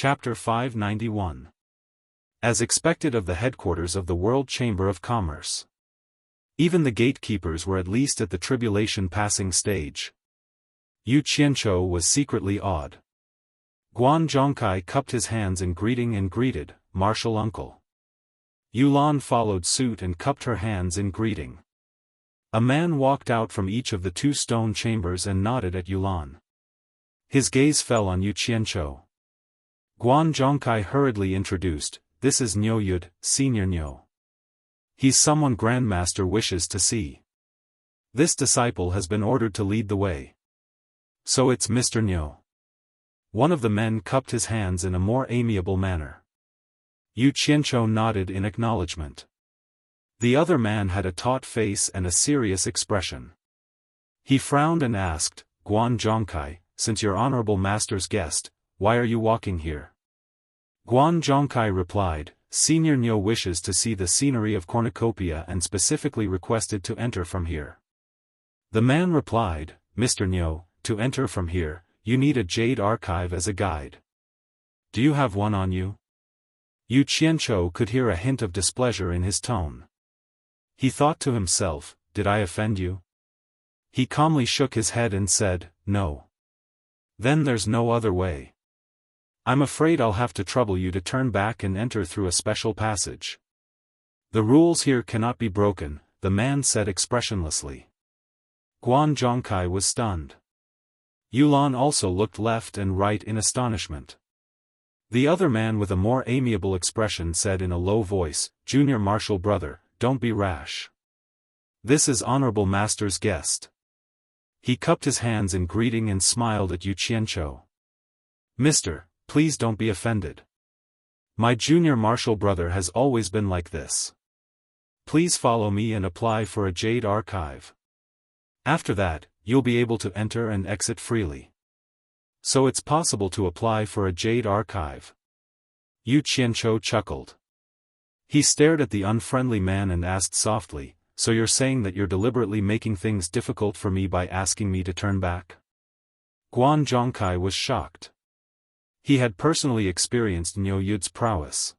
Chapter 591. As expected of the headquarters of the World Chamber of Commerce. Even the gatekeepers were at least at the tribulation passing stage. Yu Qianzhou was secretly awed. Guan Zhongkai cupped his hands in greeting and greeted, "Martial uncle." Yulan followed suit and cupped her hands in greeting. A man walked out from each of the two stone chambers and nodded at Yulan. His gaze fell on Yu Qianzhou. Guan Zhongkai hurriedly introduced, "This is Niu Yud, Senior Niu. He's someone Grandmaster wishes to see. This disciple has been ordered to lead the way." "So it's Mr. Niu." One of the men cupped his hands in a more amiable manner. Yu Qianzhou nodded in acknowledgement. The other man had a taut face and a serious expression. He frowned and asked, "Guan Zhongkai, since you're honorable master's guest, why are you walking here?" Guan Zhongkai replied, "Senior Niu wishes to see the scenery of Cornucopia and specifically requested to enter from here." The man replied, "Mr. Niu, to enter from here, you need a jade archive as a guide. Do you have one on you?" Yu Qianzhou could hear a hint of displeasure in his tone. He thought to himself, "Did I offend you?" He calmly shook his head and said, "No." "Then there's no other way. I'm afraid I'll have to trouble you to turn back and enter through a special passage. The rules here cannot be broken," the man said expressionlessly. Guan Zhongkai was stunned. Yulan also looked left and right in astonishment. The other man with a more amiable expression said in a low voice, "Junior martial brother, don't be rash. This is honorable master's guest." He cupped his hands in greeting and smiled at Yu Qianzhou. "Mister, please don't be offended. My junior martial brother has always been like this. Please follow me and apply for a jade archive. After that, you'll be able to enter and exit freely." "So it's possible to apply for a jade archive?" Yu Qianzhou chuckled. He stared at the unfriendly man and asked softly, "So you're saying that you're deliberately making things difficult for me by asking me to turn back?" Guan Zhongkai was shocked. He had personally experienced Niu Yud's prowess.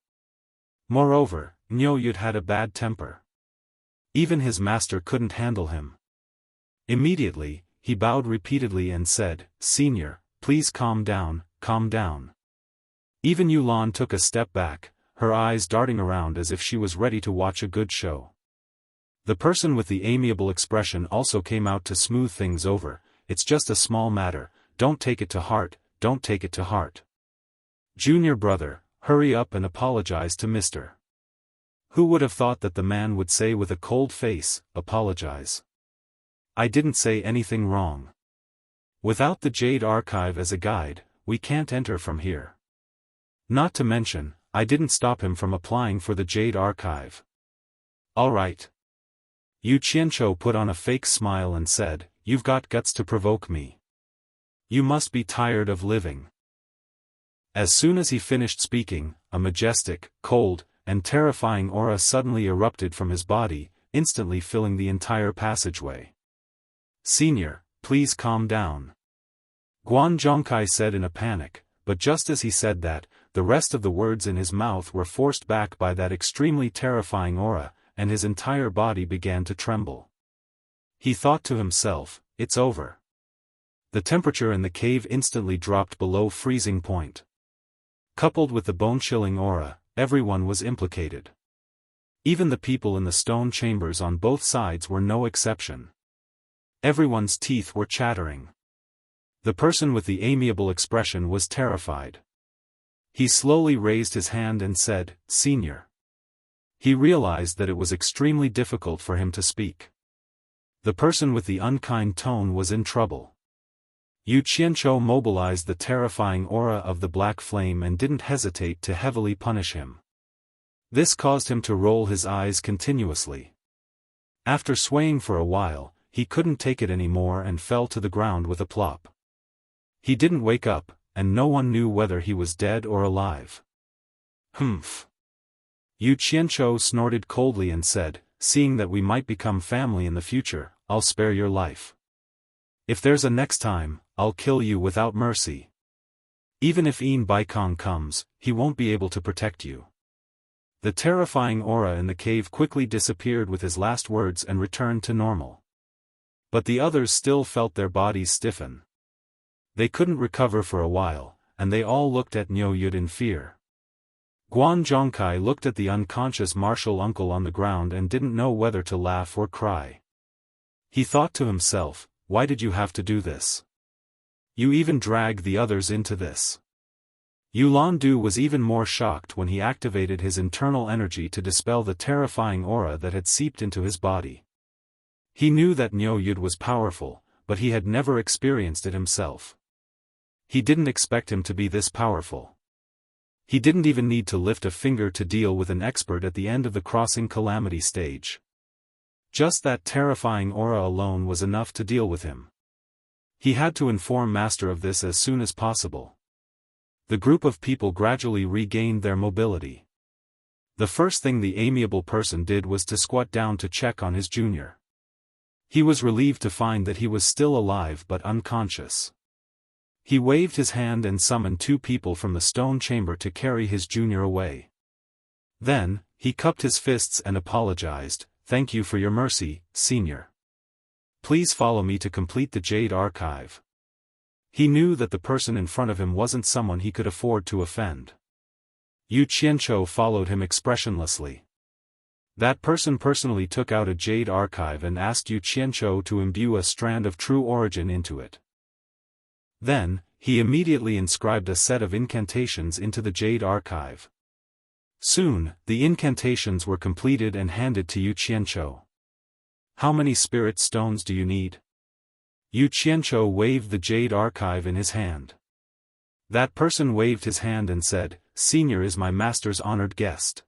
Moreover, Niu Yud had a bad temper. Even his master couldn't handle him. Immediately, he bowed repeatedly and said, "Senior, please calm down, calm down." Even Yulan took a step back, her eyes darting around as if she was ready to watch a good show. The person with the amiable expression also came out to smooth things over. "It's just a small matter, don't take it to heart, don't take it to heart. Junior brother, hurry up and apologize to Mr." Who would have thought that the man would say with a cold face, "Apologize? I didn't say anything wrong. Without the jade archive as a guide, we can't enter from here. Not to mention, I didn't stop him from applying for the jade archive." "All right." Yu Qianzhou put on a fake smile and said, "You've got guts to provoke me. You must be tired of living." As soon as he finished speaking, a majestic, cold, and terrifying aura suddenly erupted from his body, instantly filling the entire passageway. "Senior, please calm down," Guan Zhongkai said in a panic, but just as he said that, the rest of the words in his mouth were forced back by that extremely terrifying aura, and his entire body began to tremble. He thought to himself, "It's over." The temperature in the cave instantly dropped below freezing point. Coupled with the bone-chilling aura, everyone was implicated. Even the people in the stone chambers on both sides were no exception. Everyone's teeth were chattering. The person with the amiable expression was terrified. He slowly raised his hand and said, "Senior." He realized that it was extremely difficult for him to speak. The person with the unkind tone was in trouble. Yu Qianzhou mobilized the terrifying aura of the black flame and didn't hesitate to heavily punish him. This caused him to roll his eyes continuously. After swaying for a while, he couldn't take it anymore and fell to the ground with a plop. He didn't wake up, and no one knew whether he was dead or alive. "Humph." Yu Qianzhou snorted coldly and said, "Seeing that we might become family in the future, I'll spare your life. If there's a next time, I'll kill you without mercy." Even if Een Baikong comes, he won't be able to protect you. The terrifying aura in the cave quickly disappeared with his last words and returned to normal. But the others still felt their bodies stiffen. They couldn't recover for a while, and they all looked at Niu Yud in fear. Guan Zhongkai looked at the unconscious martial uncle on the ground and didn't know whether to laugh or cry. He thought to himself, why did you have to do this? You even dragged the others into this. Yulan Du was even more shocked when he activated his internal energy to dispel the terrifying aura that had seeped into his body. He knew that Niu Yud was powerful, but he had never experienced it himself. He didn't expect him to be this powerful. He didn't even need to lift a finger to deal with an expert at the end of the crossing calamity stage. Just that terrifying aura alone was enough to deal with him. He had to inform Master of this as soon as possible. The group of people gradually regained their mobility. The first thing the amiable person did was to squat down to check on his junior. He was relieved to find that he was still alive but unconscious. He waved his hand and summoned 2 people from the stone chamber to carry his junior away. Then, he cupped his fists and apologized, "Thank you for your mercy, senior. Please follow me to complete the Jade Archive." He knew that the person in front of him wasn't someone he could afford to offend. Yu Qianzhou followed him expressionlessly. That person personally took out a Jade Archive and asked Yu Qianzhou to imbue a strand of true origin into it. Then, he immediately inscribed a set of incantations into the Jade Archive. Soon, the incantations were completed and handed to Yu Qianzhou. "How many spirit stones do you need?" Yu Qianzhou waved the Jade Archive in his hand. That person waved his hand and said, "Senior is my master's honored guest.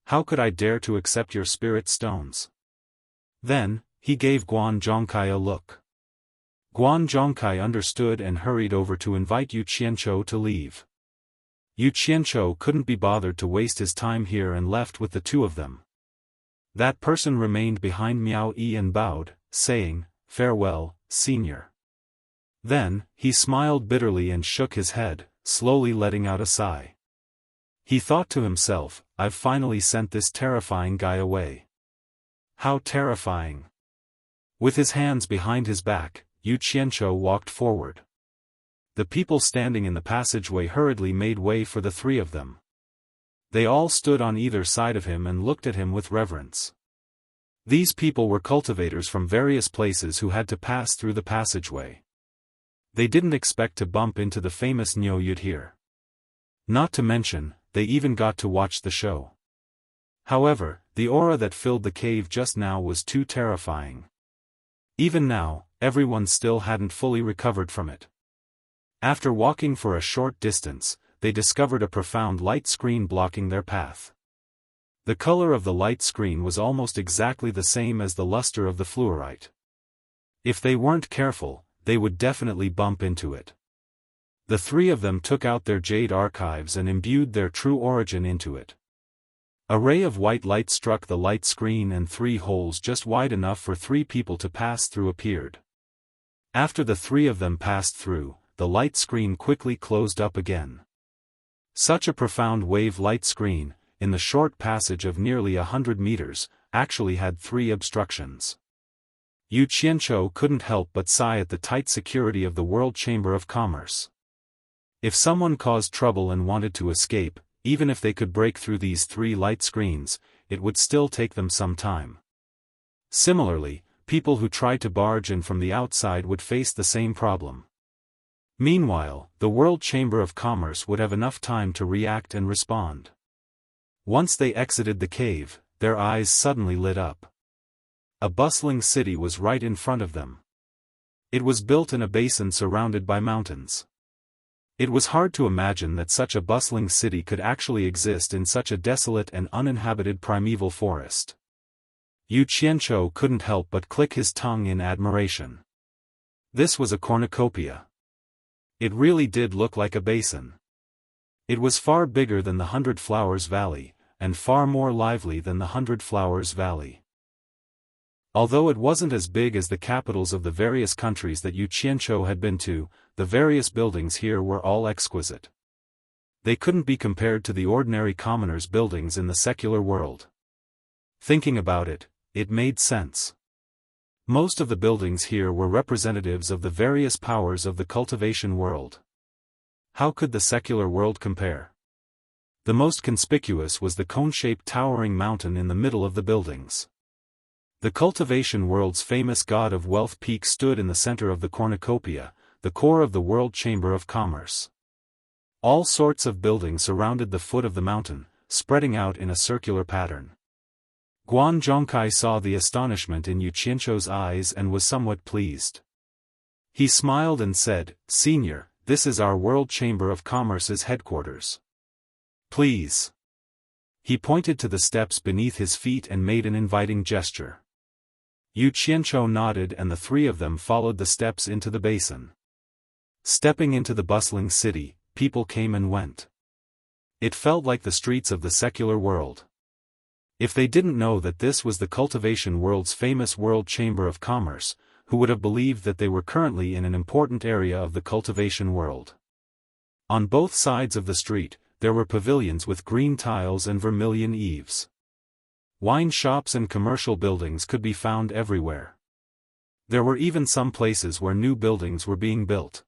How could I dare to accept your spirit stones?" Then, he gave Guan Zhongkai a look. Guan Zhongkai understood and hurried over to invite Yu Qianzhou to leave. Yu Qianzhou couldn't be bothered to waste his time here and left with the 2 of them. That person remained behind Miao Yi and bowed, saying, "Farewell, senior." Then, he smiled bitterly and shook his head, slowly letting out a sigh. He thought to himself, "I've finally sent this terrifying guy away." How terrifying! With his hands behind his back, Yu Qianzhou walked forward. The people standing in the passageway hurriedly made way for the 3 of them. They all stood on either side of him and looked at him with reverence. These people were cultivators from various places who had to pass through the passageway. They didn't expect to bump into the famous Niu Yud here. Not to mention, they even got to watch the show. However, the aura that filled the cave just now was too terrifying. Even now, everyone still hadn't fully recovered from it. After walking for a short distance, they discovered a profound light screen blocking their path. The color of the light screen was almost exactly the same as the luster of the fluorite. If they weren't careful, they would definitely bump into it. The 3 of them took out their Jade Archives and imbued their true origin into it. A ray of white light struck the light screen and 3 holes just wide enough for 3 people to pass through appeared. After the 3 of them passed through, the light screen quickly closed up again. Such a profound wave light screen, in the short passage of nearly 100 meters, actually had 3 obstructions. Yu Qianzhou couldn't help but sigh at the tight security of the World Chamber of Commerce. If someone caused trouble and wanted to escape, even if they could break through these 3 light screens, it would still take them some time. Similarly, people who tried to barge in from the outside would face the same problem. Meanwhile, the World Chamber of Commerce would have enough time to react and respond. Once they exited the cave, their eyes suddenly lit up. A bustling city was right in front of them. It was built in a basin surrounded by mountains. It was hard to imagine that such a bustling city could actually exist in such a desolate and uninhabited primeval forest. Yu Qianzhou couldn't help but click his tongue in admiration. This was a cornucopia. It really did look like a basin. It was far bigger than the 100 Flowers Valley, and far more lively than the 100 Flowers Valley. Although it wasn't as big as the capitals of the various countries that Yu Qianzhou had been to, the various buildings here were all exquisite. They couldn't be compared to the ordinary commoners' buildings in the secular world. Thinking about it, it made sense. Most of the buildings here were representatives of the various powers of the cultivation world. How could the secular world compare? The most conspicuous was the cone-shaped towering mountain in the middle of the buildings. The cultivation world's famous god of wealth peak stood in the center of the cornucopia, the core of the World Chamber of Commerce. All sorts of buildings surrounded the foot of the mountain, spreading out in a circular pattern. Guan Zhongkai saw the astonishment in Yu Qianzhou's eyes and was somewhat pleased. He smiled and said, "Senior, this is our World Chamber of Commerce's headquarters. Please." He pointed to the steps beneath his feet and made an inviting gesture. Yu Qianzhou nodded and the three of them followed the steps into the basin. Stepping into the bustling city, people came and went. It felt like the streets of the secular world. If they didn't know that this was the cultivation world's famous World Chamber of Commerce, who would have believed that they were currently in an important area of the cultivation world? On both sides of the street, there were pavilions with green tiles and vermilion eaves. Wine shops and commercial buildings could be found everywhere. There were even some places where new buildings were being built.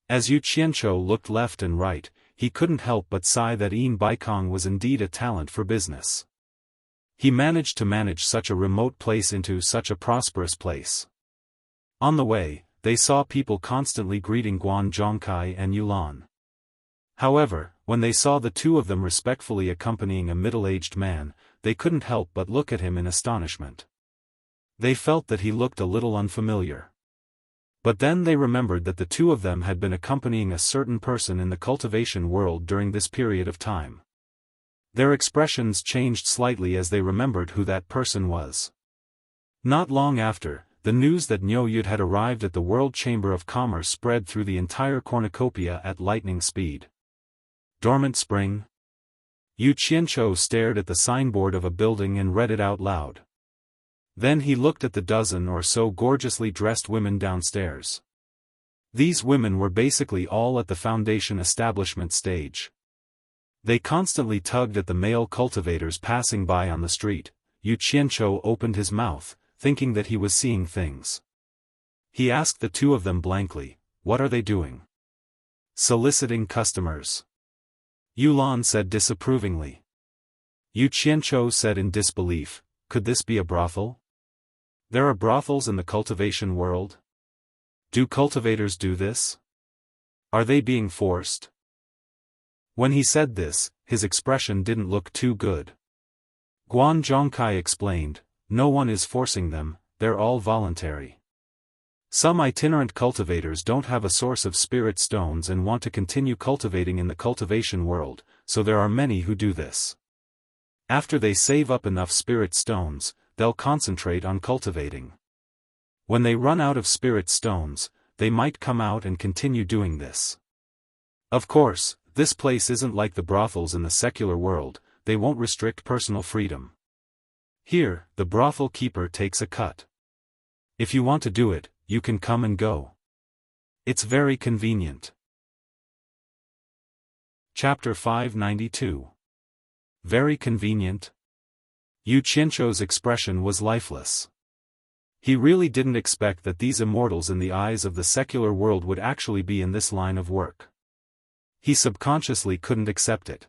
As Yu Qianzhou looked left and right, he couldn't help but sigh that Yin Baikong was indeed a talent for business. He managed to manage such a remote place into such a prosperous place. On the way, they saw people constantly greeting Guan Zhongkai and Yulan. However, when they saw the two of them respectfully accompanying a middle-aged man, they couldn't help but look at him in astonishment. They felt that he looked a little unfamiliar. But then they remembered that the two of them had been accompanying a certain person in the cultivation world during this period of time. Their expressions changed slightly as they remembered who that person was. Not long after, the news that Niu Yud had arrived at the World Chamber of Commerce spread through the entire cornucopia at lightning speed. Dormant Spring? Yu Qianzhou stared at the signboard of a building and read it out loud. Then he looked at the dozen or so gorgeously dressed women downstairs. These women were basically all at the foundation establishment stage. They constantly tugged at the male cultivators passing by on the street. Yu Qianzhou opened his mouth, thinking that he was seeing things. He asked the two of them blankly, "What are they doing?" "Soliciting customers," Yulan said disapprovingly. Yu Qianzhou said in disbelief, "Could this be a brothel? There are brothels in the cultivation world? Do cultivators do this? Are they being forced?" When he said this, his expression didn't look too good. Guan Zhongkai explained, "No one is forcing them, they're all voluntary. Some itinerant cultivators don't have a source of spirit stones and want to continue cultivating in the cultivation world, so there are many who do this. After they save up enough spirit stones, they'll concentrate on cultivating. When they run out of spirit stones, they might come out and continue doing this. Of course, this place isn't like the brothels in the secular world, they won't restrict personal freedom. Here, the brothel keeper takes a cut. If you want to do it, you can come and go. It's very convenient." Chapter 592. Very convenient? Yu Qianzhou's expression was lifeless. He really didn't expect that these immortals in the eyes of the secular world would actually be in this line of work. He subconsciously couldn't accept it.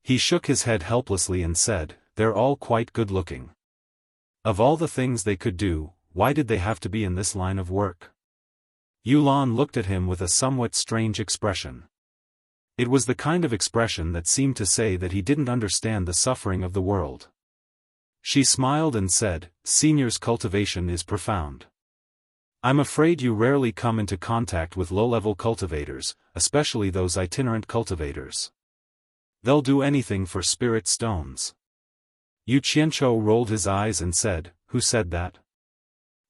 He shook his head helplessly and said, "They're all quite good-looking. Of all the things they could do, why did they have to be in this line of work?" Yulan looked at him with a somewhat strange expression. It was the kind of expression that seemed to say that he didn't understand the suffering of the world. She smiled and said, "Senior's cultivation is profound. I'm afraid you rarely come into contact with low-level cultivators, especially those itinerant cultivators. They'll do anything for spirit stones." Yu Qianzhou rolled his eyes and said, "Who said that?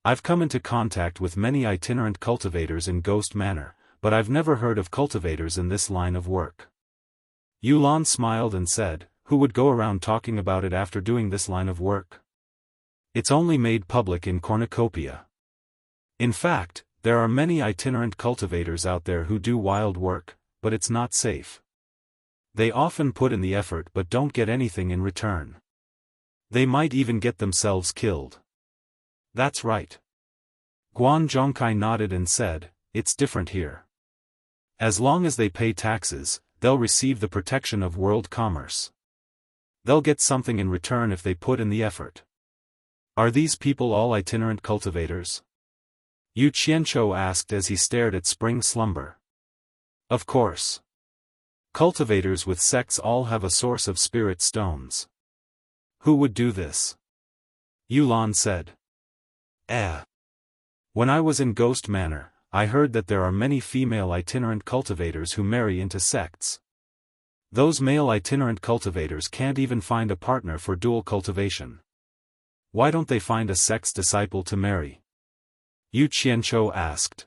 I've come into contact with many itinerant cultivators in Ghost Manor, but I've never heard of cultivators in this line of work." Yulan smiled and said, "Who would go around talking about it after doing this line of work? It's only made public in cornucopia. In fact, there are many itinerant cultivators out there who do wild work, but it's not safe. They often put in the effort but don't get anything in return. They might even get themselves killed. That's right. Guan Zhongkai nodded and said, it's different here. As long as they pay taxes, they'll receive the protection of world commerce. They'll get something in return if they put in the effort. Are these people all itinerant cultivators? Yu Qianqiu asked as he stared at spring slumber. Of course. Cultivators with sects all have a source of spirit stones. Who would do this? Yulan said. When I was in Ghost Manor, I heard that there are many female itinerant cultivators who marry into sects. Those male itinerant cultivators can't even find a partner for dual cultivation. Why don't they find a sect's disciple to marry? Yu Qianqiu asked.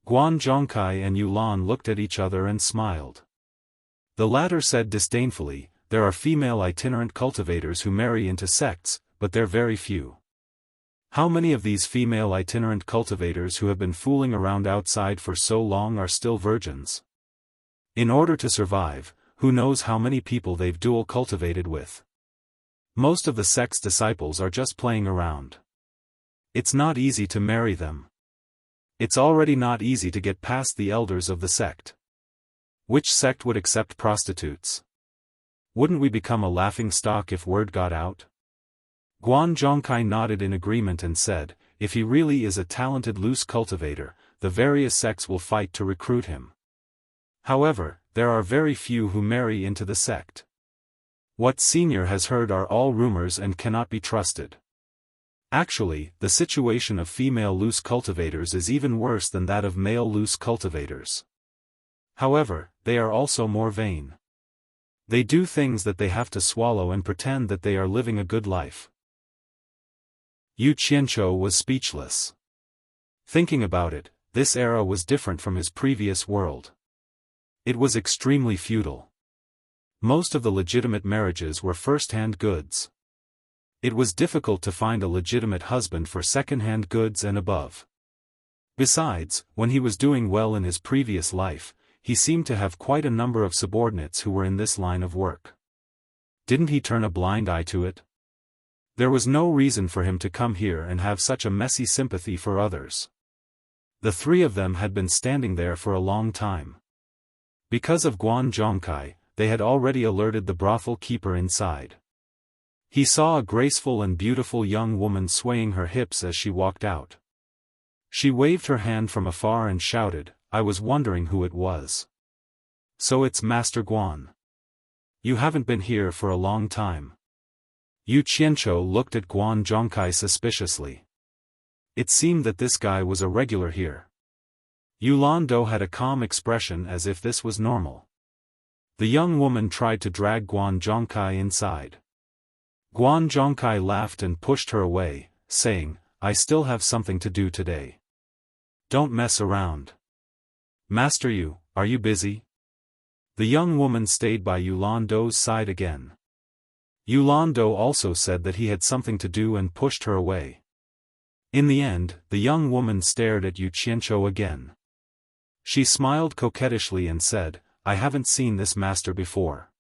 Guan Zhongkai and Yulan looked at each other and smiled. The latter said disdainfully, there are female itinerant cultivators who marry into sects, but they're very few. How many of these female itinerant cultivators who have been fooling around outside for so long are still virgins? In order to survive, who knows how many people they've dual cultivated with? Most of the sect's disciples are just playing around. It's not easy to marry them. It's already not easy to get past the elders of the sect. Which sect would accept prostitutes? Wouldn't we become a laughingstock if word got out? Guan Zhongkai nodded in agreement and said, if he really is a talented loose cultivator, the various sects will fight to recruit him. However, there are very few who marry into the sect. What Senior has heard are all rumors and cannot be trusted. Actually, the situation of female loose cultivators is even worse than that of male loose cultivators. However, they are also more vain. They do things that they have to swallow and pretend that they are living a good life. Yu Qianqiu was speechless. Thinking about it, this era was different from his previous world. It was extremely feudal. Most of the legitimate marriages were first-hand goods. It was difficult to find a legitimate husband for second-hand goods and above. Besides, when he was doing well in his previous life, he seemed to have quite a number of subordinates who were in this line of work. Didn't he turn a blind eye to it? There was no reason for him to come here and have such a messy sympathy for others. The three of them had been standing there for a long time. Because of Guan Zhongkai, they had already alerted the brothel keeper inside. He saw a graceful and beautiful young woman swaying her hips as she walked out. She waved her hand from afar and shouted, I was wondering who it was. So it's Master Guan. You haven't been here for a long time. Yu Qianqiu looked at Guan Zhongkai suspiciously. It seemed that this guy was a regular here. Yulan Do had a calm expression as if this was normal. The young woman tried to drag Guan Zhongkai inside. Guan Zhongkai laughed and pushed her away, saying, I still have something to do today. Don't mess around. Master Yu, are you busy? The young woman stayed by Yulan Do's side again. Yulan Do also said that he had something to do and pushed her away. In the end, the young woman stared at Yu Qianqiu again. She smiled coquettishly and said, I haven't seen this master before.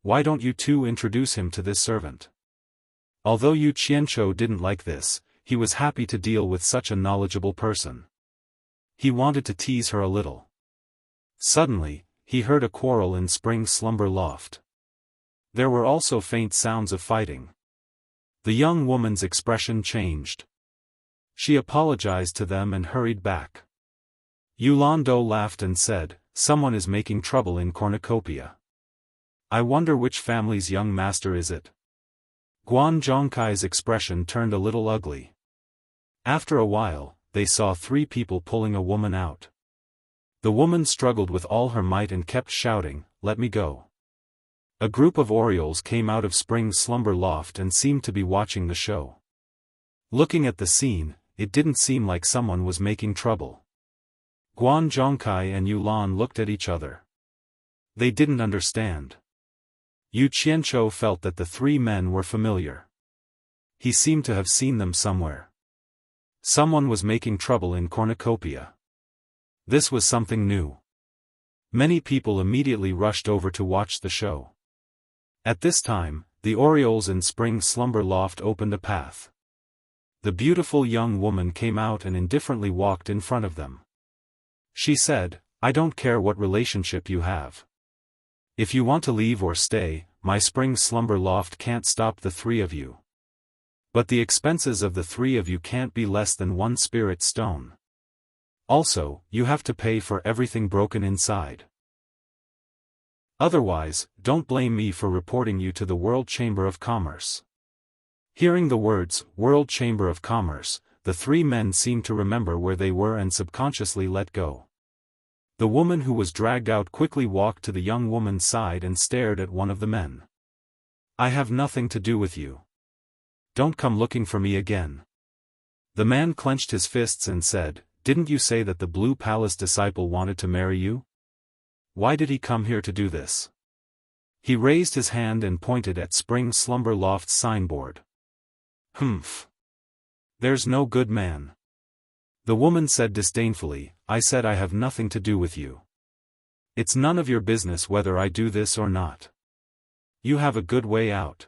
Why don't you two introduce him to this servant? Although Yu Qianqiu didn't like this, he was happy to deal with such a knowledgeable person. He wanted to tease her a little. Suddenly, he heard a quarrel in Spring Slumber Loft. There were also faint sounds of fighting. The young woman's expression changed. She apologized to them and hurried back. Yulan Do laughed and said, someone is making trouble in cornucopia. I wonder which family's young master is it? Guan Zhongkai's expression turned a little ugly. After a while, they saw three people pulling a woman out. The woman struggled with all her might and kept shouting, let me go. A group of Orioles came out of Spring Slumber Loft and seemed to be watching the show. Looking at the scene, it didn't seem like someone was making trouble. Guan Zhongkai and Yulan looked at each other. They didn't understand. Yu Qianqiu felt that the three men were familiar. He seemed to have seen them somewhere. Someone was making trouble in Cornucopia. This was something new. Many people immediately rushed over to watch the show. At this time, the orioles in spring slumber loft opened a path. The beautiful young woman came out and indifferently walked in front of them. She said, "I don't care what relationship you have. If you want to leave or stay, my spring slumber loft can't stop the three of you. But the expenses of the three of you can't be less than 1 spirit stone. Also, you have to pay for everything broken inside. Otherwise, don't blame me for reporting you to the World Chamber of Commerce." Hearing the words, World Chamber of Commerce, the three men seemed to remember where they were and subconsciously let go. The woman who was dragged out quickly walked to the young woman's side and stared at one of the men. "I have nothing to do with you. Don't come looking for me again." The man clenched his fists and said, "Didn't you say that the Blue Palace disciple wanted to marry you? Why did he come here to do this?" He raised his hand and pointed at Spring Slumber Loft's signboard. "Humph. There's no good man." The woman said disdainfully, "I said I have nothing to do with you. It's none of your business whether I do this or not. You have a good way out.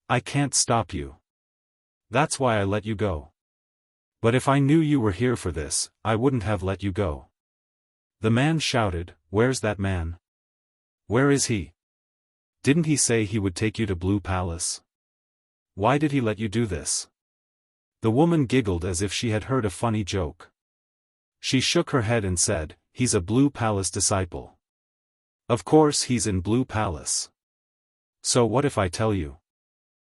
I can't stop you. That's why I let you go. But if I knew you were here for this, I wouldn't have let you go." The man shouted, "Where's that man? Where is he? Didn't he say he would take you to Blue Palace? Why did he let you do this?" The woman giggled as if she had heard a funny joke. She shook her head and said, "He's a Blue Palace disciple. Of course he's in Blue Palace. So what if I tell you?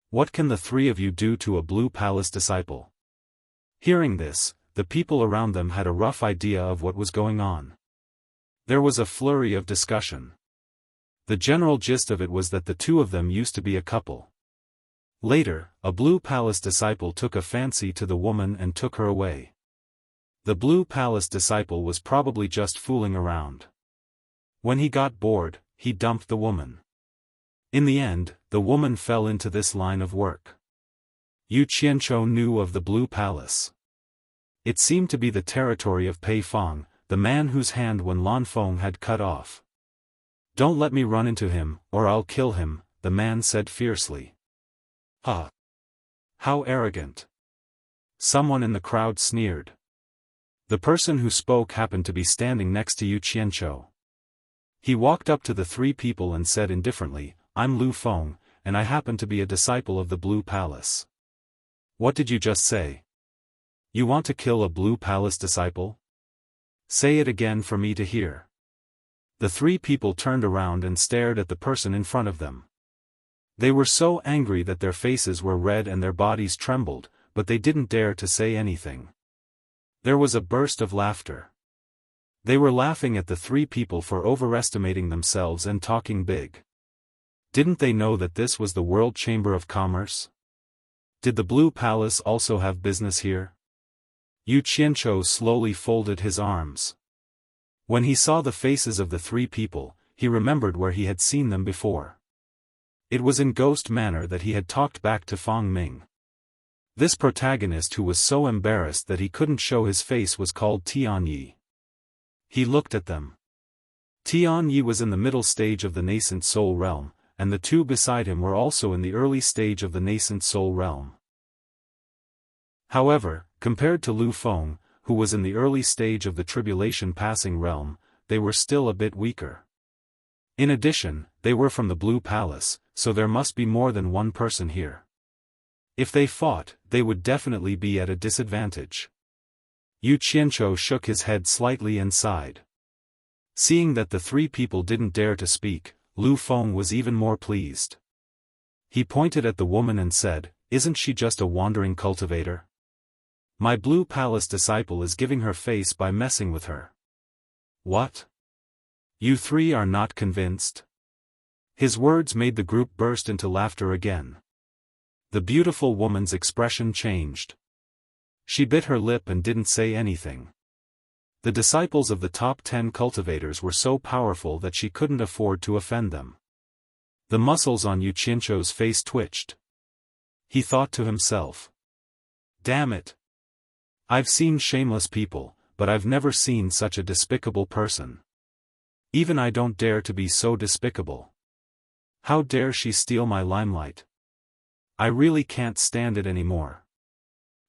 What can the three of you do to a Blue Palace disciple?" Hearing this, the people around them had a rough idea of what was going on. There was a flurry of discussion. The general gist of it was that the two of them used to be a couple. Later, a Blue Palace disciple took a fancy to the woman and took her away. The Blue Palace disciple was probably just fooling around. When he got bored, he dumped the woman. In the end, the woman fell into this line of work. Yu Qianzhou knew of the Blue Palace. It seemed to be the territory of Pei Fong, the man whose hand Wen Lanfeng had cut off. "Don't let me run into him, or I'll kill him," the man said fiercely. "Ah! How arrogant!" Someone in the crowd sneered. The person who spoke happened to be standing next to Yu Qianzhou. He walked up to the three people and said indifferently, "I'm Lu Feng, and I happen to be a disciple of the Blue Palace." "What did you just say? You want to kill a Blue Palace disciple? Say it again for me to hear." The three people turned around and stared at the person in front of them. They were so angry that their faces were red and their bodies trembled, but they didn't dare to say anything. There was a burst of laughter. They were laughing at the three people for overestimating themselves and talking big. Didn't they know that this was the World Chamber of Commerce? Did the Blue Palace also have business here? Yu Qianzhou slowly folded his arms. When he saw the faces of the three people, he remembered where he had seen them before. It was in Ghost Manor that he had talked back to Fong Ming. This protagonist who was so embarrassed that he couldn't show his face was called Tian Yi. He looked at them. Tian Yi was in the middle stage of the nascent soul realm, and the two beside him were also in the early stage of the nascent soul realm. However, compared to Lu Feng, who was in the early stage of the tribulation passing realm, they were still a bit weaker. In addition, they were from the Blue Palace, so there must be more than one person here. If they fought, they would definitely be at a disadvantage. Yu Qianzhou shook his head slightly and sighed. Seeing that the three people didn't dare to speak, Lu Feng was even more pleased. He pointed at the woman and said, "Isn't she just a wandering cultivator? My Blue Palace disciple is giving her face by messing with her." "What? You three are not convinced?" His words made the group burst into laughter again. The beautiful woman's expression changed. She bit her lip and didn't say anything. The disciples of the top 10 cultivators were so powerful that she couldn't afford to offend them. The muscles on Yu Qianzhou's face twitched. He thought to himself. Damn it. I've seen shameless people, but I've never seen such a despicable person. Even I don't dare to be so despicable. How dare she steal my limelight? I really can't stand it anymore.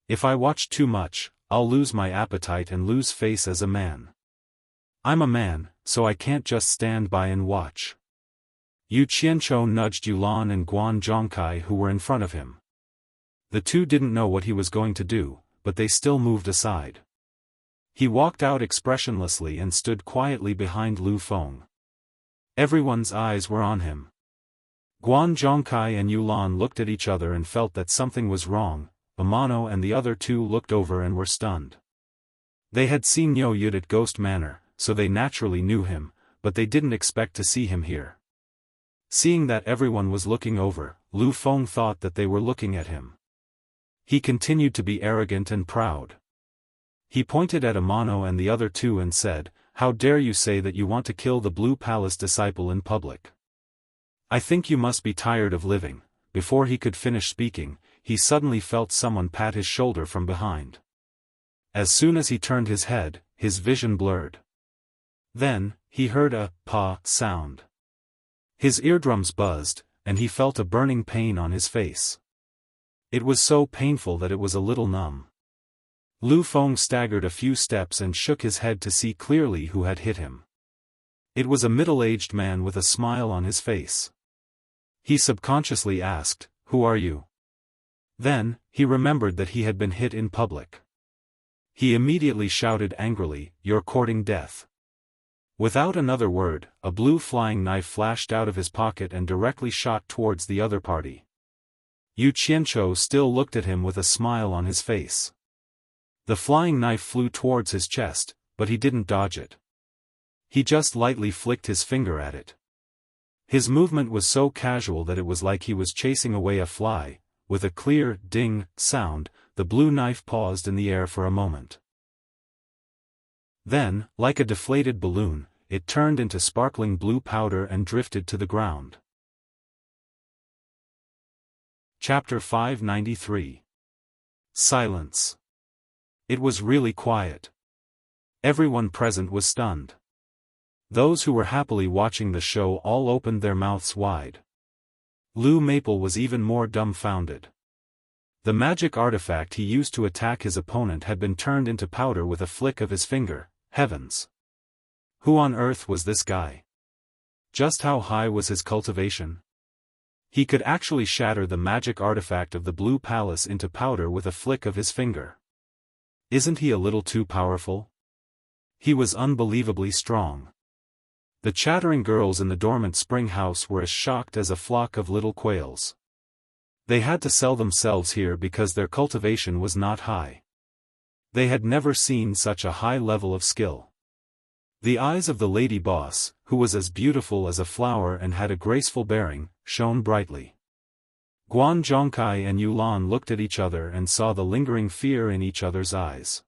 If I watch too much, I'll lose my appetite and lose face as a man. I'm a man, so I can't just stand by and watch. Yu Qianqiu nudged Yulan and Guan Zhongkai who were in front of him. The two didn't know what he was going to do, but they still moved aside. He walked out expressionlessly and stood quietly behind Lu Feng. Everyone's eyes were on him. Guan Zhongkai and Yulan looked at each other and felt that something was wrong. Amano and the other two looked over and were stunned. They had seen Niu Yud at Ghost Manor, so they naturally knew him, but they didn't expect to see him here. Seeing that everyone was looking over, Lu Feng thought that they were looking at him. He continued to be arrogant and proud. He pointed at Amano and the other two and said, "How dare you say that you want to kill the Blue Palace disciple in public? I think you must be tired of living." Before he could finish speaking, he suddenly felt someone pat his shoulder from behind. As soon as he turned his head, his vision blurred. Then, he heard a "pa" sound. His eardrums buzzed, and he felt a burning pain on his face. It was so painful that it was a little numb. Lu Feng staggered a few steps and shook his head to see clearly who had hit him. It was a middle-aged man with a smile on his face. He subconsciously asked, "Who are you?" Then, he remembered that he had been hit in public. He immediately shouted angrily, "You're courting death." Without another word, a blue flying knife flashed out of his pocket and directly shot towards the other party. Yu Qianqiu still looked at him with a smile on his face. The flying knife flew towards his chest, but he didn't dodge it. He just lightly flicked his finger at it. His movement was so casual that it was like he was chasing away a fly. With a clear ding sound, the blue knife paused in the air for a moment. Then, like a deflated balloon, it turned into sparkling blue powder and drifted to the ground. Chapter 593. Silence. It was really quiet. Everyone present was stunned. Those who were happily watching the show all opened their mouths wide. Lu Maple was even more dumbfounded. The magic artifact he used to attack his opponent had been turned into powder with a flick of his finger. Heavens! Who on earth was this guy? Just how high was his cultivation? He could actually shatter the magic artifact of the Blue Palace into powder with a flick of his finger. Isn't he a little too powerful? He was unbelievably strong. The chattering girls in the dormant spring house were as shocked as a flock of little quails. They had to sell themselves here because their cultivation was not high. They had never seen such a high level of skill. The eyes of the lady boss, who was as beautiful as a flower and had a graceful bearing, shone brightly. Guan Zhongkai and Yulan looked at each other and saw the lingering fear in each other's eyes.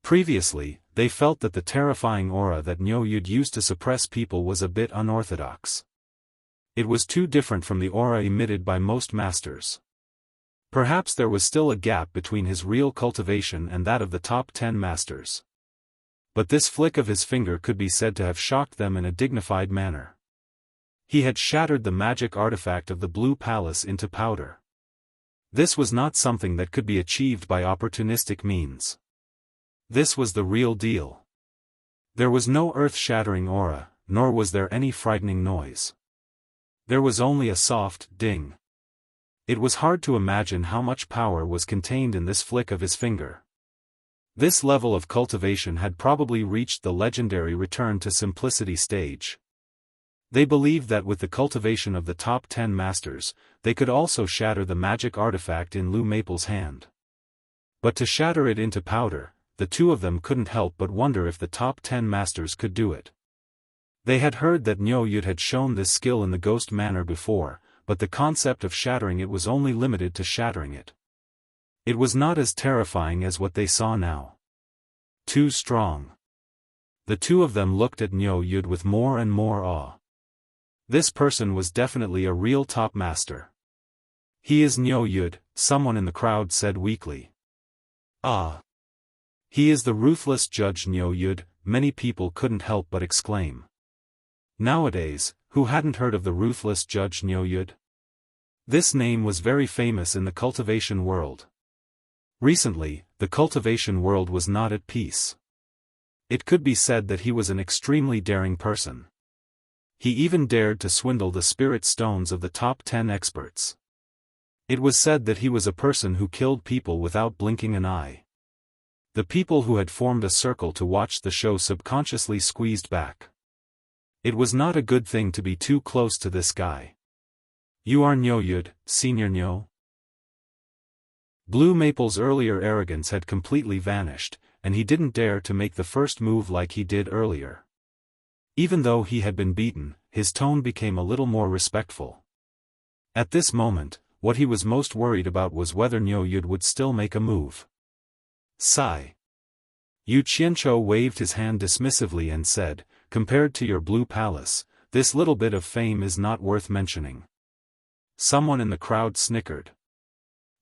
Previously, they felt that the terrifying aura that Niu Yud used to suppress people was a bit unorthodox. It was too different from the aura emitted by most masters. Perhaps there was still a gap between his real cultivation and that of the top 10 masters. But this flick of his finger could be said to have shocked them in a dignified manner. He had shattered the magic artifact of the Blue Palace into powder. This was not something that could be achieved by opportunistic means. This was the real deal. There was no earth-shattering aura, nor was there any frightening noise. There was only a soft ding. It was hard to imagine how much power was contained in this flick of his finger. This level of cultivation had probably reached the legendary return to simplicity stage. They believed that with the cultivation of the top 10 masters, they could also shatter the magic artifact in Lu Maple's hand. But to shatter it into powder, the two of them couldn't help but wonder if the top 10 masters could do it. They had heard that Niu Yud had shown this skill in the Ghost Manor before, but the concept of shattering it was only limited to shattering it. It was not as terrifying as what they saw now. Too strong. The two of them looked at Niu Yud with more and more awe. This person was definitely a real top master. He is Niu Yud, someone in the crowd said weakly. Ah. He is the ruthless Judge Niu Yud, many people couldn't help but exclaim. Nowadays, who hadn't heard of the ruthless Judge Niu Yud? This name was very famous in the cultivation world. Recently, the cultivation world was not at peace. It could be said that he was an extremely daring person. He even dared to swindle the spirit stones of the top 10 experts. It was said that he was a person who killed people without blinking an eye. The people who had formed a circle to watch the show subconsciously squeezed back. It was not a good thing to be too close to this guy. You are Niu Yud, Senior Niu? Blue Maple's earlier arrogance had completely vanished, and he didn't dare to make the first move like he did earlier. Even though he had been beaten, his tone became a little more respectful. At this moment, what he was most worried about was whether Niu Yud would still make a move. Sigh. Yu Qianzhou waved his hand dismissively and said, compared to your blue palace, this little bit of fame is not worth mentioning. Someone in the crowd snickered.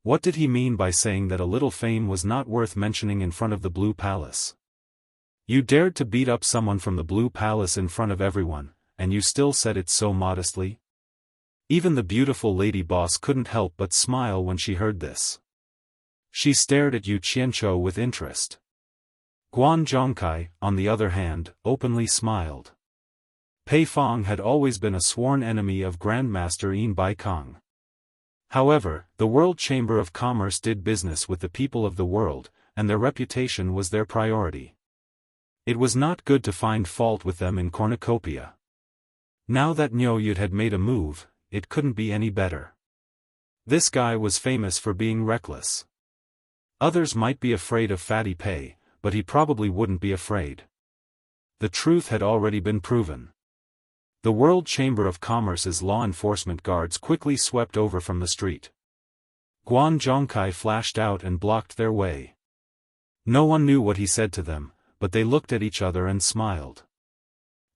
What did he mean by saying that a little fame was not worth mentioning in front of the Blue Palace? You dared to beat up someone from the Blue Palace in front of everyone, and you still said it so modestly? Even the beautiful lady boss couldn't help but smile when she heard this. She stared at Yu Qianzhou with interest. Guan Zhongkai, on the other hand, openly smiled. Pei Fong had always been a sworn enemy of Grandmaster Yin Baikong. However, the World Chamber of Commerce did business with the people of the world, and their reputation was their priority. It was not good to find fault with them in cornucopia. Now that Niu Yud had made a move, it couldn't be any better. This guy was famous for being reckless. Others might be afraid of Fatty Pei, but he probably wouldn't be afraid. The truth had already been proven. The World Chamber of Commerce's law enforcement guards quickly swept over from the street. Guan Zhongkai flashed out and blocked their way. No one knew what he said to them, but they looked at each other and smiled.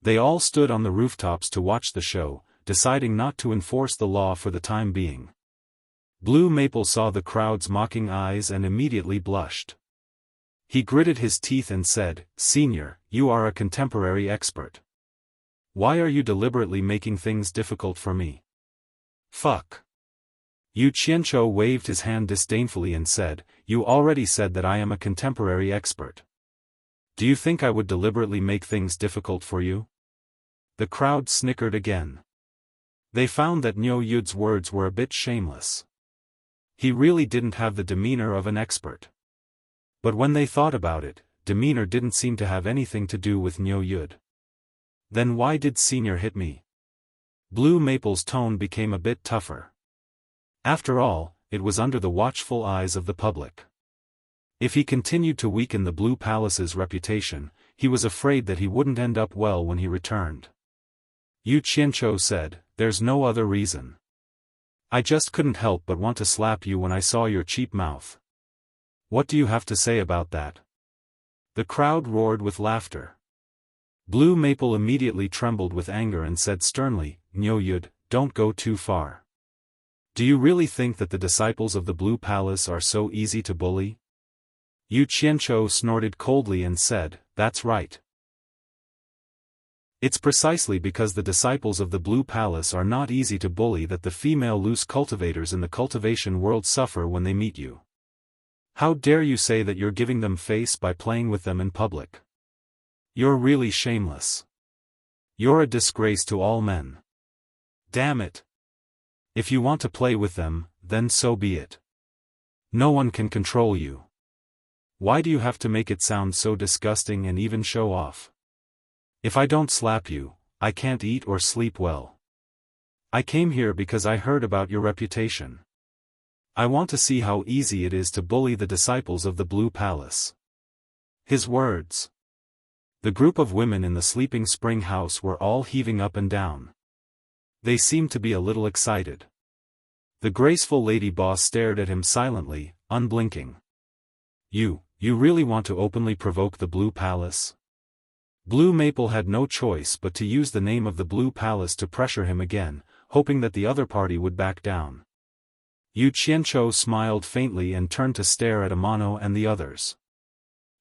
They all stood on the rooftops to watch the show, deciding not to enforce the law for the time being. Blue Maple saw the crowd's mocking eyes and immediately blushed. He gritted his teeth and said, "Senior, you are a contemporary expert. Why are you deliberately making things difficult for me?" Fuck. Yu Qianzhou waved his hand disdainfully and said, "You already said that I am a contemporary expert. Do you think I would deliberately make things difficult for you?" The crowd snickered again. They found that Niu Yud's words were a bit shameless. He really didn't have the demeanor of an expert. But when they thought about it, demeanor didn't seem to have anything to do with Niu Yud. Then why did Senior hit me? Blue Maple's tone became a bit tougher. After all, it was under the watchful eyes of the public. If he continued to weaken the Blue Palace's reputation, he was afraid that he wouldn't end up well when he returned. Yu Qianzhou said, "There's no other reason. I just couldn't help but want to slap you when I saw your cheap mouth. What do you have to say about that?" The crowd roared with laughter. Blue Maple immediately trembled with anger and said sternly, "Niu Yud, don't go too far. Do you really think that the disciples of the Blue Palace are so easy to bully?" Yu Qianzhou snorted coldly and said, "That's right. It's precisely because the disciples of the Blue Palace are not easy to bully that the female loose cultivators in the cultivation world suffer when they meet you. How dare you say that you're giving them face by playing with them in public? You're really shameless. You're a disgrace to all men. Damn it. If you want to play with them, then so be it. No one can control you. Why do you have to make it sound so disgusting and even show off? If I don't slap you, I can't eat or sleep well. I came here because I heard about your reputation. I want to see how easy it is to bully the disciples of the Blue Palace." His words. The group of women in the sleeping spring house were all heaving up and down. They seemed to be a little excited. The graceful lady boss stared at him silently, unblinking. You really want to openly provoke the Blue Palace?" Blue Maple had no choice but to use the name of the Blue Palace to pressure him again, hoping that the other party would back down. Yu Qianzhou smiled faintly and turned to stare at Amano and the others.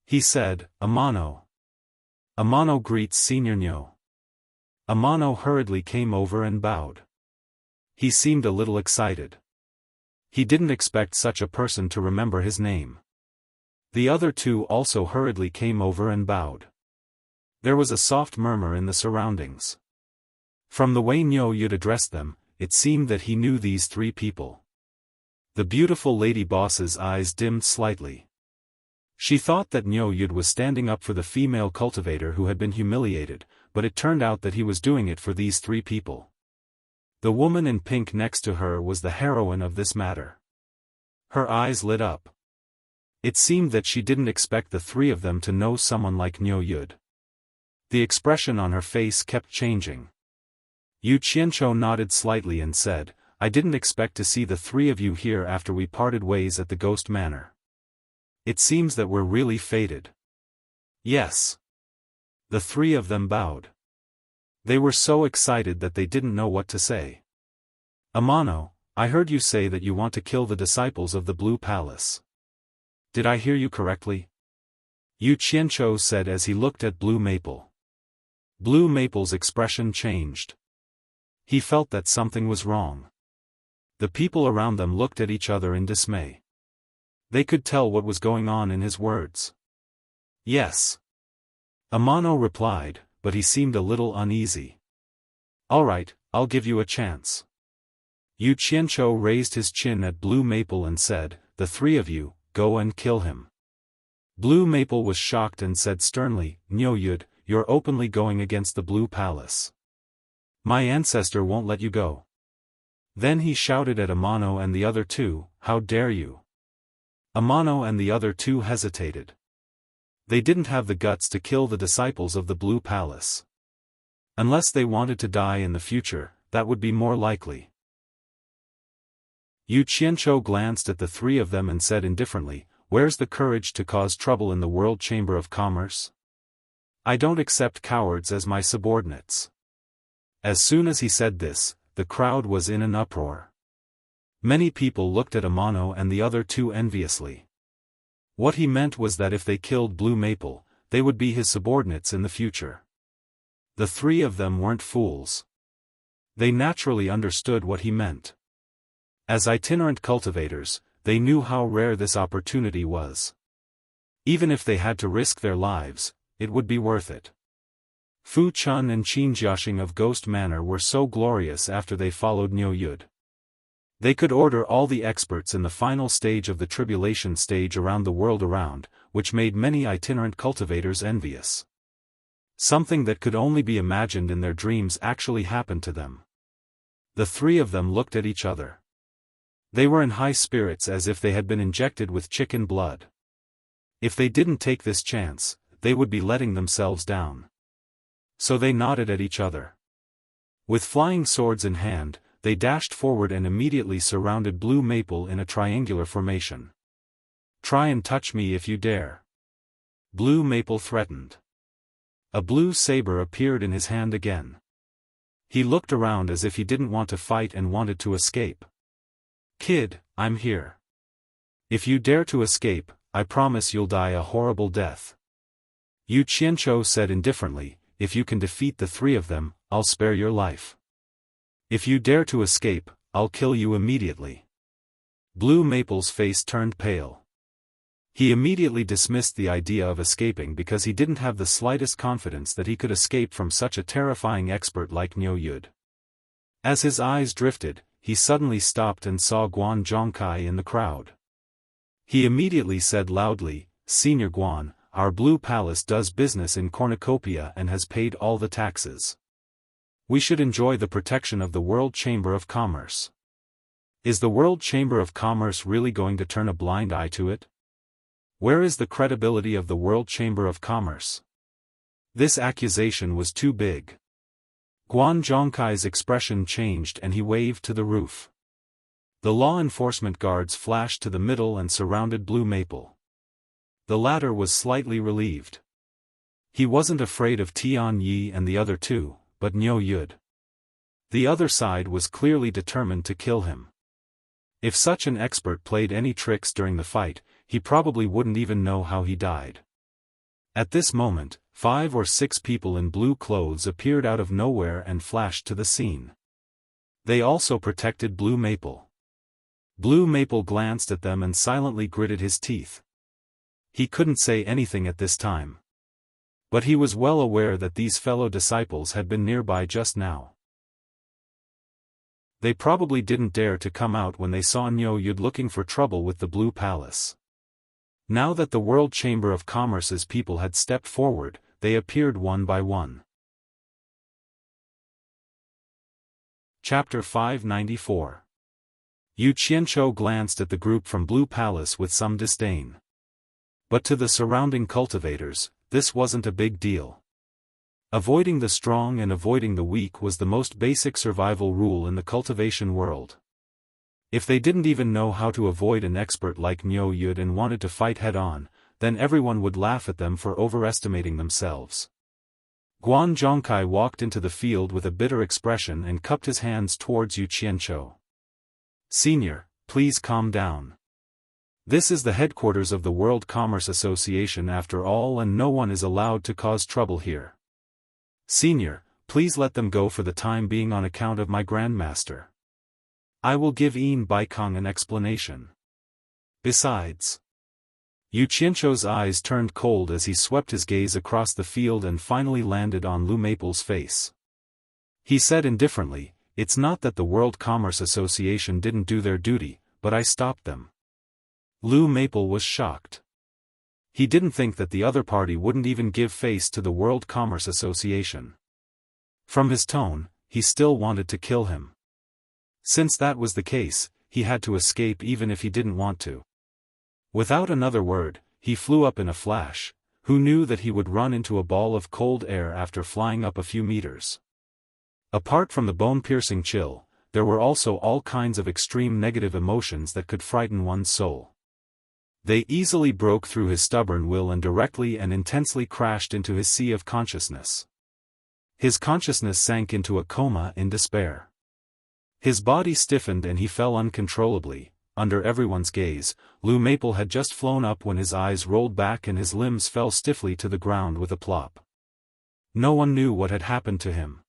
He said, Amano. Amano greets Senior Nyo. Amano hurriedly came over and bowed. He seemed a little excited. He didn't expect such a person to remember his name. The other two also hurriedly came over and bowed. There was a soft murmur in the surroundings. From the way Nyo Yud addressed them, it seemed that he knew these three people. The beautiful lady boss's eyes dimmed slightly. She thought that Nyo Yud was standing up for the female cultivator who had been humiliated, but it turned out that he was doing it for these three people. The woman in pink next to her was the heroine of this matter. Her eyes lit up. It seemed that she didn't expect the three of them to know someone like Nyo Yud. The expression on her face kept changing. Yu Qianzhou nodded slightly and said, I didn't expect to see the three of you here after we parted ways at the Ghost Manor. It seems that we're really fated. Yes. The three of them bowed. They were so excited that they didn't know what to say. Amano, I heard you say that you want to kill the disciples of the Blue Palace. Did I hear you correctly? Yu Qianzhou said as he looked at Blue Maple. Blue Maple's expression changed. He felt that something was wrong. The people around them looked at each other in dismay. They could tell what was going on in his words. Yes. Amano replied, but he seemed a little uneasy. All right, I'll give you a chance. Yu Qianzhou raised his chin at Blue Maple and said, the three of you, go and kill him. Blue Maple was shocked and said sternly, Nyo Yud, you're openly going against the Blue Palace. My ancestor won't let you go. Then he shouted at Amano and the other two, how dare you? Amano and the other two hesitated. They didn't have the guts to kill the disciples of the Blue Palace. Unless they wanted to die in the future, that would be more likely. Yu Qianzhou glanced at the three of them and said indifferently, where's the courage to cause trouble in the World Chamber of Commerce? I don't accept cowards as my subordinates. As soon as he said this, the crowd was in an uproar. Many people looked at Amano and the other two enviously. What he meant was that if they killed Blue Maple, they would be his subordinates in the future. The three of them weren't fools. They naturally understood what he meant. As itinerant cultivators, they knew how rare this opportunity was. Even if they had to risk their lives, it would be worth it. Fu Chun and Qin Jiaxing of Ghost Manor were so glorious after they followed Nyo Yud. They could order all the experts in the final stage of the tribulation stage around the world around, which made many itinerant cultivators envious. Something that could only be imagined in their dreams actually happened to them. The three of them looked at each other. They were in high spirits as if they had been injected with chicken blood. If they didn't take this chance, they would be letting themselves down. So they nodded at each other. With flying swords in hand, they dashed forward and immediately surrounded Blue Maple in a triangular formation. Try and touch me if you dare. Blue Maple threatened. A blue saber appeared in his hand again. He looked around as if he didn't want to fight and wanted to escape. Kid, I'm here. If you dare to escape, I promise you'll die a horrible death. Yu Qianzhou said indifferently, if you can defeat the three of them, I'll spare your life. If you dare to escape, I'll kill you immediately. Blue Maple's face turned pale. He immediately dismissed the idea of escaping because he didn't have the slightest confidence that he could escape from such a terrifying expert like Nyo Yud. As his eyes drifted, he suddenly stopped and saw Guan Zhongkai in the crowd. He immediately said loudly, Senior Guan, our Blue Palace does business in Cornucopia and has paid all the taxes. We should enjoy the protection of the World Chamber of Commerce. Is the World Chamber of Commerce really going to turn a blind eye to it? Where is the credibility of the World Chamber of Commerce? This accusation was too big. Guan Zhongkai's expression changed and he waved to the roof. The law enforcement guards flashed to the middle and surrounded Blue Maple. The latter was slightly relieved. He wasn't afraid of Tian Yi and the other two, but Nyo Yud. The other side was clearly determined to kill him. If such an expert played any tricks during the fight, he probably wouldn't even know how he died. At this moment, 5 or 6 people in blue clothes appeared out of nowhere and flashed to the scene. They also protected Blue Maple. Blue Maple glanced at them and silently gritted his teeth. He couldn't say anything at this time. But he was well aware that these fellow disciples had been nearby just now. They probably didn't dare to come out when they saw Niu Yud looking for trouble with the Blue Palace. Now that the World Chamber of Commerce's people had stepped forward, they appeared one by one. Chapter 594. Yu Qianzhou glanced at the group from Blue Palace with some disdain. But to the surrounding cultivators, this wasn't a big deal. Avoiding the strong and avoiding the weak was the most basic survival rule in the cultivation world. If they didn't even know how to avoid an expert like Niu Yud and wanted to fight head-on, then everyone would laugh at them for overestimating themselves. Guan Zhongkai walked into the field with a bitter expression and cupped his hands towards Yu Qianzhou. "Senior, please calm down. This is the headquarters of the World Commerce Association after all, and no one is allowed to cause trouble here. Senior, please let them go for the time being on account of my grandmaster. I will give Yin Baikong an explanation. Besides..." Yu Qianzhou's eyes turned cold as he swept his gaze across the field and finally landed on Lu Maple's face. He said indifferently, "It's not that the World Commerce Association didn't do their duty, but I stopped them." Lu Maple was shocked. He didn't think that the other party wouldn't even give face to the World Commerce Association. From his tone, he still wanted to kill him. Since that was the case, he had to escape even if he didn't want to. Without another word, he flew up in a flash. Who knew that he would run into a ball of cold air after flying up a few meters? Apart from the bone-piercing chill, there were also all kinds of extreme negative emotions that could frighten one's soul. They easily broke through his stubborn will and directly and intensely crashed into his sea of consciousness. His consciousness sank into a coma in despair. His body stiffened and he fell uncontrollably. Under everyone's gaze, Lu Maple had just flown up when his eyes rolled back and his limbs fell stiffly to the ground with a plop. No one knew what had happened to him.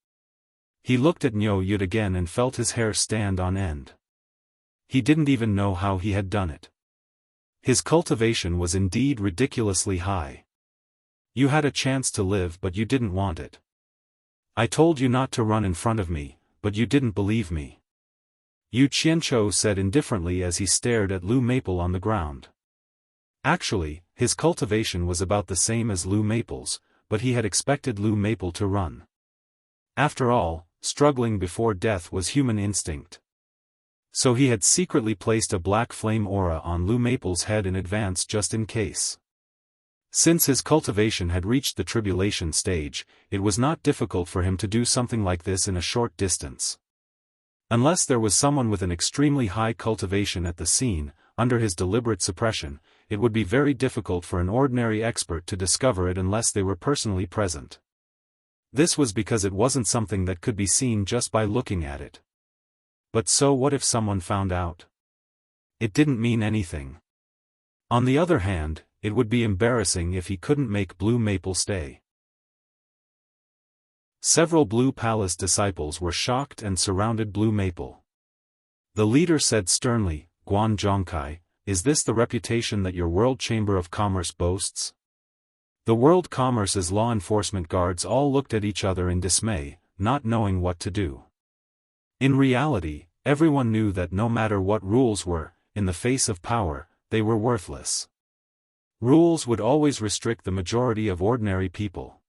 He looked at Niu Yud again and felt his hair stand on end. He didn't even know how he had done it. His cultivation was indeed ridiculously high. "You had a chance to live but you didn't want it. I told you not to run in front of me, but you didn't believe me," Yu Qianzhou said indifferently as he stared at Lu Maple on the ground. Actually, his cultivation was about the same as Lu Maple's, but he had expected Lu Maple to run. After all, struggling before death was human instinct. So he had secretly placed a black flame aura on Lu Maple's head in advance just in case. Since his cultivation had reached the tribulation stage, it was not difficult for him to do something like this in a short distance. Unless there was someone with an extremely high cultivation at the scene, under his deliberate suppression, it would be very difficult for an ordinary expert to discover it unless they were personally present. This was because it wasn't something that could be seen just by looking at it. But so what if someone found out? It didn't mean anything. On the other hand, it would be embarrassing if he couldn't make Blue Maple stay. Several Blue Palace disciples were shocked and surrounded Blue Maple. The leader said sternly, "Guan Zhongkai, is this the reputation that your World Chamber of Commerce boasts?" The World Commerce's law enforcement guards all looked at each other in dismay, not knowing what to do. In reality, everyone knew that no matter what rules were, in the face of power, they were worthless. Rules would always restrict the majority of ordinary people.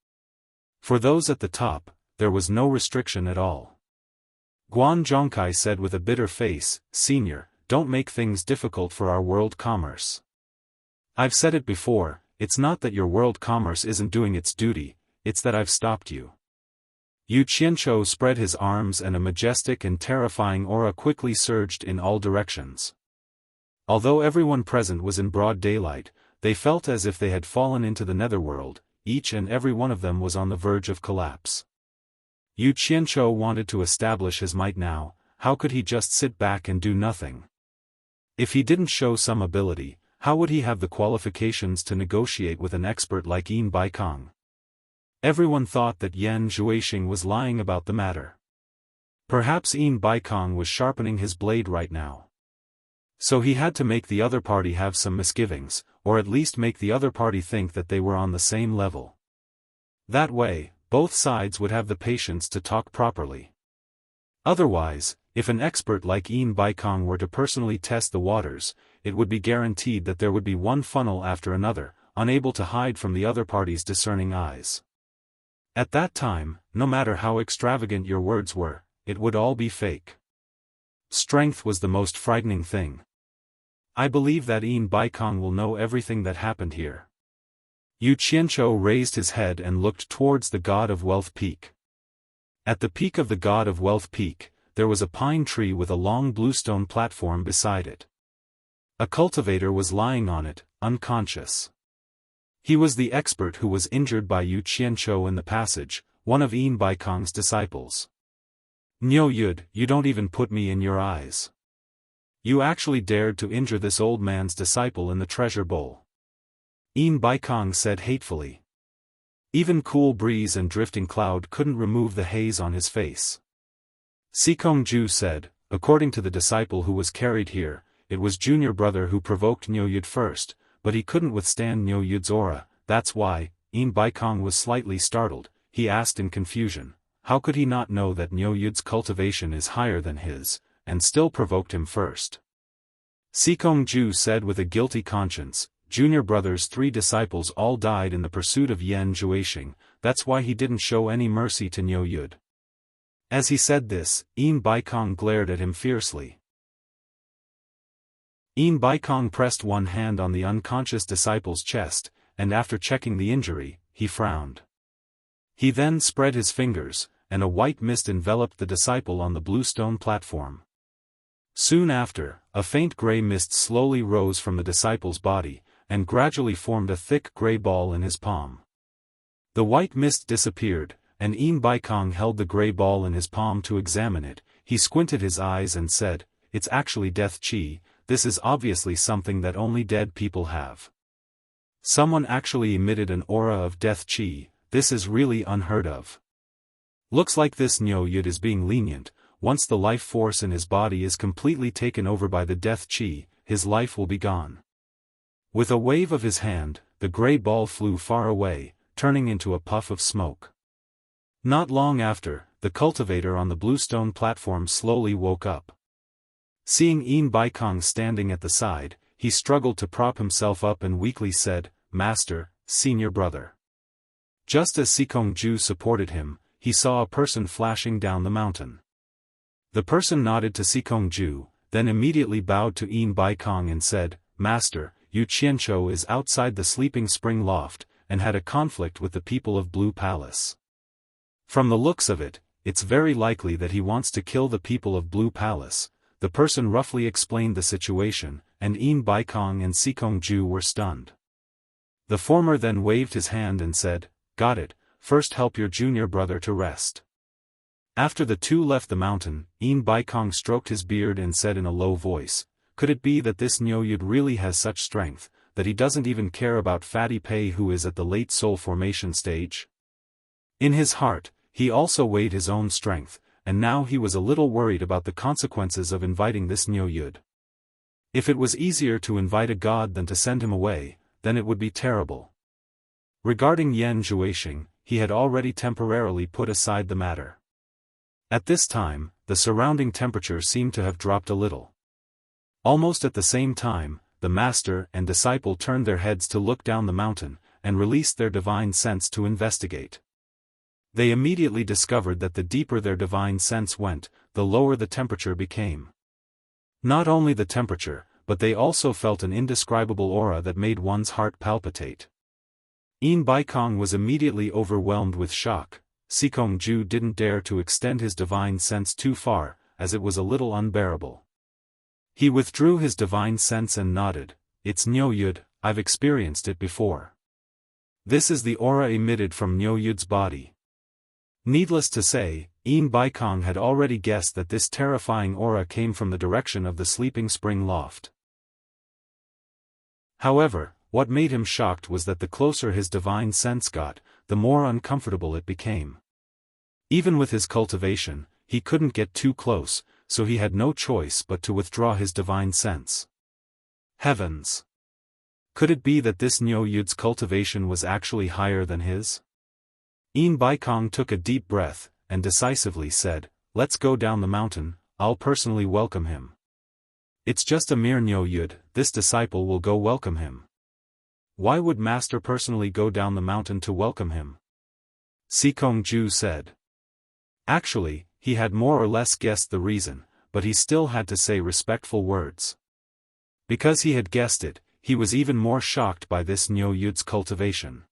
For those at the top, there was no restriction at all. Guan Zhongkai said with a bitter face, "Senior, don't make things difficult for our world commerce. I've said it before, it's not that your world commerce isn't doing its duty, it's that I've stopped you." Yu Qianzhou spread his arms and a majestic and terrifying aura quickly surged in all directions. Although everyone present was in broad daylight, they felt as if they had fallen into the netherworld. Each and every one of them was on the verge of collapse. Yu Qianzhou wanted to establish his might now. How could he just sit back and do nothing? If he didn't show some ability, how would he have the qualifications to negotiate with an expert like Yin Baikong? Everyone thought that Yan Zhuixing was lying about the matter. Perhaps Yin Baikong was sharpening his blade right now. So he had to make the other party have some misgivings, or at least make the other party think that they were on the same level. That way, both sides would have the patience to talk properly. Otherwise, if an expert like Yin Baikong were to personally test the waters, it would be guaranteed that there would be one funnel after another, unable to hide from the other party's discerning eyes. At that time, no matter how extravagant your words were, it would all be fake. Strength was the most frightening thing. I believe that Yin Baikong will know everything that happened here. Yu Qianqiu raised his head and looked towards the God of Wealth Peak. At the peak of the God of Wealth Peak, there was a pine tree with a long bluestone platform beside it. A cultivator was lying on it, unconscious. He was the expert who was injured by Yu Qianqiu in the passage, one of Yin Baikong's disciples. Niu Yud, you don't even put me in your eyes. You actually dared to injure this old man's disciple in the treasure bowl. Yin Baikong said hatefully. Even cool breeze and drifting cloud couldn't remove the haze on his face. Sikong Ju said, according to the disciple who was carried here, it was junior brother who provoked Niu Yud first, but he couldn't withstand Niu Yud's aura. That's why. Yin Baikong was slightly startled. He asked in confusion, how could he not know that Niu Yud's cultivation is higher than his, and still provoked him first? Sikong Ju said with a guilty conscience, junior brother's 3 disciples all died in the pursuit of Yan Zhuixing, that's why he didn't show any mercy to Niu Yud. As he said this, Yin Baikong glared at him fiercely. Yin Baikong pressed one hand on the unconscious disciple's chest, and after checking the injury, he frowned. He then spread his fingers, and a white mist enveloped the disciple on the bluestone platform. Soon after, a faint gray mist slowly rose from the disciple's body, and gradually formed a thick gray ball in his palm. The white mist disappeared, and Yin Baikong held the gray ball in his palm to examine it. He squinted his eyes and said, it's actually death chi, this is obviously something that only dead people have. Someone actually emitted an aura of death chi, this is really unheard of. Looks like this Niu Yud is being lenient. Once the life force in his body is completely taken over by the death chi, his life will be gone. With a wave of his hand, the gray ball flew far away, turning into a puff of smoke. Not long after, the cultivator on the bluestone platform slowly woke up. Seeing Yin Baikong standing at the side, he struggled to prop himself up and weakly said, Master, senior brother. Just as Sikong Ju supported him, he saw a person flashing down the mountain. The person nodded to Sikong Ju, then immediately bowed to Yin Baikong and said, Master, Yu Qianqiu is outside the sleeping spring loft, and had a conflict with the people of Blue Palace. From the looks of it, it's very likely that he wants to kill the people of Blue Palace. The person roughly explained the situation, and Yin Baikong and Sikong Ju were stunned. The former then waved his hand and said, Got it, first help your junior brother to rest. After the two left the mountain, Yin Baikong stroked his beard and said in a low voice, could it be that this Niu Yud really has such strength, that he doesn't even care about Fatty Pei who is at the late soul formation stage? In his heart, he also weighed his own strength, and now he was a little worried about the consequences of inviting this Niu Yud. If it was easier to invite a god than to send him away, then it would be terrible. Regarding Yan Zhuixing, he had already temporarily put aside the matter. At this time, the surrounding temperature seemed to have dropped a little. Almost at the same time, the master and disciple turned their heads to look down the mountain, and released their divine sense to investigate. They immediately discovered that the deeper their divine sense went, the lower the temperature became. Not only the temperature, but they also felt an indescribable aura that made one's heart palpitate. Yin Baikong was immediately overwhelmed with shock. Sikong Ju didn't dare to extend his divine sense too far, as it was a little unbearable. He withdrew his divine sense and nodded, it's Niu Yud, I've experienced it before. This is the aura emitted from Niu Yud's body. Needless to say, Yin Baikong had already guessed that this terrifying aura came from the direction of the sleeping spring loft. However, what made him shocked was that the closer his divine sense got, the more uncomfortable it became. Even with his cultivation, he couldn't get too close, so he had no choice but to withdraw his divine sense. Heavens! Could it be that this Niu Yud's cultivation was actually higher than his? Yin Baikong took a deep breath, and decisively said, "Let's go down the mountain, I'll personally welcome him." "It's just a mere Niu Yud, this disciple will go welcome him." "Why would Master personally go down the mountain to welcome him?" Sikong Ju said. Actually, he had more or less guessed the reason, but he still had to say respectful words. Because he had guessed it, he was even more shocked by this Niu Yud's cultivation.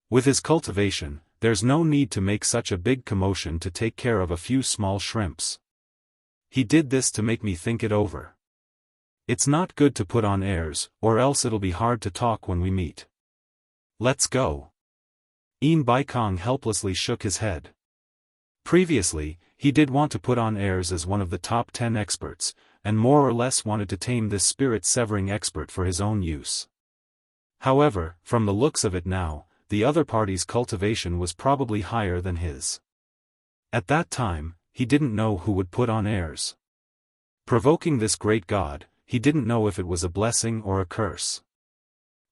With his cultivation, there's no need to make such a big commotion to take care of a few small shrimps. He did this to make me think it over. It's not good to put on airs, or else it'll be hard to talk when we meet. Let's go. Yin Baikong helplessly shook his head. Previously, he did want to put on airs as one of the top 10 experts, and more or less wanted to tame this spirit-severing expert for his own use. However, from the looks of it now, the other party's cultivation was probably higher than his. At that time, he didn't know who would put on airs. Provoking this great god, he didn't know if it was a blessing or a curse.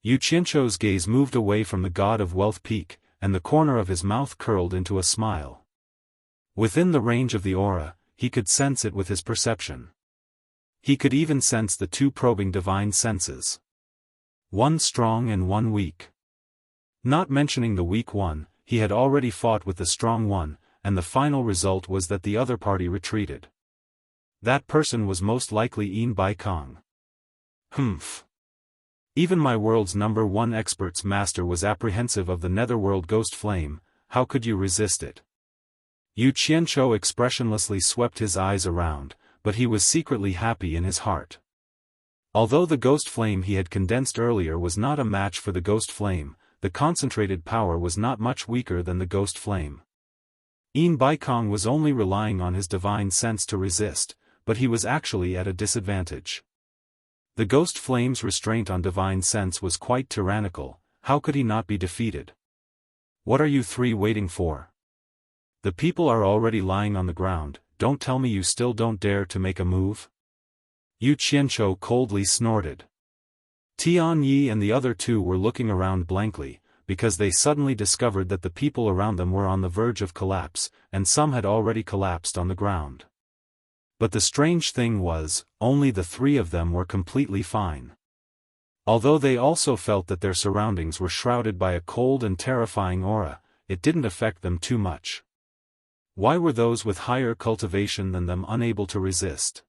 Yu Qianzhou's gaze moved away from the god of wealth peak, and the corner of his mouth curled into a smile. Within the range of the aura, he could sense it with his perception. He could even sense the two probing divine senses. One strong and one weak. Not mentioning the weak one, he had already fought with the strong one, and the final result was that the other party retreated. That person was most likely Yin Baikong. Humph. Even my world's #1 expert's master was apprehensive of the netherworld ghost flame. How could you resist it? Yu Qianzhou expressionlessly swept his eyes around, but he was secretly happy in his heart. Although the ghost flame he had condensed earlier was not a match for the ghost flame, the concentrated power was not much weaker than the ghost flame. Yin Baikong was only relying on his divine sense to resist, but he was actually at a disadvantage. The ghost flame's restraint on divine sense was quite tyrannical. How could he not be defeated? What are you three waiting for? The people are already lying on the ground, don't tell me you still don't dare to make a move? Yu Qianzhou coldly snorted. Tian Yi and the other two were looking around blankly, because they suddenly discovered that the people around them were on the verge of collapse, and some had already collapsed on the ground. But the strange thing was, only the three of them were completely fine. Although they also felt that their surroundings were shrouded by a cold and terrifying aura, it didn't affect them too much. Why were those with higher cultivation than them unable to resist?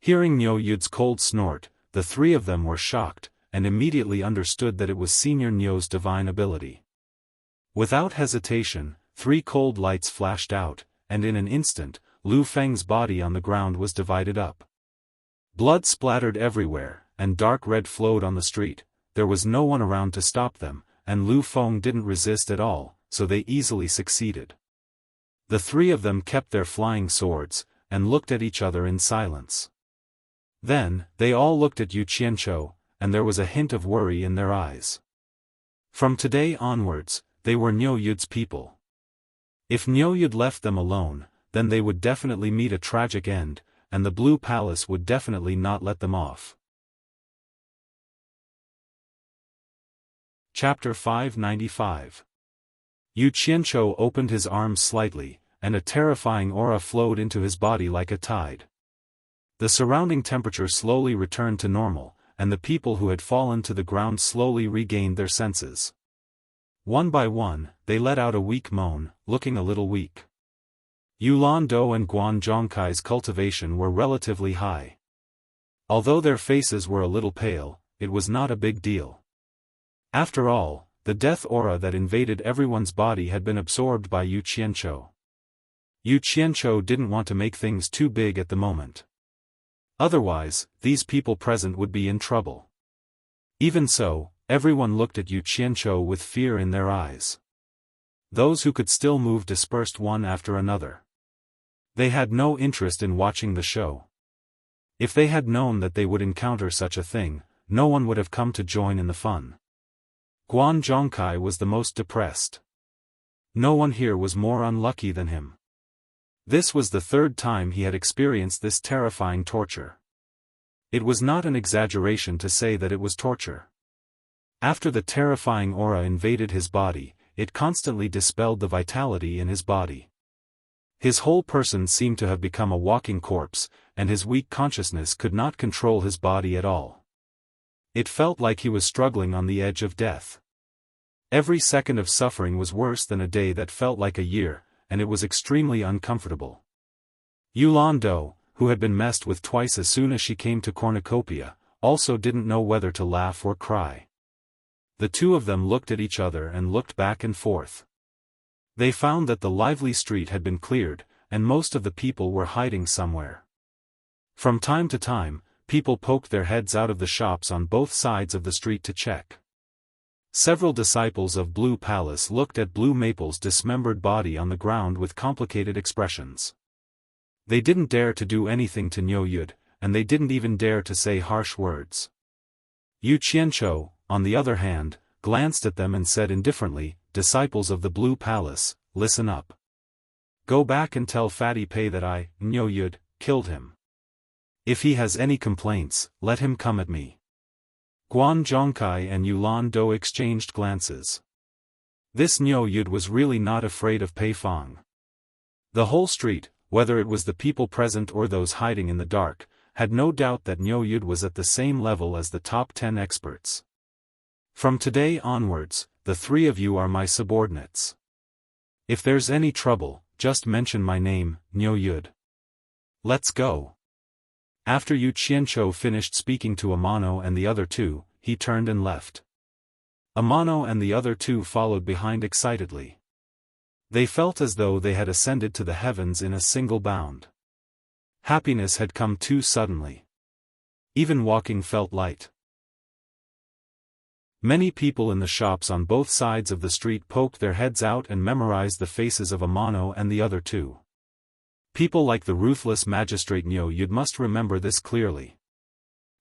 Hearing Niu Yud's cold snort, the three of them were shocked, and immediately understood that it was Senior Niu's divine ability. Without hesitation, 3 cold lights flashed out, and in an instant, Lu Feng's body on the ground was divided up. Blood splattered everywhere, and dark red flowed on the street. There was no one around to stop them, and Lu Feng didn't resist at all, so they easily succeeded. The three of them kept their flying swords, and looked at each other in silence. Then, they all looked at Yu Qianzhou, and there was a hint of worry in their eyes. From today onwards, they were Niu Yud's people. If Niu Yud left them alone, then they would definitely meet a tragic end, and the Blue Palace would definitely not let them off. Chapter 595. Yu Qianzhou opened his arms slightly, and a terrifying aura flowed into his body like a tide. The surrounding temperature slowly returned to normal, and the people who had fallen to the ground slowly regained their senses. One by one, they let out a weak moan, looking a little weak. Yulan Dou and Guan Zhongkai's cultivation were relatively high. Although their faces were a little pale, it was not a big deal. After all, the death aura that invaded everyone's body had been absorbed by Yu Qianzhou. Yu Qianzhou didn't want to make things too big at the moment. Otherwise, these people present would be in trouble. Even so, everyone looked at Yu Qianzhou with fear in their eyes. Those who could still move dispersed one after another. They had no interest in watching the show. If they had known that they would encounter such a thing, no one would have come to join in the fun. Guan Zhongkai was the most depressed. No one here was more unlucky than him. This was the third time he had experienced this terrifying torture. It was not an exaggeration to say that it was torture. After the terrifying aura invaded his body, it constantly dispelled the vitality in his body. His whole person seemed to have become a walking corpse, and his weak consciousness could not control his body at all. It felt like he was struggling on the edge of death. Every second of suffering was worse than a day that felt like a year, and it was extremely uncomfortable. Yolande, who had been messed with twice as soon as she came to cornucopia, also didn't know whether to laugh or cry. The two of them looked at each other and looked back and forth. They found that the lively street had been cleared, and most of the people were hiding somewhere. From time to time, people poked their heads out of the shops on both sides of the street to check. Several disciples of Blue Palace looked at Blue Maple's dismembered body on the ground with complicated expressions. They didn't dare to do anything to Niu Yud, and they didn't even dare to say harsh words. Yu Qianqiu, on the other hand, glanced at them and said indifferently, "Disciples of the Blue Palace, listen up. Go back and tell Fatty Pei that I, Niu Yud, killed him. If he has any complaints, let him come at me." Guan Zhongkai and Yolande exchanged glances. This Niu Yud was really not afraid of Pei Fang. The whole street, whether it was the people present or those hiding in the dark, had no doubt that Niu Yud was at the same level as the top 10 experts. "From today onwards, the three of you are my subordinates. If there's any trouble, just mention my name, Niu Yud. Let's go." After Yu Qianqiu finished speaking to Amano and the other two, he turned and left. Amano and the other two followed behind excitedly. They felt as though they had ascended to the heavens in a single bound. Happiness had come too suddenly. Even walking felt light. Many people in the shops on both sides of the street poked their heads out and memorized the faces of Amano and the other two. People like the ruthless magistrate Niu Yud must remember this clearly.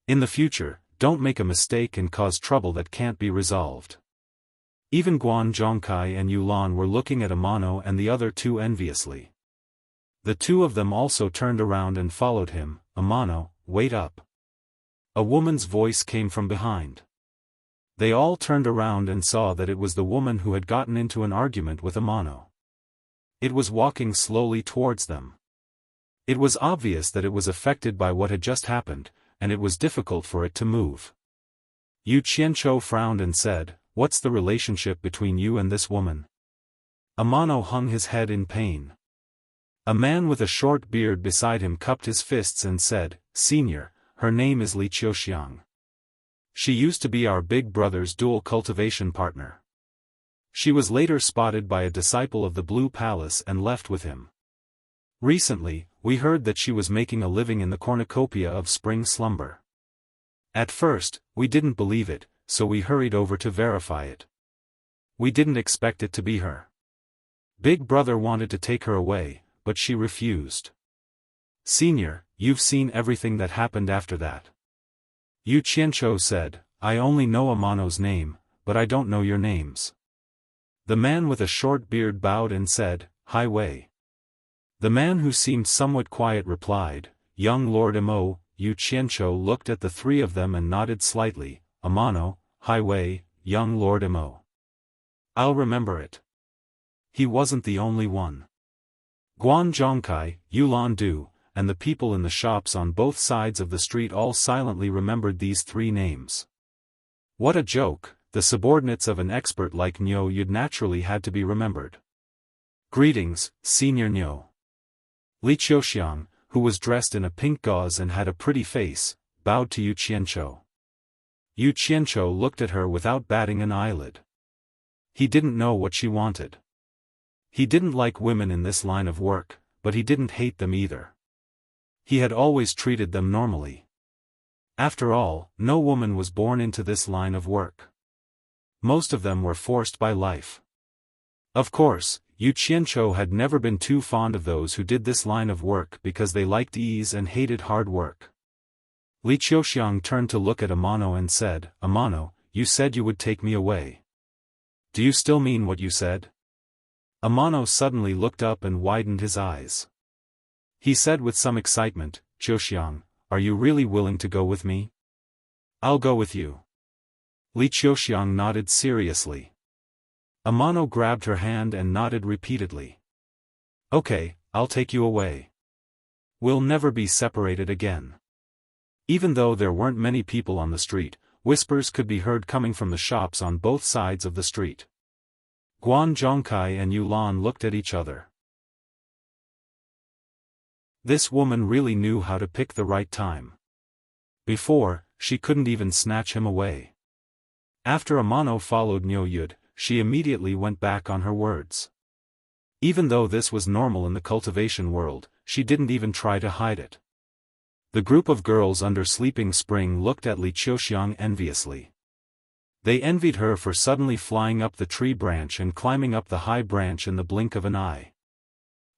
In the future, don't make a mistake and cause trouble that can't be resolved. Even Guan Zhongkai and Yulan were looking at Amano and the other two enviously. The two of them also turned around and followed him. "Amano, wait up." A woman's voice came from behind. They all turned around and saw that it was the woman who had gotten into an argument with Amano. It was walking slowly towards them. It was obvious that it was affected by what had just happened, and it was difficult for it to move. Yu Qianqiu frowned and said, "What's the relationship between you and this woman?" Amano hung his head in pain. A man with a short beard beside him cupped his fists and said, "Senior, her name is Li Qiuxiang. She used to be our big brother's dual cultivation partner. She was later spotted by a disciple of the Blue Palace and left with him. Recently, we heard that she was making a living in the cornucopia of Spring Slumber. At first, we didn't believe it, so we hurried over to verify it. We didn't expect it to be her. Big Brother wanted to take her away, but she refused. Senior, you've seen everything that happened after that." Yu Qianqiu said, "I only know Amano's name, but I don't know your names." The man with a short beard bowed and said, "Hai Wei." The man who seemed somewhat quiet replied, "Young Lord Imo." Yu Qianqiu looked at the three of them and nodded slightly. "Amano, Hai Wei, young Lord Imo. I'll remember it." He wasn't the only one. Guan Zhongkai, Yolande, and the people in the shops on both sides of the street all silently remembered these three names. What a joke, the subordinates of an expert like Niu Yud naturally had to be remembered. "Greetings, Senior Niu." Li Qiuxiang, who was dressed in a pink gauze and had a pretty face, bowed to Yu Qianqiu. Yu Qianqiu looked at her without batting an eyelid. He didn't know what she wanted. He didn't like women in this line of work, but he didn't hate them either. He had always treated them normally. After all, no woman was born into this line of work. Most of them were forced by life. Of course, Yu Qianqiu had never been too fond of those who did this line of work because they liked ease and hated hard work. Li Qiuxiang turned to look at Amano and said, Amano, you said you would take me away. Do you still mean what you said? Amano suddenly looked up and widened his eyes. He said with some excitement, Qiuxiang, are you really willing to go with me? I'll go with you. Li Qiuxiang nodded seriously. Amano grabbed her hand and nodded repeatedly. Okay, I'll take you away. We'll never be separated again. Even though there weren't many people on the street, whispers could be heard coming from the shops on both sides of the street. Guan Zhongkai and Yulan looked at each other. This woman really knew how to pick the right time. Before, she couldn't even snatch him away. After Amano followed Niu Yud, she immediately went back on her words. Even though this was normal in the cultivation world, she didn't even try to hide it. The group of girls under Sleeping Spring looked at Li Qiuxiang enviously. They envied her for suddenly flying up the tree branch and climbing up the high branch in the blink of an eye.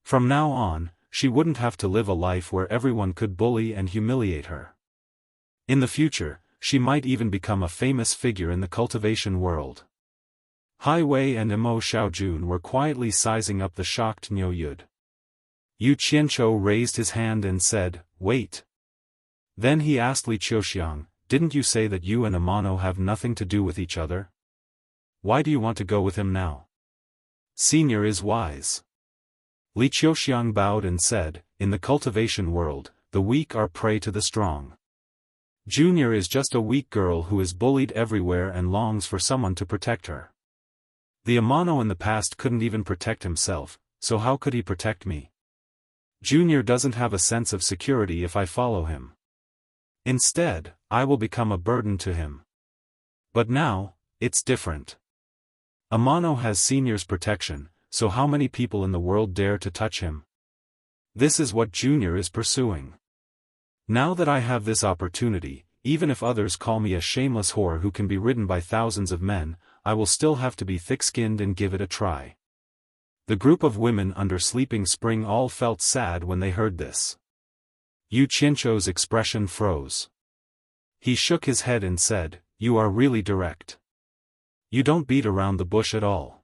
From now on, she wouldn't have to live a life where everyone could bully and humiliate her. In the future, she might even become a famous figure in the cultivation world. Hai Wei and Imo Xiaojun were quietly sizing up the shocked Niu Yud. Yu Qianqiu raised his hand and said, Wait. Then he asked Li Qiuxiang, didn't you say that you and Amano have nothing to do with each other? Why do you want to go with him now? Senior is wise. Li Qiuxiang bowed and said, in the cultivation world, the weak are prey to the strong. Junior is just a weak girl who is bullied everywhere and longs for someone to protect her. The Amano in the past couldn't even protect himself, so how could he protect me? Junior doesn't have a sense of security if I follow him. Instead, I will become a burden to him. But now, it's different. Amano has Senior's protection, so how many people in the world dare to touch him? This is what Junior is pursuing. Now that I have this opportunity, even if others call me a shameless whore who can be ridden by thousands of men, I will still have to be thick-skinned and give it a try. The group of women under Sleeping Spring all felt sad when they heard this. Yu Qianqiu's expression froze. He shook his head and said, you are really direct. You don't beat around the bush at all.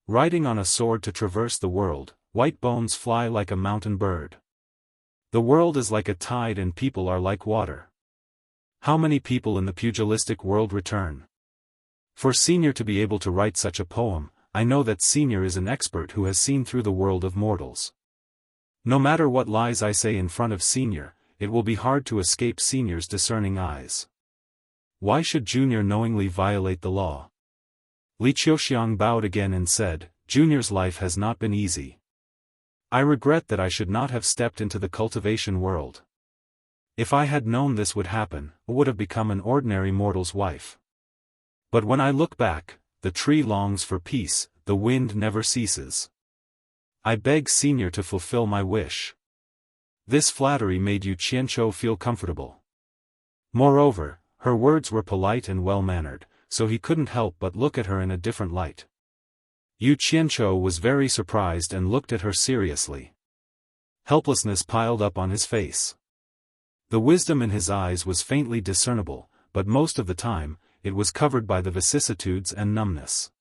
Riding on a sword to traverse the world, white bones fly like a mountain bird. The world is like a tide and people are like water. How many people in the pugilistic world return? For Senior to be able to write such a poem, I know that Senior is an expert who has seen through the world of mortals. No matter what lies I say in front of Senior, it will be hard to escape Senior's discerning eyes. Why should Junior knowingly violate the law? Li Qiuxiang bowed again and said, Junior's life has not been easy. I regret that I should not have stepped into the cultivation world. If I had known this would happen, I would have become an ordinary mortal's wife. But when I look back, the tree longs for peace, the wind never ceases. I beg Senior to fulfill my wish. This flattery made Yu Qianqiu feel comfortable. Moreover, her words were polite and well-mannered, so he couldn't help but look at her in a different light. Yu Qianqiu was very surprised and looked at her seriously. Helplessness piled up on his face. The wisdom in his eyes was faintly discernible, but most of the time, it was covered by the vicissitudes and numbness.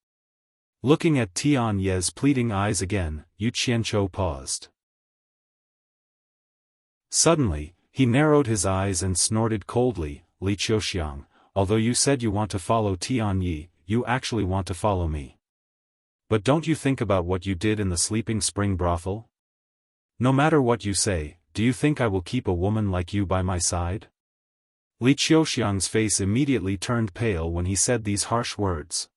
Looking at Tian Ye's pleading eyes again, Yu Qianqiu paused. Suddenly, he narrowed his eyes and snorted coldly, Li Qiuxiang, although you said you want to follow Tian Ye, you actually want to follow me. But don't you think about what you did in the Sleeping Spring brothel? No matter what you say, do you think I will keep a woman like you by my side? Li Qiuxiang's face immediately turned pale when he said these harsh words.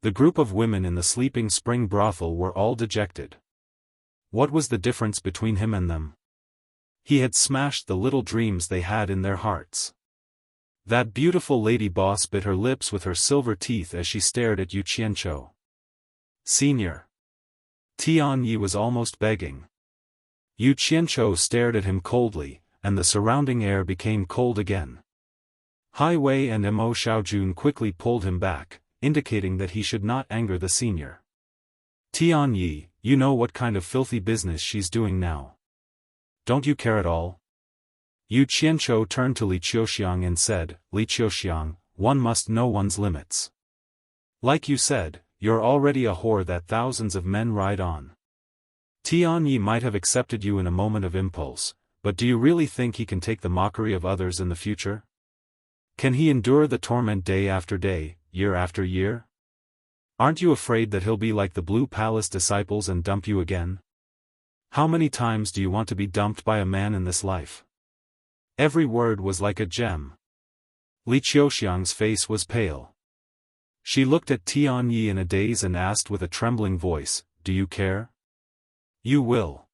The group of women in the Sleeping Spring brothel were all dejected. What was the difference between him and them? He had smashed the little dreams they had in their hearts. That beautiful lady boss bit her lips with her silver teeth as she stared at Yu Qianqiu. Senior. Tian Yi was almost begging. Yu Qianqiu stared at him coldly, and the surrounding air became cold again. Hai Wei and Imo Xiaojun quickly pulled him back, indicating that he should not anger the senior. Tian Yi, you know what kind of filthy business she's doing now. Don't you care at all? Yu Qianqiu turned to Li Qiuxiang and said, Li Qiuxiang, one must know one's limits. Like you said, you're already a whore that thousands of men ride on. Tianyi might have accepted you in a moment of impulse, but do you really think he can take the mockery of others in the future? Can he endure the torment day after day, year after year? Aren't you afraid that he'll be like the Blue Palace disciples and dump you again? How many times do you want to be dumped by a man in this life? Every word was like a gem. Li Qiuxiang's face was pale. She looked at Tianyi in a daze and asked with a trembling voice, do you care? You will.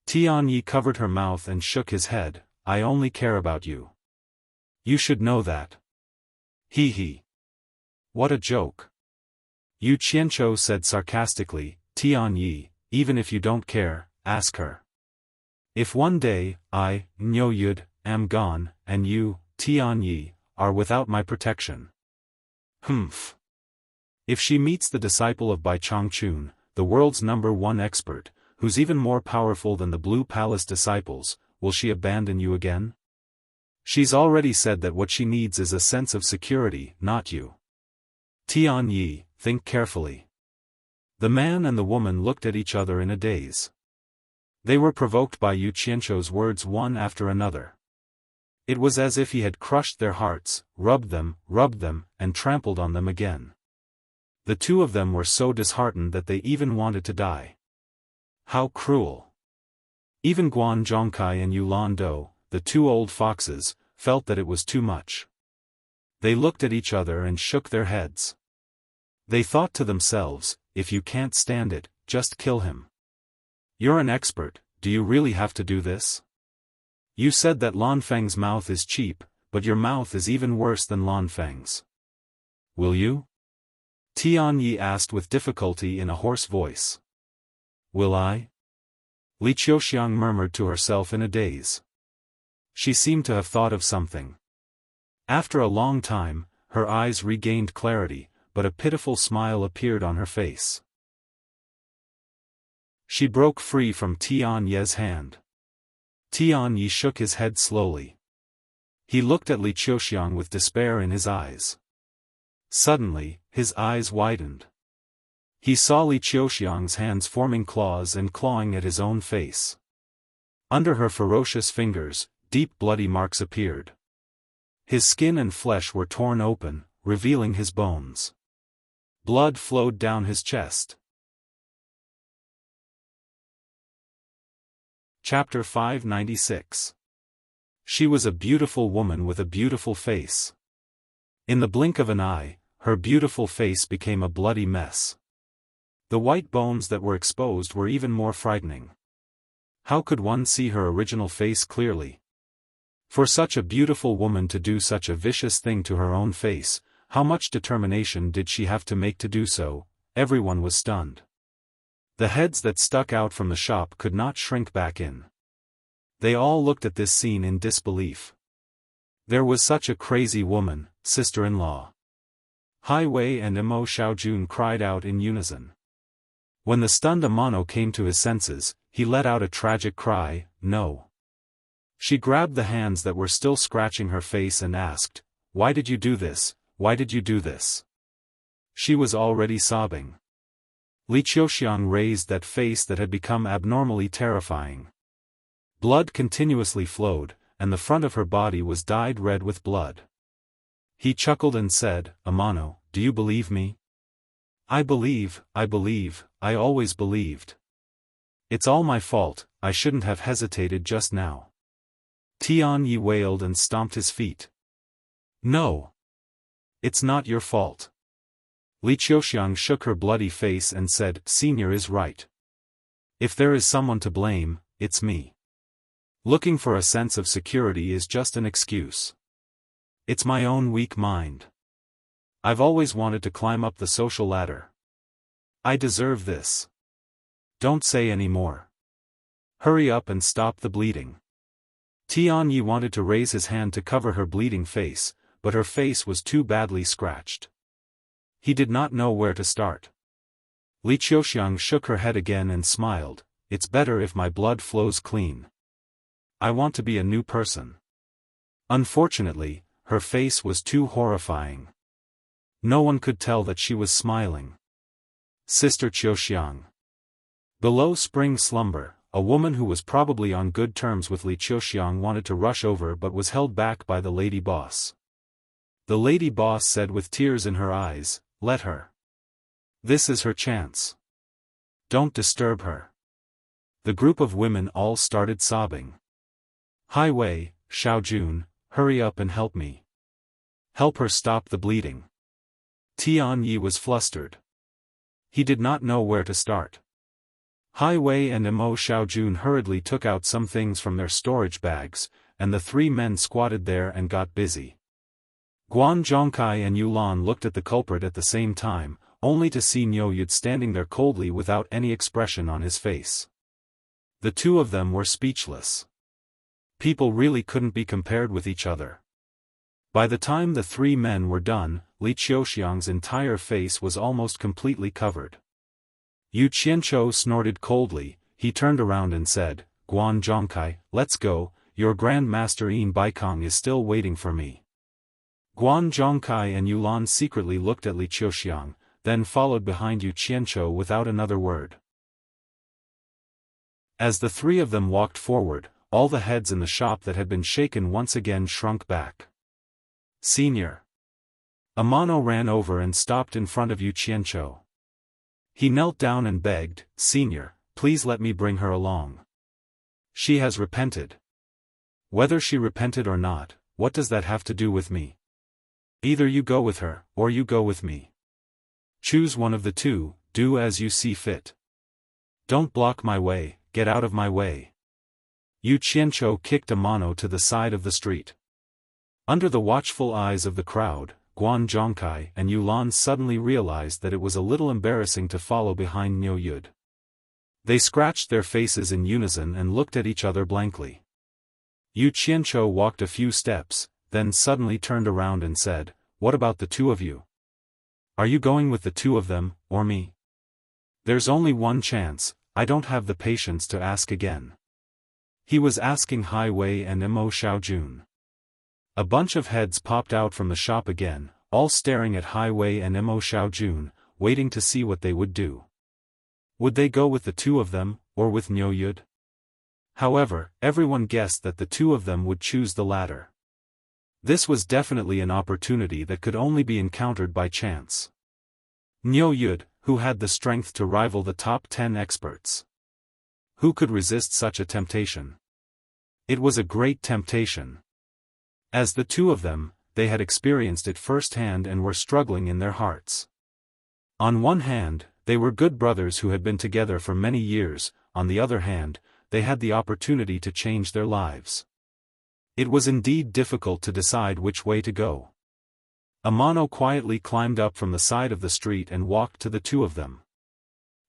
Tianyi covered her mouth and shook his head, I only care about you. You should know that. He he. What a joke. Yu Qianqiu said sarcastically, Tianyi, even if you don't care, ask her. If one day, I, Nyo Yud, am gone, and you, Tianyi, are without my protection. Humph. If she meets the disciple of Bai Changchun, the world's #1 expert, who's even more powerful than the Blue Palace disciples, will she abandon you again? She's already said that what she needs is a sense of security, not you. Tianyi, think carefully. The man and the woman looked at each other in a daze. They were provoked by Yu Qianqiu's words one after another. It was as if he had crushed their hearts, rubbed them, and trampled on them again. The two of them were so disheartened that they even wanted to die. How cruel! Even Guan Zhongkai and Yulan Do, the two old foxes, felt that it was too much. They looked at each other and shook their heads. They thought to themselves, if you can't stand it, just kill him. You're an expert, do you really have to do this? You said that Lanfeng's mouth is cheap, but your mouth is even worse than Lanfeng's. Will you? Tianyi asked with difficulty in a hoarse voice. Will I? Li Qiuxiang murmured to herself in a daze. She seemed to have thought of something. After a long time, her eyes regained clarity, but a pitiful smile appeared on her face. She broke free from Tianyi's hand. Tianyi shook his head slowly. He looked at Li Qiuxiang with despair in his eyes. Suddenly, his eyes widened. He saw Li Qiuxiang's hands forming claws and clawing at his own face. Under her ferocious fingers, deep bloody marks appeared. His skin and flesh were torn open, revealing his bones. Blood flowed down his chest. Chapter 596. She was a beautiful woman with a beautiful face. In the blink of an eye, her beautiful face became a bloody mess. The white bones that were exposed were even more frightening. How could one see her original face clearly? For such a beautiful woman to do such a vicious thing to her own face, how much determination did she have to make to do so? Everyone was stunned. The heads that stuck out from the shop could not shrink back in. They all looked at this scene in disbelief. There was such a crazy woman, sister-in-law. Hai Wei and Imo Xiaojun cried out in unison. When the stunned Amano came to his senses, he let out a tragic cry, no. She grabbed the hands that were still scratching her face and asked, why did you do this, why did you do this? She was already sobbing. Li Qiuxiang raised that face that had become abnormally terrifying. Blood continuously flowed, and the front of her body was dyed red with blood. He chuckled and said, Amano, do you believe me? I believe, I always believed. It's all my fault, I shouldn't have hesitated just now. Tianyi wailed and stomped his feet. No. It's not your fault. Li Qiuxiang shook her bloody face and said, Senior is right. If there is someone to blame, it's me. Looking for a sense of security is just an excuse. It's my own weak mind. I've always wanted to climb up the social ladder. I deserve this. Don't say any more. Hurry up and stop the bleeding. Tianyi wanted to raise his hand to cover her bleeding face, but her face was too badly scratched. He did not know where to start. Li Qiuxiang shook her head again and smiled, it's better if my blood flows clean. I want to be a new person. Unfortunately, her face was too horrifying. No one could tell that she was smiling. Sister Qiuxiang. Below spring slumber, a woman who was probably on good terms with Li Qiuxiang wanted to rush over but was held back by the lady boss. The lady boss said with tears in her eyes, "Let her. This is her chance. Don't disturb her." The group of women all started sobbing. "Hai Wei, Xiaojun, hurry up and help me. Help her stop the bleeding." Tian Yi was flustered. He did not know where to start. Hai Wei and Mo Xiaojun hurriedly took out some things from their storage bags, and the three men squatted there and got busy. Guan Zhongkai and Yulan looked at the culprit at the same time, only to see Niu Yud standing there coldly without any expression on his face. The two of them were speechless. People really couldn't be compared with each other. By the time the three men were done, Li Qiuxiang's entire face was almost completely covered. Yu Qianqiu snorted coldly. He turned around and said, "Guan Zhongkai, let's go, your Grand Master Yin Baikong is still waiting for me." Guan Zhongkai and Yulan secretly looked at Li Qiuxiang, then followed behind Yu Qianqiu without another word. As the three of them walked forward, all the heads in the shop that had been shaken once again shrunk back. "Senior." Amano ran over and stopped in front of Yu Qianqiu. He knelt down and begged, "Senior, please let me bring her along. She has repented." "Whether she repented or not, what does that have to do with me? Either you go with her, or you go with me. Choose one of the two, do as you see fit. Don't block my way, get out of my way." Yu Qianqiu kicked Amano to the side of the street. Under the watchful eyes of the crowd, Guan Zhongkai and Yulan suddenly realized that it was a little embarrassing to follow behind Niu Yud. They scratched their faces in unison and looked at each other blankly. Yu Qianqiu walked a few steps, then suddenly turned around and said, "What about the two of you? Are you going with the two of them, or me? There's only one chance, I don't have the patience to ask again." He was asking Hai Wei and Mo Xiaojun. A bunch of heads popped out from the shop again, all staring at Hai Wei and Mo Xiaojun, waiting to see what they would do. Would they go with the two of them, or with Niu Yud? However, everyone guessed that the two of them would choose the latter. This was definitely an opportunity that could only be encountered by chance. Niu Yud, who had the strength to rival the top 10 experts. Who could resist such a temptation? It was a great temptation. As the two of them, they had experienced it firsthand and were struggling in their hearts. On one hand, they were good brothers who had been together for many years, on the other hand, they had the opportunity to change their lives. It was indeed difficult to decide which way to go. Amano quietly climbed up from the side of the street and walked to the two of them.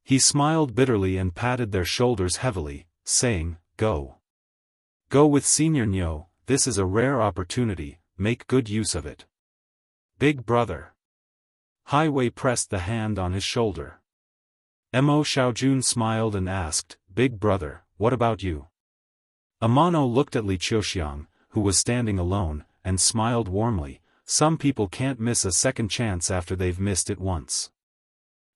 He smiled bitterly and patted their shoulders heavily, saying, "Go. Go with Senior Niu, this is a rare opportunity, make good use of it." "Big brother." Hai Wei pressed the hand on his shoulder. Mo Xiaojun smiled and asked, "Big brother, what about you?" Amano looked at Li Qiuxiang, who was standing alone, and smiled warmly. Some people can't miss a second chance after they've missed it once.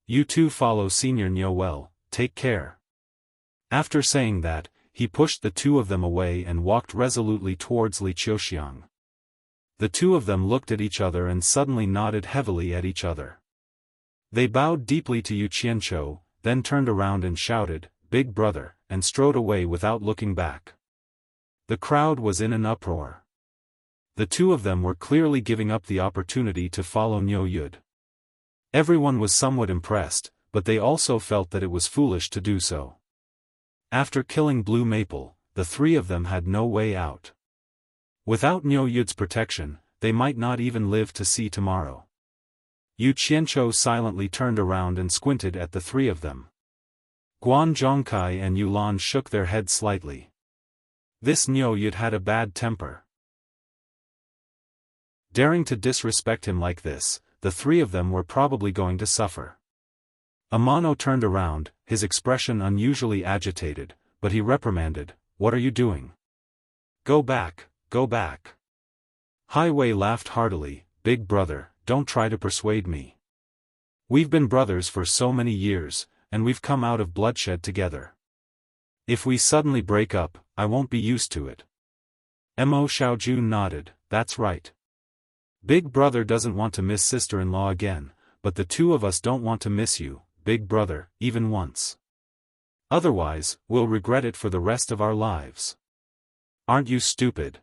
"You two follow Senior Niu well, take care." After saying that, he pushed the two of them away and walked resolutely towards Li Qiuxiang. The two of them looked at each other and suddenly nodded heavily at each other. They bowed deeply to Yu Qianqiu, then turned around and shouted, "Big brother," and strode away without looking back. The crowd was in an uproar. The two of them were clearly giving up the opportunity to follow Niu Yud. Everyone was somewhat impressed, but they also felt that it was foolish to do so. After killing Blue Maple, the three of them had no way out. Without Niu Yud's protection, they might not even live to see tomorrow. Yu Qianqiu silently turned around and squinted at the three of them. Guan Zhongkai and Yulan shook their heads slightly. This Niu Yud had a bad temper. Daring to disrespect him like this, the three of them were probably going to suffer. Amano turned around, his expression unusually agitated, but he reprimanded, "What are you doing? Go back, go back. Hai Wei laughed heartily. Big brother, don't try to persuade me. We've been brothers for so many years, and we've come out of bloodshed together. If we suddenly break up, I won't be used to it. Mo Xiaojun nodded. That's right. Big brother doesn't want to miss sister-in-law again, but the two of us don't want to miss you, big brother, even once. Otherwise, we'll regret it for the rest of our lives. Aren't you stupid?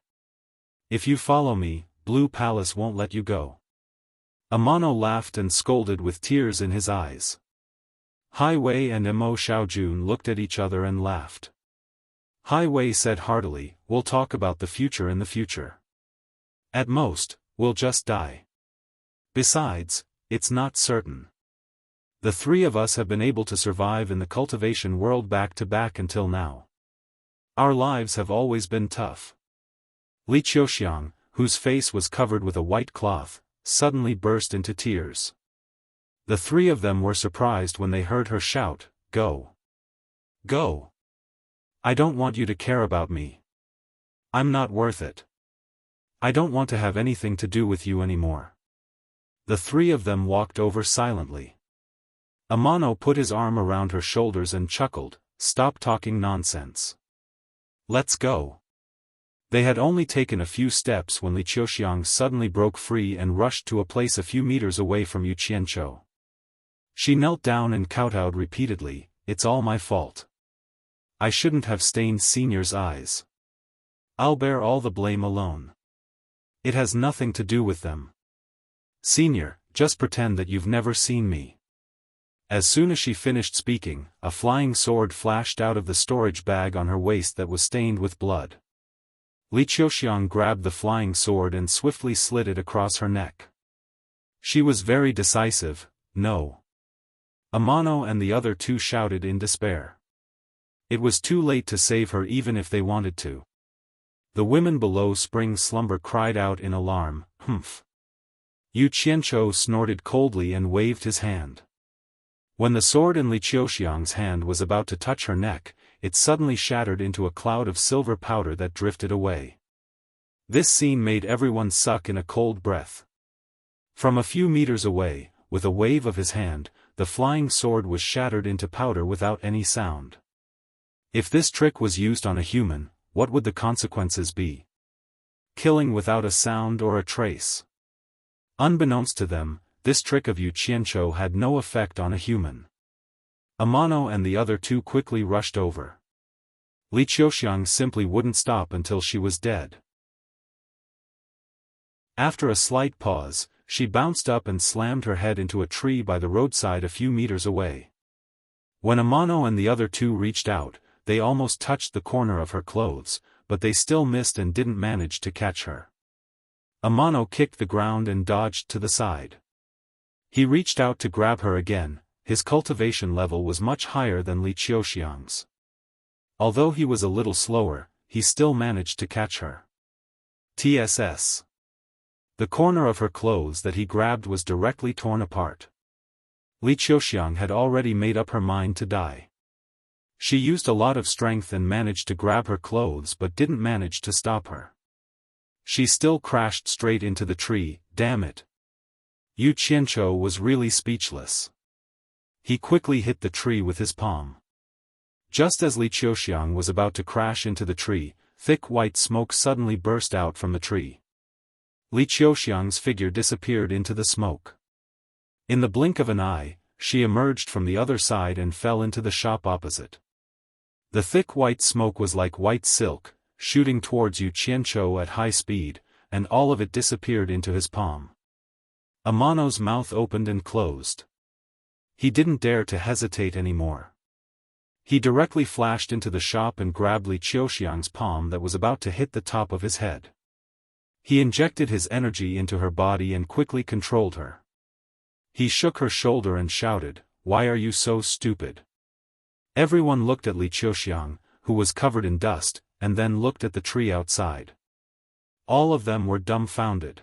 If you follow me, Blue Palace won't let you go. Amano laughed and scolded with tears in his eyes. Hai Wei and Mo Xiaojun looked at each other and laughed. Hai Wei said heartily, we'll talk about the future in the future. At most, we'll just die. Besides, it's not certain. The three of us have been able to survive in the cultivation world back to back until now. Our lives have always been tough. Li Qiuxiang, whose face was covered with a white cloth, suddenly burst into tears. The three of them were surprised when they heard her shout, Go! Go! I don't want you to care about me. I'm not worth it. I don't want to have anything to do with you anymore. The three of them walked over silently. Amano put his arm around her shoulders and chuckled, Stop talking nonsense. Let's go. They had only taken a few steps when Li Qiuxiang suddenly broke free and rushed to a place a few meters away from Yu Qianzhou. She knelt down and kowtowed repeatedly, It's all my fault. I shouldn't have stained Senior's eyes. I'll bear all the blame alone. It has nothing to do with them. Senior, just pretend that you've never seen me. As soon as she finished speaking, a flying sword flashed out of the storage bag on her waist that was stained with blood. Li Qiuxiang grabbed the flying sword and swiftly slid it across her neck. She was very decisive, No. Amano and the other two shouted in despair. It was too late to save her even if they wanted to. The women below Spring Slumber cried out in alarm, Humph. Yu Qianzhou snorted coldly and waved his hand. When the sword in Li Qiuxiang's hand was about to touch her neck, it suddenly shattered into a cloud of silver powder that drifted away. This scene made everyone suck in a cold breath. From a few meters away, with a wave of his hand, the flying sword was shattered into powder without any sound. If this trick was used on a human, what would the consequences be? Killing without a sound or a trace. Unbeknownst to them, this trick of Yu Qianzhou had no effect on a human. Amano and the other two quickly rushed over. Li Qiuxiang simply wouldn't stop until she was dead. After a slight pause, she bounced up and slammed her head into a tree by the roadside a few meters away. When Amano and the other two reached out, they almost touched the corner of her clothes, but they still missed and didn't manage to catch her. Amano kicked the ground and dodged to the side. He reached out to grab her again. His cultivation level was much higher than Li Qiuxiang's. Although he was a little slower, he still managed to catch her. TSS. The corner of her clothes that he grabbed was directly torn apart. Li Qiuxiang had already made up her mind to die. She used a lot of strength and managed to grab her clothes but didn't manage to stop her. She still crashed straight into the tree, damn it. Yu Qianzhou was really speechless. He quickly hit the tree with his palm. Just as Li Qiuxiang was about to crash into the tree, thick white smoke suddenly burst out from the tree. Li Qiuxiang's figure disappeared into the smoke. In the blink of an eye, she emerged from the other side and fell into the shop opposite. The thick white smoke was like white silk, shooting towards Yu Qianzhou at high speed, and all of it disappeared into his palm. Amano's mouth opened and closed. He didn't dare to hesitate anymore. He directly flashed into the shop and grabbed Li Qiuxiang's palm that was about to hit the top of his head. He injected his energy into her body and quickly controlled her. He shook her shoulder and shouted, Why are you so stupid? Everyone looked at Li Qiuxiang, who was covered in dust, and then looked at the tree outside. All of them were dumbfounded.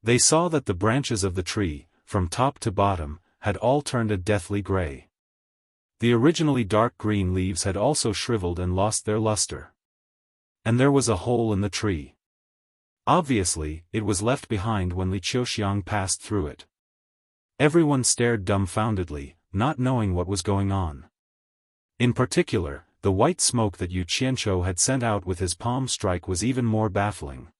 They saw that the branches of the tree, from top to bottom, had all turned a deathly gray. The originally dark green leaves had also shriveled and lost their luster. And there was a hole in the tree. Obviously, it was left behind when Li Qiuxiang passed through it. Everyone stared dumbfoundedly, not knowing what was going on. In particular, the white smoke that Yu Qianzhou had sent out with his palm strike was even more baffling.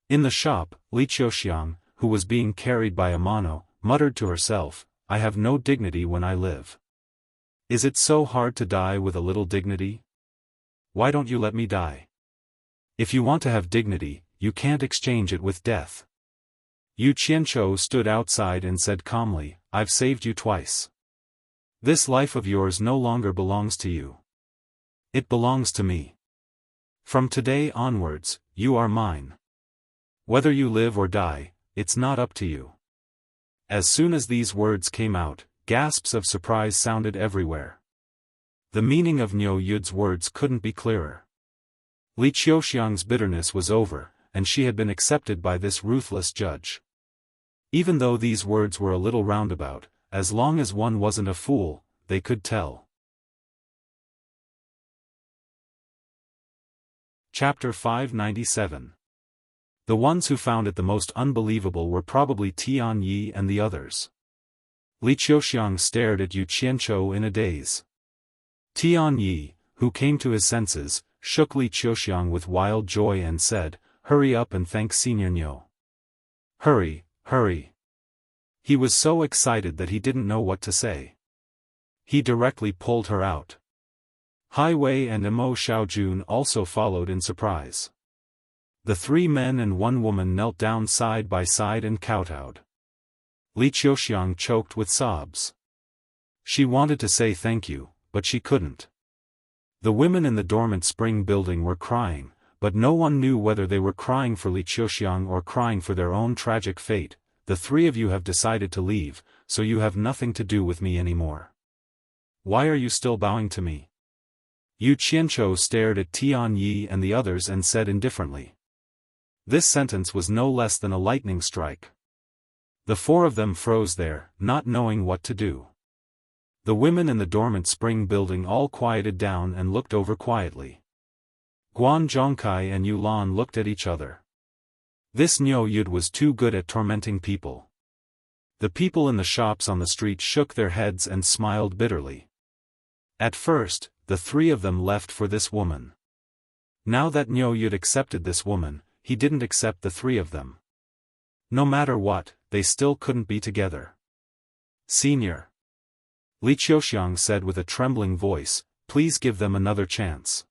In the shop, Li Qiuxiang, who was being carried by Amano, muttered to herself, "I have no dignity when I live. Is it so hard to die with a little dignity? Why don't you let me die? If you want to have dignity, you can't exchange it with death." Yu Qianzhou stood outside and said calmly, "I've saved you twice. This life of yours no longer belongs to you. It belongs to me. From today onwards, you are mine. Whether you live or die, it's not up to you." As soon as these words came out, gasps of surprise sounded everywhere. The meaning of Niu Yud's words couldn't be clearer. Li Qiuxiang's bitterness was over, and she had been accepted by this ruthless judge. Even though these words were a little roundabout, as long as one wasn't a fool, they could tell. Chapter 597. The ones who found it the most unbelievable were probably Tian Yi and the others. Li Qiuxiang stared at Yu Qianzhou in a daze. Tian Yi, who came to his senses, shook Li Qiuxiang with wild joy and said, "Hurry up and thank Senior Niu. Hurry, hurry." He was so excited that he didn't know what to say. He directly pulled her out. Hai Wei and Mo Xiaojun also followed in surprise. The 3 men and 1 woman knelt down side by side and kowtowed. Li Qiuxiang choked with sobs. She wanted to say thank you, but she couldn't. The women in the dormant spring building were crying, but no one knew whether they were crying for Li Qiuxiang or crying for their own tragic fate. "The 3 of you have decided to leave, so you have nothing to do with me anymore. Why are you still bowing to me?" Yu Qianzhou stared at Tian Yi and the others and said indifferently. This sentence was no less than a lightning strike. The 4 of them froze there, not knowing what to do. The women in the dormant spring building all quieted down and looked over quietly. Guan Zhongkai and Yu Lan looked at each other. This Niu Yud was too good at tormenting people. The people in the shops on the street shook their heads and smiled bitterly. At first, the 3 of them left for this woman. Now that Niu Yud accepted this woman, he didn't accept the 3 of them. No matter what, they still couldn't be together. "Senior," Li Qiuxiang said with a trembling voice, "please give them another chance."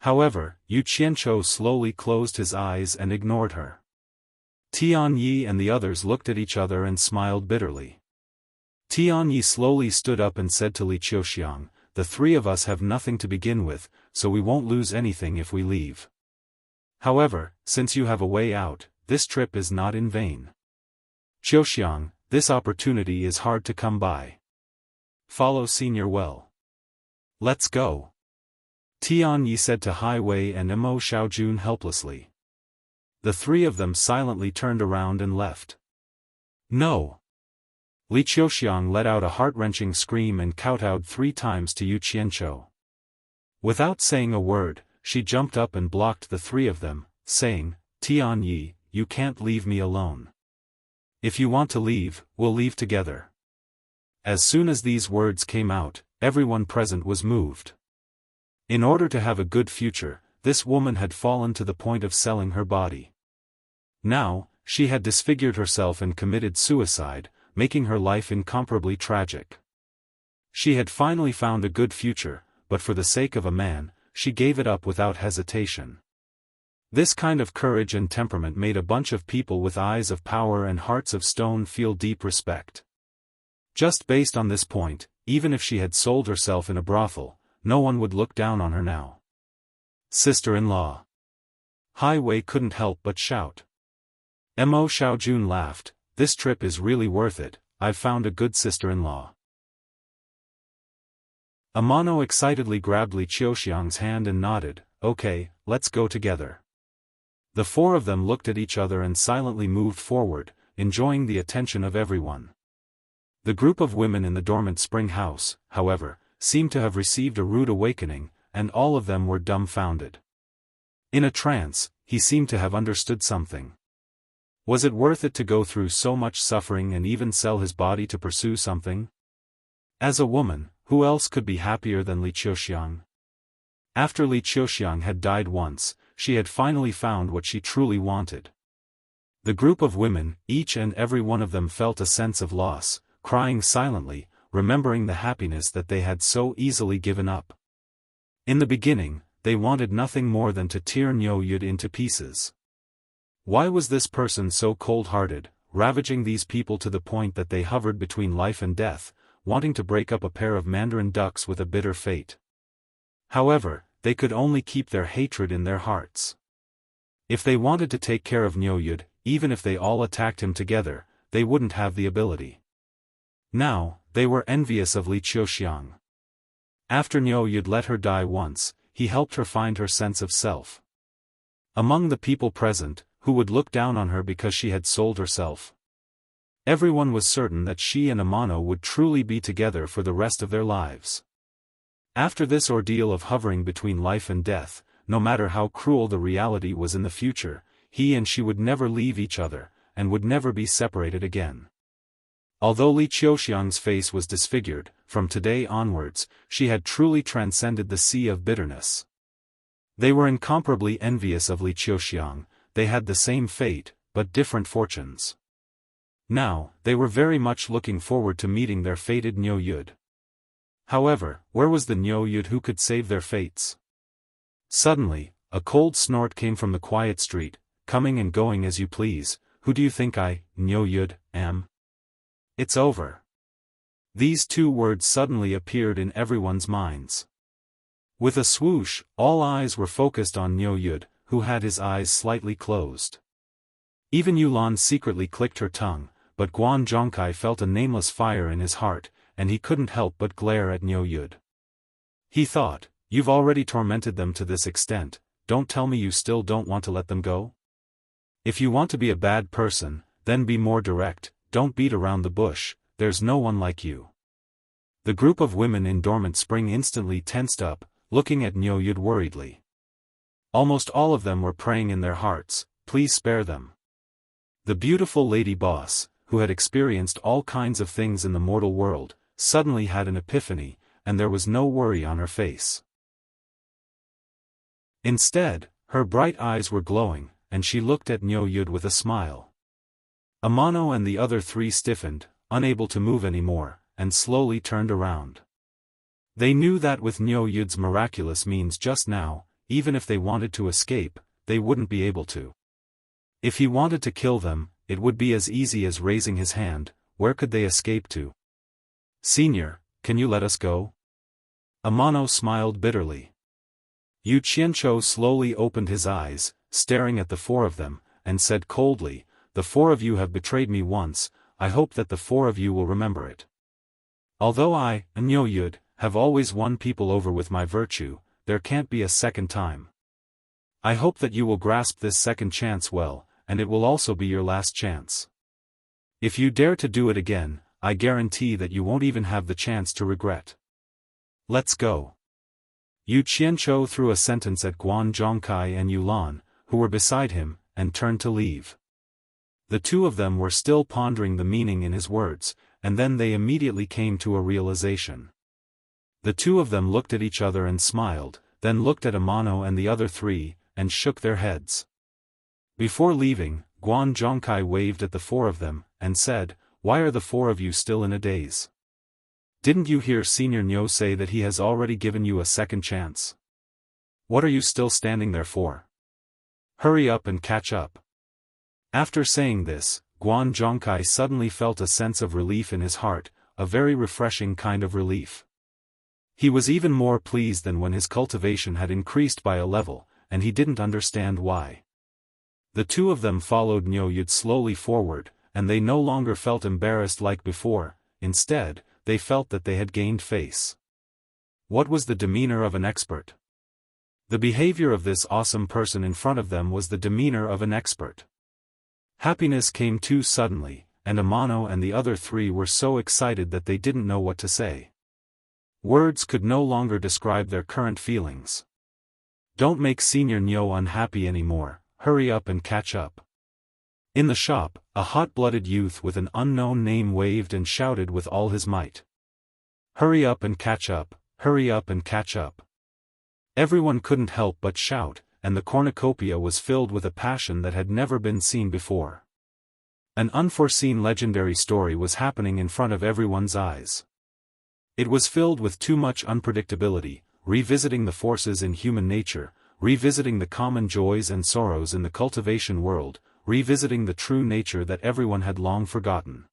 However, Yu Qianzhou slowly closed his eyes and ignored her. Tian Yi and the others looked at each other and smiled bitterly. Tian Yi slowly stood up and said to Li Qiuxiang, "The 3 of us have nothing to begin with, so we won't lose anything if we leave. However, since you have a way out, this trip is not in vain. Qiuxiang, this opportunity is hard to come by. Follow Senior well. Let's go." Tian Yi said to Hai Wei and Mo Xiaojun helplessly. The 3 of them silently turned around and left. "No!" Li Qiuxiang let out a heart-wrenching scream and kowtowed 3 times to Yu Qianzhou. Without saying a word, she jumped up and blocked the 3 of them, saying, "Tian Yi, you can't leave me alone. If you want to leave, we'll leave together." As soon as these words came out, everyone present was moved. In order to have a good future, this woman had fallen to the point of selling her body. Now, she had disfigured herself and committed suicide, making her life incomparably tragic. She had finally found a good future, but for the sake of a man, she gave it up without hesitation. This kind of courage and temperament made a bunch of people with eyes of power and hearts of stone feel deep respect. Just based on this point, even if she had sold herself in a brothel, no one would look down on her now. "Sister-in-law!" Hai Wei couldn't help but shout. Mo Xiaojun laughed, "This trip is really worth it, I've found a good sister-in-law." Amano excitedly grabbed Li Qiuxiang's hand and nodded, "Okay, let's go together." The 4 of them looked at each other and silently moved forward, enjoying the attention of everyone. The group of women in the dormant spring house, however, seemed to have received a rude awakening, and all of them were dumbfounded. In a trance, he seemed to have understood something. Was it worth it to go through so much suffering and even sell his body to pursue something? As a woman, who else could be happier than Li Qiuxiang? After Li Qiuxiang had died once, she had finally found what she truly wanted. The group of women, each and every one of them felt a sense of loss, crying silently, remembering the happiness that they had so easily given up. In the beginning, they wanted nothing more than to tear Niu Yud into pieces. Why was this person so cold-hearted, ravaging these people to the point that they hovered between life and death, wanting to break up a pair of mandarin ducks with a bitter fate? However, they could only keep their hatred in their hearts. If they wanted to take care of Niu Yud, even if they all attacked him together, they wouldn't have the ability. Now, they were envious of Li Qiuxiang. After Niu Yud let her die once, he helped her find her sense of self. Among the people present, who would look down on her because she had sold herself? Everyone was certain that she and Amano would truly be together for the rest of their lives. After this ordeal of hovering between life and death, no matter how cruel the reality was in the future, he and she would never leave each other, and would never be separated again. Although Li Qiuxiang's face was disfigured, from today onwards, she had truly transcended the sea of bitterness. They were incomparably envious of Li Qiuxiang. They had the same fate, but different fortunes. Now, they were very much looking forward to meeting their fated Niu Yud. However, where was the Niu Yud who could save their fates? Suddenly, a cold snort came from the quiet street, coming and going as you please. Who do you think I, Niu Yud, am? It's over. These two words suddenly appeared in everyone's minds. With a swoosh, all eyes were focused on Niu Yud, who had his eyes slightly closed. Even Yulan secretly clicked her tongue, but Guan Zhongkai felt a nameless fire in his heart, and he couldn't help but glare at Niu Yud. He thought, you've already tormented them to this extent, don't tell me you still don't want to let them go? If you want to be a bad person, then be more direct, don't beat around the bush, there's no one like you. The group of women in Dormant Spring instantly tensed up, looking at Niu Yud worriedly. Almost all of them were praying in their hearts, please spare them. The beautiful lady boss, who had experienced all kinds of things in the mortal world, suddenly had an epiphany, and there was no worry on her face. Instead, her bright eyes were glowing, and she looked at Niu Yud with a smile. Amano and the other three stiffened, unable to move anymore, and slowly turned around. They knew that with Niu Yud's miraculous means just now, even if they wanted to escape, they wouldn't be able to. If he wanted to kill them, it would be as easy as raising his hand. Where could they escape to? Senior, can you let us go? Amano smiled bitterly. Yu Qianchou slowly opened his eyes, staring at the four of them, and said coldly, the four of you have betrayed me once, I hope that the four of you will remember it. Although I, Niu Yud, have always won people over with my virtue, there can't be a second time. I hope that you will grasp this second chance well, and it will also be your last chance. If you dare to do it again, I guarantee that you won't even have the chance to regret. Let's go. Yu Qianchou threw a sentence at Guan Zhongkai and Yulan, who were beside him, and turned to leave. The two of them were still pondering the meaning in his words, and then they immediately came to a realization. The two of them looked at each other and smiled, then looked at Amano and the other three, and shook their heads. Before leaving, Guan Zhongkai waved at the four of them, and said, why are the four of you still in a daze? Didn't you hear Senior Niu say that he has already given you a second chance? What are you still standing there for? Hurry up and catch up. After saying this, Guan Zhongkai suddenly felt a sense of relief in his heart, a very refreshing kind of relief. He was even more pleased than when his cultivation had increased by a level, and he didn't understand why. The two of them followed Niu Yud slowly forward, and they no longer felt embarrassed like before. Instead, they felt that they had gained face. What was the demeanor of an expert? The behavior of this awesome person in front of them was the demeanor of an expert. Happiness came too suddenly, and Amano and the other three were so excited that they didn't know what to say. Words could no longer describe their current feelings. Don't make Senior Nyo unhappy anymore, hurry up and catch up. In the shop, a hot-blooded youth with an unknown name waved and shouted with all his might. Hurry up and catch up, hurry up and catch up. Everyone couldn't help but shout, and the cornucopia was filled with a passion that had never been seen before. An unforeseen legendary story was happening in front of everyone's eyes. It was filled with too much unpredictability, revisiting the forces in human nature, revisiting the common joys and sorrows in the cultivation world, revisiting the true nature that everyone had long forgotten.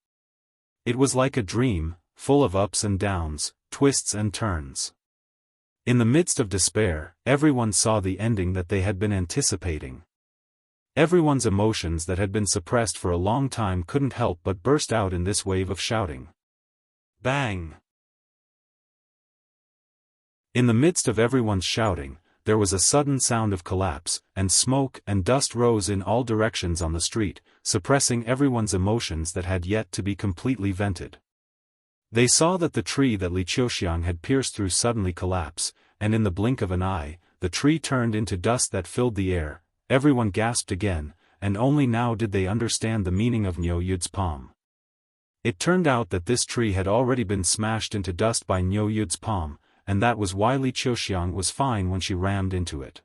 It was like a dream, full of ups and downs, twists and turns. In the midst of despair, everyone saw the ending that they had been anticipating. Everyone's emotions that had been suppressed for a long time couldn't help but burst out in this wave of shouting. Bang! In the midst of everyone's shouting, there was a sudden sound of collapse, and smoke and dust rose in all directions on the street, suppressing everyone's emotions that had yet to be completely vented. They saw that the tree that Li Qiuxiang had pierced through suddenly collapse, and in the blink of an eye, the tree turned into dust that filled the air. Everyone gasped again, and only now did they understand the meaning of Niu Yud's palm. It turned out that this tree had already been smashed into dust by Niu Yud's palm, and that was why Li Qiuxiang was fine when she rammed into it.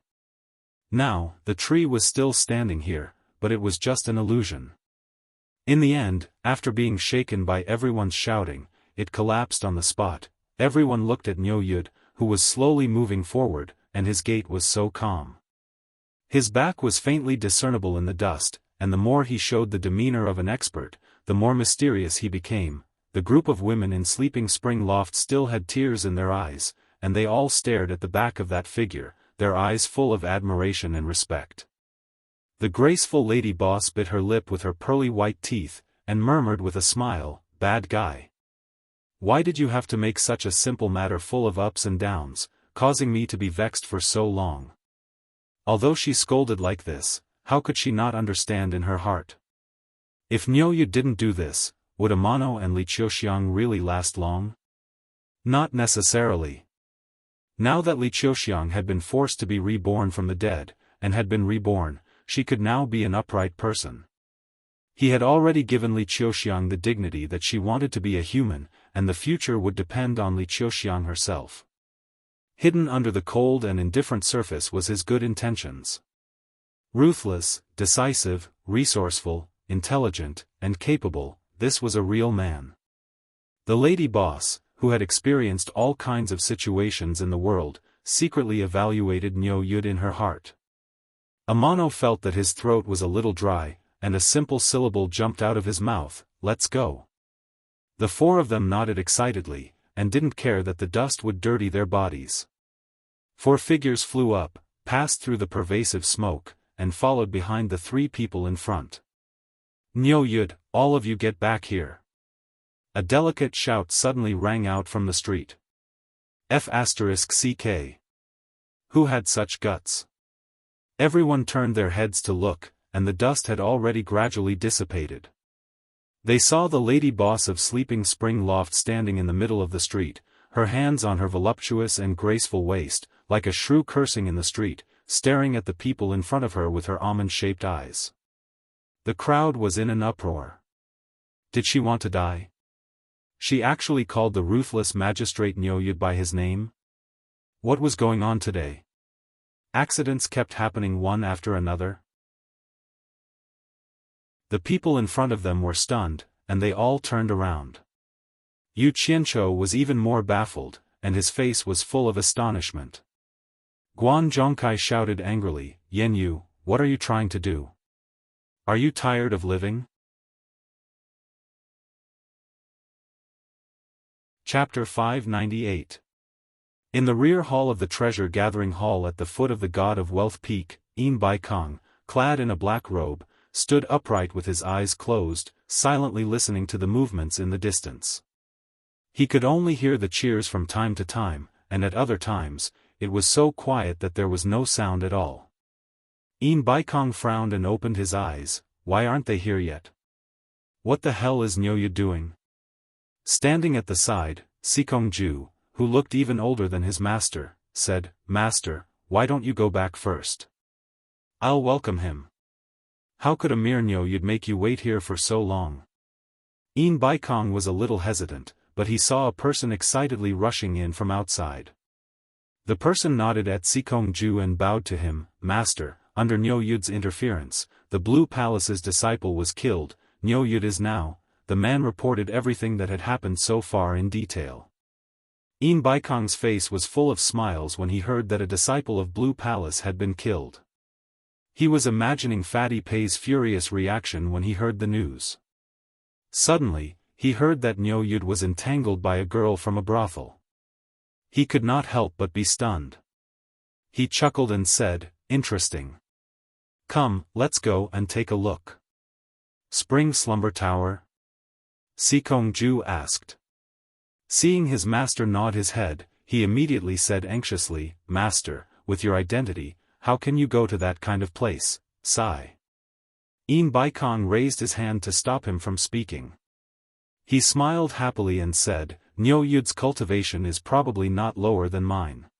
Now, the tree was still standing here, but it was just an illusion. In the end, after being shaken by everyone's shouting, it collapsed on the spot. Everyone looked at Niu Yud, who was slowly moving forward, and his gait was so calm. His back was faintly discernible in the dust, and the more he showed the demeanor of an expert, the more mysterious he became. The group of women in Sleeping Spring Loft still had tears in their eyes, and they all stared at the back of that figure, their eyes full of admiration and respect. The graceful lady boss bit her lip with her pearly white teeth, and murmured with a smile, "Bad guy. Why did you have to make such a simple matter full of ups and downs, causing me to be vexed for so long?" Although she scolded like this, how could she not understand in her heart? If Niu Yud didn't do this, would Amano and Li Qiuxiang really last long? Not necessarily. Now that Li Qiuxiang had been forced to be reborn from the dead, and had been reborn, she could now be an upright person. He had already given Li Qiuxiang the dignity that she wanted to be a human, and the future would depend on Li Qiuxiang herself. Hidden under the cold and indifferent surface was his good intentions. Ruthless, decisive, resourceful, intelligent, and capable, this was a real man. The lady boss, who had experienced all kinds of situations in the world, secretly evaluated Niu Yud in her heart. Amano felt that his throat was a little dry, and a simple syllable jumped out of his mouth, "Let's go." The four of them nodded excitedly, and didn't care that the dust would dirty their bodies. Four figures flew up, passed through the pervasive smoke, and followed behind the three people in front. "Niu Yud, all of you get back here." A delicate shout suddenly rang out from the street. F***CK. Who had such guts? Everyone turned their heads to look, and the dust had already gradually dissipated. They saw the lady boss of Sleeping Spring Loft standing in the middle of the street, her hands on her voluptuous and graceful waist, like a shrew cursing in the street, staring at the people in front of her with her almond-shaped eyes. The crowd was in an uproar. Did she want to die? She actually called the ruthless magistrate Niu Yud by his name? What was going on today? Accidents kept happening one after another. The people in front of them were stunned, and they all turned around. Yu Qianqiu was even more baffled, and his face was full of astonishment. Guan Zhongkai shouted angrily, "Yan Yu, what are you trying to do? Are you tired of living?" Chapter 598. In the rear hall of the treasure-gathering hall at the foot of the God of Wealth Peak, Yin Baikong, clad in a black robe, stood upright with his eyes closed, silently listening to the movements in the distance. He could only hear the cheers from time to time, and at other times, it was so quiet that there was no sound at all. Yin Baikong frowned and opened his eyes. Why aren't they here yet? What the hell is Niu Yud doing? Standing at the side, Sikong Ju, who looked even older than his master, said, "Master, why don't you go back first? I'll welcome him. How could a mere Nyoyud make you wait here for so long? Yin Baikong was a little hesitant, but he saw a person excitedly rushing in from outside. The person nodded at Sikongju and bowed to him. Master, under Nyoyud's interference, the Blue Palace's disciple was killed. Nyoyud is now. The man reported everything that had happened so far in detail. Yin Baikong's face was full of smiles when he heard that a disciple of Blue Palace had been killed. He was imagining Fatty Pei's furious reaction when he heard the news. Suddenly, he heard that Nyoyud was entangled by a girl from a brothel. He could not help but be stunned. He chuckled and said, "Interesting. Come, let's go and take a look." Spring Slumber Tower? Sikongju asked. Seeing his master nod his head, he immediately said anxiously, "Master, with your identity, how can you go to that kind of place?" Sigh. Yin Baikong raised his hand to stop him from speaking. He smiled happily and said, "Nyoyud's cultivation is probably not lower than mine.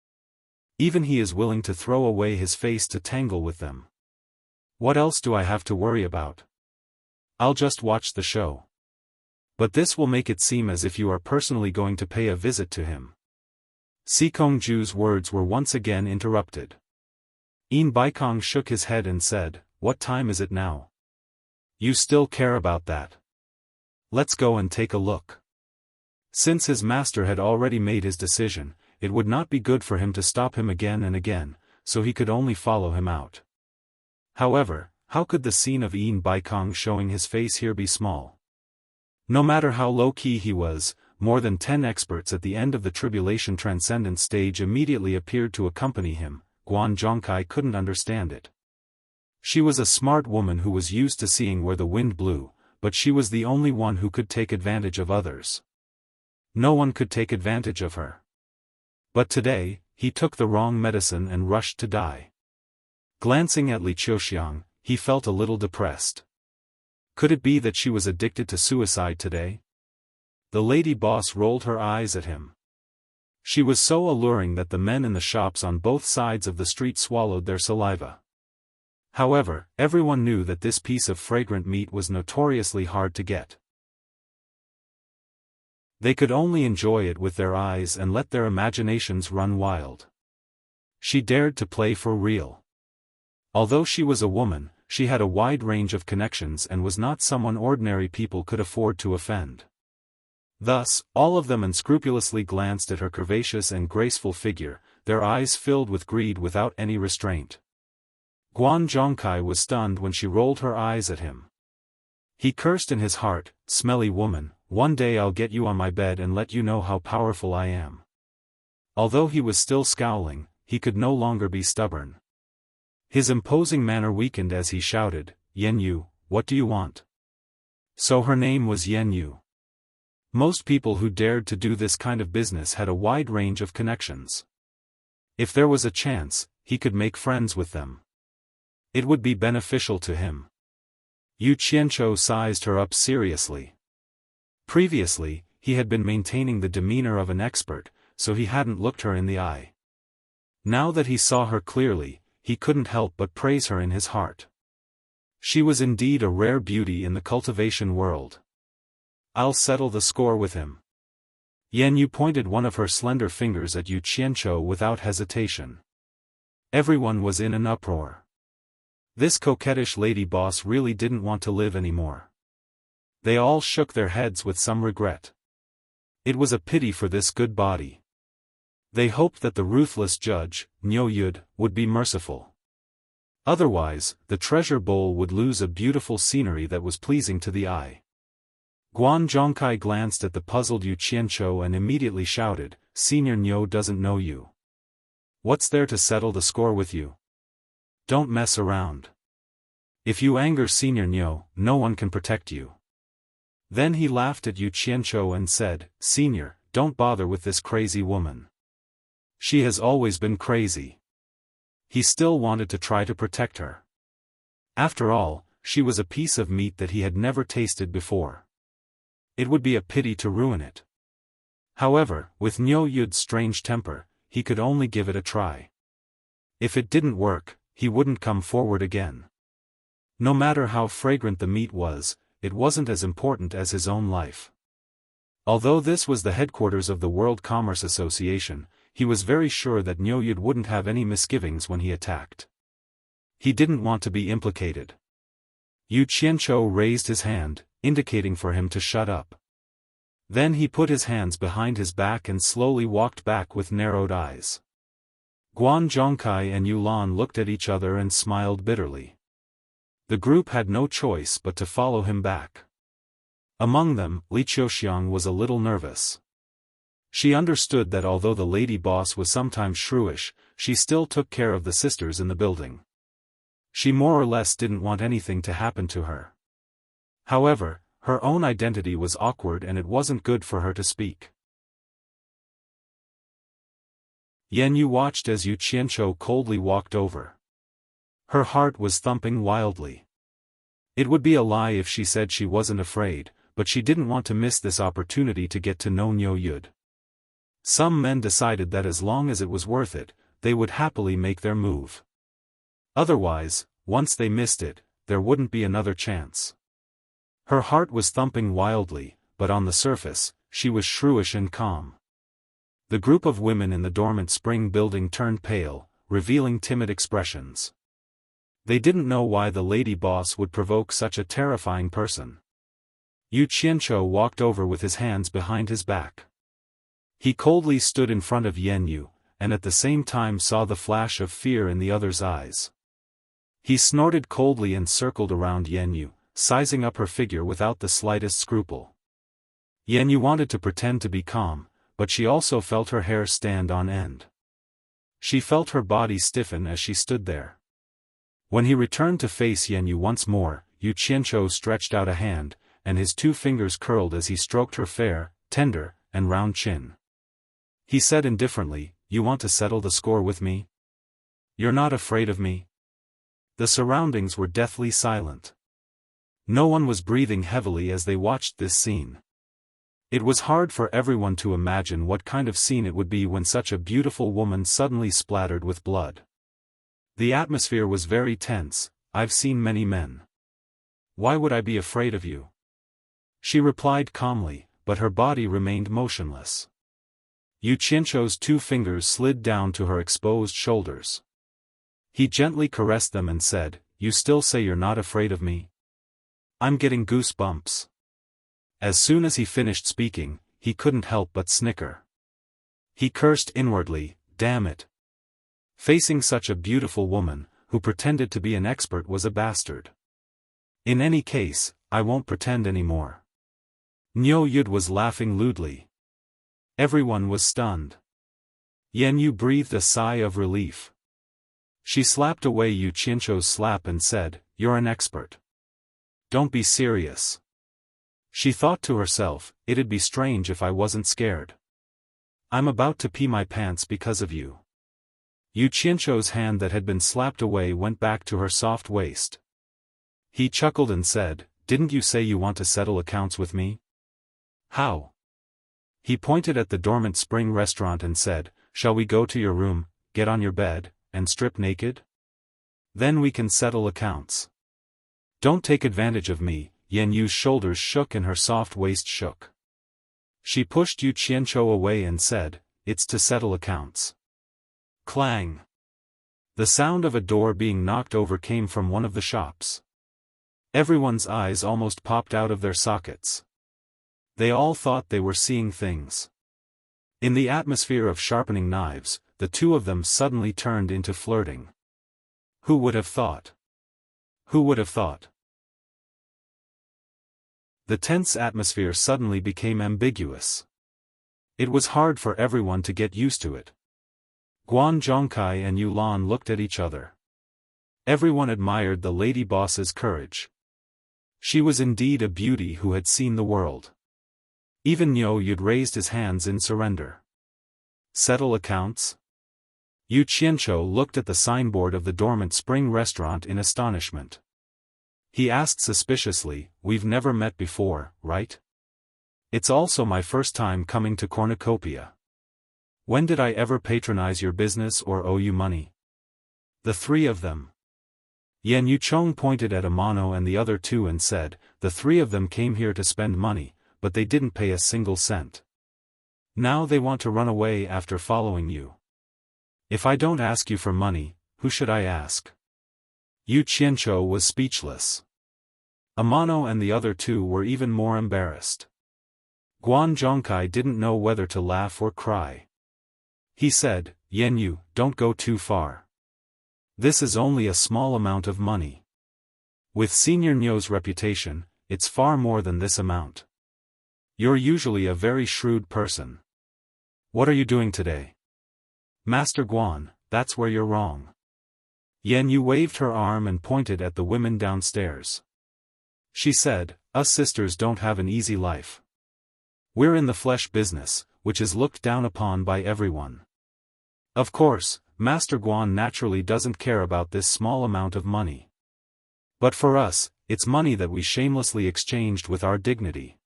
Even he is willing to throw away his face to tangle with them. What else do I have to worry about? I'll just watch the show. But this will make it seem as if you are personally going to pay a visit to him." Sikongju's words were once again interrupted. Yin Baikong shook his head and said, "What time is it now? You still care about that? Let's go and take a look." Since his master had already made his decision, it would not be good for him to stop him again and again, so he could only follow him out. However, how could the scene of Yin Baikong showing his face here be small? No matter how low-key he was, more than 10 experts at the end of the Tribulation Transcendence stage immediately appeared to accompany him. Guan Zhongkai couldn't understand it. She was a smart woman who was used to seeing where the wind blew, but she was the only one who could take advantage of others. No one could take advantage of her. But today, he took the wrong medicine and rushed to die. Glancing at Li Qiuxiang, he felt a little depressed. Could it be that she was addicted to suicide today? The lady boss rolled her eyes at him. She was so alluring that the men in the shops on both sides of the street swallowed their saliva. However, everyone knew that this piece of fragrant meat was notoriously hard to get. They could only enjoy it with their eyes and let their imaginations run wild. She dared to play for real. Although she was a woman, she had a wide range of connections and was not someone ordinary people could afford to offend. Thus, all of them unscrupulously glanced at her curvaceous and graceful figure, their eyes filled with greed without any restraint. Guan Zhongkai was stunned when she rolled her eyes at him. He cursed in his heart, "Smelly woman, one day I'll get you on my bed and let you know how powerful I am." Although he was still scowling, he could no longer be stubborn. His imposing manner weakened as he shouted, "Yen Yu, what do you want?" So her name was Yen Yu. Most people who dared to do this kind of business had a wide range of connections. If there was a chance, he could make friends with them. It would be beneficial to him. Yu Qianzhou sized her up seriously. Previously, he had been maintaining the demeanor of an expert, so he hadn't looked her in the eye. Now that he saw her clearly, he couldn't help but praise her in his heart. She was indeed a rare beauty in the cultivation world. "I'll settle the score with him." Yen Yu pointed one of her slender fingers at Yu Qianzhou without hesitation. Everyone was in an uproar. This coquettish lady boss really didn't want to live anymore. They all shook their heads with some regret. It was a pity for this good body. They hoped that the ruthless judge, Nyoyud, would be merciful. Otherwise, the treasure bowl would lose a beautiful scenery that was pleasing to the eye. Guan Zhongkai glanced at the puzzled Yu Qianzhou and immediately shouted, "Senior Nyo doesn't know you. What's there to settle the score with you? Don't mess around. If you anger Senior Nyo, no one can protect you." Then he laughed at Yu Qianzhou and said, "Senior, don't bother with this crazy woman. She has always been crazy." He still wanted to try to protect her. After all, she was a piece of meat that he had never tasted before. It would be a pity to ruin it. However, with Nyo Yud's strange temper, he could only give it a try. If it didn't work, he wouldn't come forward again. No matter how fragrant the meat was, it wasn't as important as his own life. Although this was the headquarters of the World Commerce Association, he was very sure that Niu Yud wouldn't have any misgivings when he attacked. He didn't want to be implicated. Yu Qianqiu raised his hand, indicating for him to shut up. Then he put his hands behind his back and slowly walked back with narrowed eyes. Guan Zhongkai and Yulan looked at each other and smiled bitterly. The group had no choice but to follow him back. Among them, Li Qiuxiang was a little nervous. She understood that although the lady boss was sometimes shrewish, she still took care of the sisters in the building. She more or less didn't want anything to happen to her. However, her own identity was awkward and it wasn't good for her to speak. Yan Yu watched as Yu Qianqiu coldly walked over. Her heart was thumping wildly. It would be a lie if she said she wasn't afraid, but she didn't want to miss this opportunity to get to know Niu Yud. Some men decided that as long as it was worth it, they would happily make their move. Otherwise, once they missed it, there wouldn't be another chance. Her heart was thumping wildly, but on the surface, she was shrewish and calm. The group of women in the dormant spring building turned pale, revealing timid expressions. They didn't know why the lady boss would provoke such a terrifying person. Yu Qianqiu walked over with his hands behind his back. He coldly stood in front of Yan Yu, and at the same time saw the flash of fear in the other's eyes. He snorted coldly and circled around Yan Yu, sizing up her figure without the slightest scruple. Yan Yu wanted to pretend to be calm, but she also felt her hair stand on end. She felt her body stiffen as she stood there. When he returned to face Yan Yu once more, Yu Qianqiu stretched out a hand, and his 2 fingers curled as he stroked her fair, tender, and round chin. He said indifferently, "You want to settle the score with me? You're not afraid of me?" The surroundings were deathly silent. No one was breathing heavily as they watched this scene. It was hard for everyone to imagine what kind of scene it would be when such a beautiful woman suddenly splattered with blood. The atmosphere was very tense. "I've seen many men. Why would I be afraid of you?" She replied calmly, but her body remained motionless. Yu Qianqiu's 2 fingers slid down to her exposed shoulders. He gently caressed them and said, "You still say you're not afraid of me? I'm getting goosebumps." As soon as he finished speaking, he couldn't help but snicker. He cursed inwardly, "Damn it." Facing such a beautiful woman, who pretended to be an expert, was a bastard. In any case, I won't pretend anymore. Niu Yud was laughing lewdly. Everyone was stunned. Yan Yu breathed a sigh of relief. She slapped away Yu Qianqiu's slap and said, "You're an expert. Don't be serious." She thought to herself, "It'd be strange if I wasn't scared. I'm about to pee my pants because of you." Yu Qianqiu's hand that had been slapped away went back to her soft waist. He chuckled and said, "Didn't you say you want to settle accounts with me? How?" He pointed at the dormant spring restaurant and said, "Shall we go to your room, get on your bed, and strip naked? Then we can settle accounts. Don't take advantage of me." Yan Yu's shoulders shook and her soft waist shook. She pushed Yu Qianqiu away and said, "It's to settle accounts." Clang! The sound of a door being knocked over came from one of the shops. Everyone's eyes almost popped out of their sockets. They all thought they were seeing things. In the atmosphere of sharpening knives, the 2 of them suddenly turned into flirting. Who would have thought? Who would have thought? The tense atmosphere suddenly became ambiguous. It was hard for everyone to get used to it. Guan Zhongkai and Yulan looked at each other. Everyone admired the lady boss's courage. She was indeed a beauty who had seen the world. Even Niu Yud raised his hands in surrender. Settle accounts? Yu Qianqiu looked at the signboard of the dormant spring restaurant in astonishment. He asked suspiciously, "We've never met before, right? It's also my first time coming to Cornucopia. When did I ever patronize your business or owe you money?" The three of them. Yan Yuchong pointed at Amano and the other two and said, the three of them came here to spend money, but they didn't pay a single cent. Now they want to run away after following you. If I don't ask you for money, who should I ask? Yu Qianzhou was speechless. Amano and the other two were even more embarrassed. Guan Zhongkai didn't know whether to laugh or cry. He said, Yan Yu, don't go too far. This is only a small amount of money. With Senior Nyo's reputation, it's far more than this amount. You're usually a very shrewd person. What are you doing today? Master Guan, that's where you're wrong. Yan Yu waved her arm and pointed at the women downstairs. She said, us sisters don't have an easy life. We're in the flesh business, which is looked down upon by everyone. Of course, Master Guan naturally doesn't care about this small amount of money. But for us, it's money that we shamelessly exchanged with our dignity.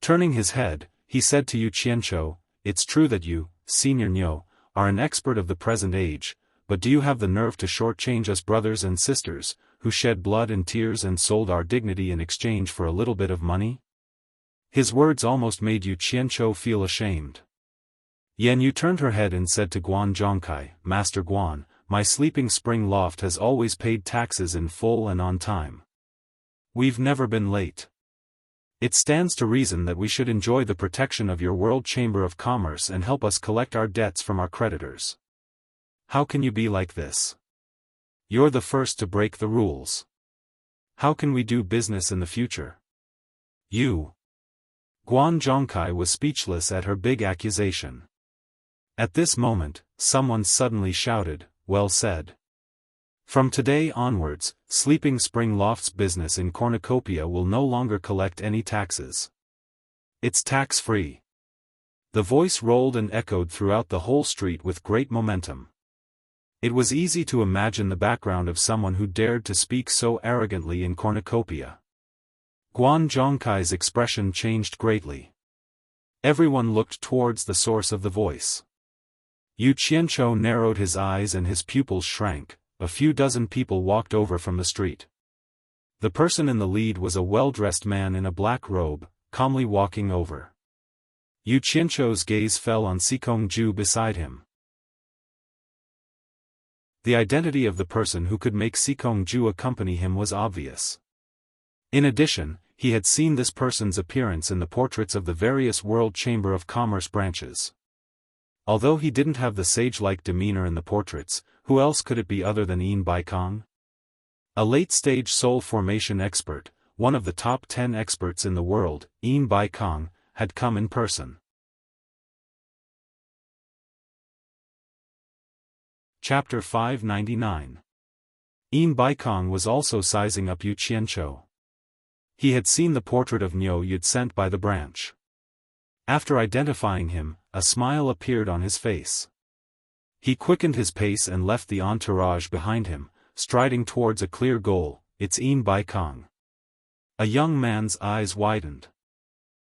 Turning his head, he said to Yu Qianzhou, it's true that you, Senior Nyo, are an expert of the present age, but do you have the nerve to shortchange us brothers and sisters, who shed blood and tears and sold our dignity in exchange for a little bit of money? His words almost made Yu Qianzhou feel ashamed. Yan Yu turned her head and said to Guan Zhongkai, Master Guan, my sleeping spring loft has always paid taxes in full and on time. We've never been late. It stands to reason that we should enjoy the protection of your World Chamber of Commerce and help us collect our debts from our creditors. How can you be like this? You're the first to break the rules. How can we do business in the future? You. Guan Zhongkai was speechless at her big accusation. At this moment, someone suddenly shouted, well said. From today onwards, Sleeping Spring Loft's business in Cornucopia will no longer collect any taxes. It's tax-free. The voice rolled and echoed throughout the whole street with great momentum. It was easy to imagine the background of someone who dared to speak so arrogantly in Cornucopia. Guan Zhongkai's expression changed greatly. Everyone looked towards the source of the voice. Yu Qianzhou narrowed his eyes and his pupils shrank. A few dozen people walked over from the street. The person in the lead was a well-dressed man in a black robe, calmly walking over. Yu Qianzhou's gaze fell on Sikong Ju beside him. The identity of the person who could make Sikong Ju accompany him was obvious. In addition, he had seen this person's appearance in the portraits of the various World Chamber of Commerce branches. Although he didn't have the sage-like demeanor in the portraits, who else could it be other than Yin Baikong? A late-stage soul formation expert, one of the top 10 experts in the world, Yin Baikong, had come in person. Chapter 599. Yin Baikong was also sizing up Yu Qianzhou. He had seen the portrait of Nyo Yud sent by the branch. After identifying him, a smile appeared on his face. He quickened his pace and left the entourage behind him, striding towards a clear goal. It's Yin Baikong. A young man's eyes widened.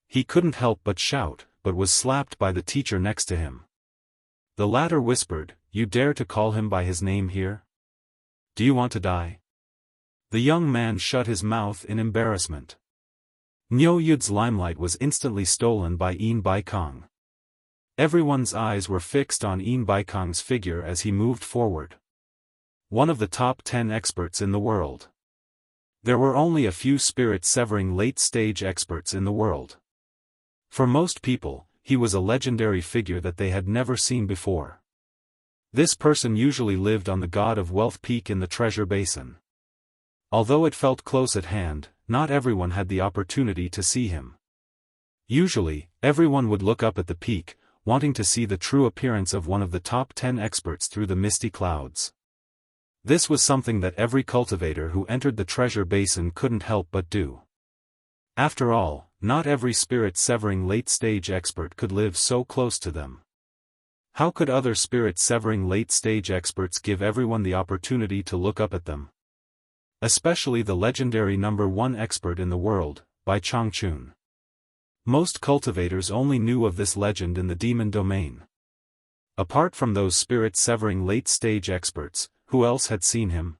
He couldn't help but shout, but was slapped by the teacher next to him. The latter whispered, "You dare to call him by his name here? Do you want to die?" The young man shut his mouth in embarrassment. Nyo Yud's limelight was instantly stolen by Yin Baikong. Everyone's eyes were fixed on Yin Baikong's figure as he moved forward. One of the top 10 experts in the world. There were only a few spirit-severing late-stage experts in the world. For most people, he was a legendary figure that they had never seen before. This person usually lived on the God of Wealth Peak in the Treasure Basin. Although it felt close at hand, not everyone had the opportunity to see him. Usually, everyone would look up at the peak, wanting to see the true appearance of one of the top 10 experts through the misty clouds. This was something that every cultivator who entered the treasure basin couldn't help but do. After all, not every spirit-severing late-stage expert could live so close to them. How could other spirit-severing late-stage experts give everyone the opportunity to look up at them? Especially the legendary number 1 expert in the world, Bai Changchun. Most cultivators only knew of this legend in the demon domain. Apart from those spirit-severing late-stage experts, who else had seen him?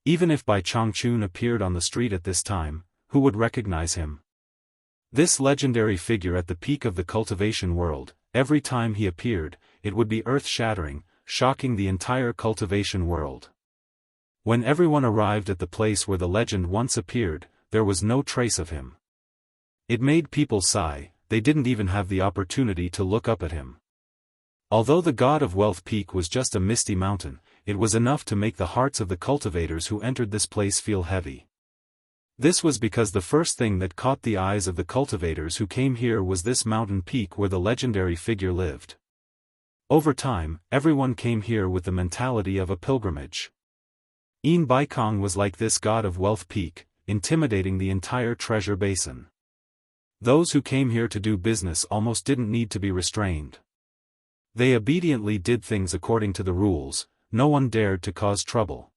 Even if Bai Changchun appeared on the street at this time, who would recognize him? This legendary figure at the peak of the cultivation world, every time he appeared, it would be earth-shattering, shocking the entire cultivation world. When everyone arrived at the place where the legend once appeared, there was no trace of him. It made people sigh, they didn't even have the opportunity to look up at him. Although the God of Wealth Peak was just a misty mountain, it was enough to make the hearts of the cultivators who entered this place feel heavy. This was because the first thing that caught the eyes of the cultivators who came here was this mountain peak where the legendary figure lived. Over time, everyone came here with the mentality of a pilgrimage. Yin Baikong was like this God of Wealth Peak, intimidating the entire treasure basin. Those who came here to do business almost didn't need to be restrained. They obediently did things according to the rules, no one dared to cause trouble.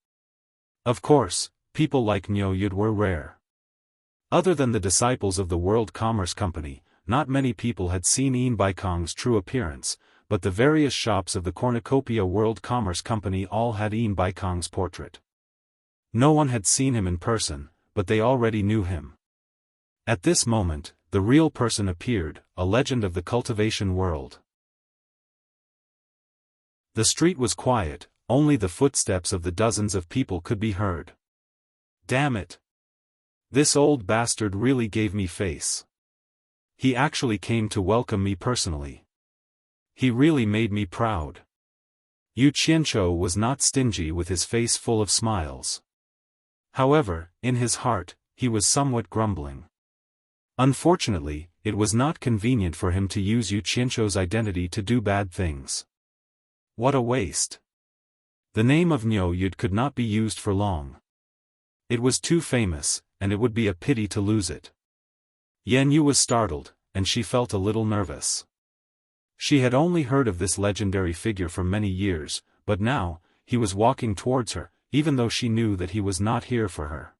Of course, people like Niu Yud were rare. Other than the disciples of the World Commerce Company, not many people had seen Yin Baikong's true appearance, but the various shops of the Cornucopia World Commerce Company all had Yin Baikong's portrait. No one had seen him in person, but they already knew him. At this moment, the real person appeared, a legend of the cultivation world. The street was quiet, only the footsteps of the dozens of people could be heard. Damn it! This old bastard really gave me face. He actually came to welcome me personally. He really made me proud. Yu Qianzhou was not stingy with his face full of smiles. However, in his heart, he was somewhat grumbling. Unfortunately, it was not convenient for him to use Yu Qianzhou's identity to do bad things. What a waste. The name of Niu Yud could not be used for long. It was too famous, and it would be a pity to lose it. Yan Yu was startled, and she felt a little nervous. She had only heard of this legendary figure for many years, but now, he was walking towards her, even though she knew that he was not here for her.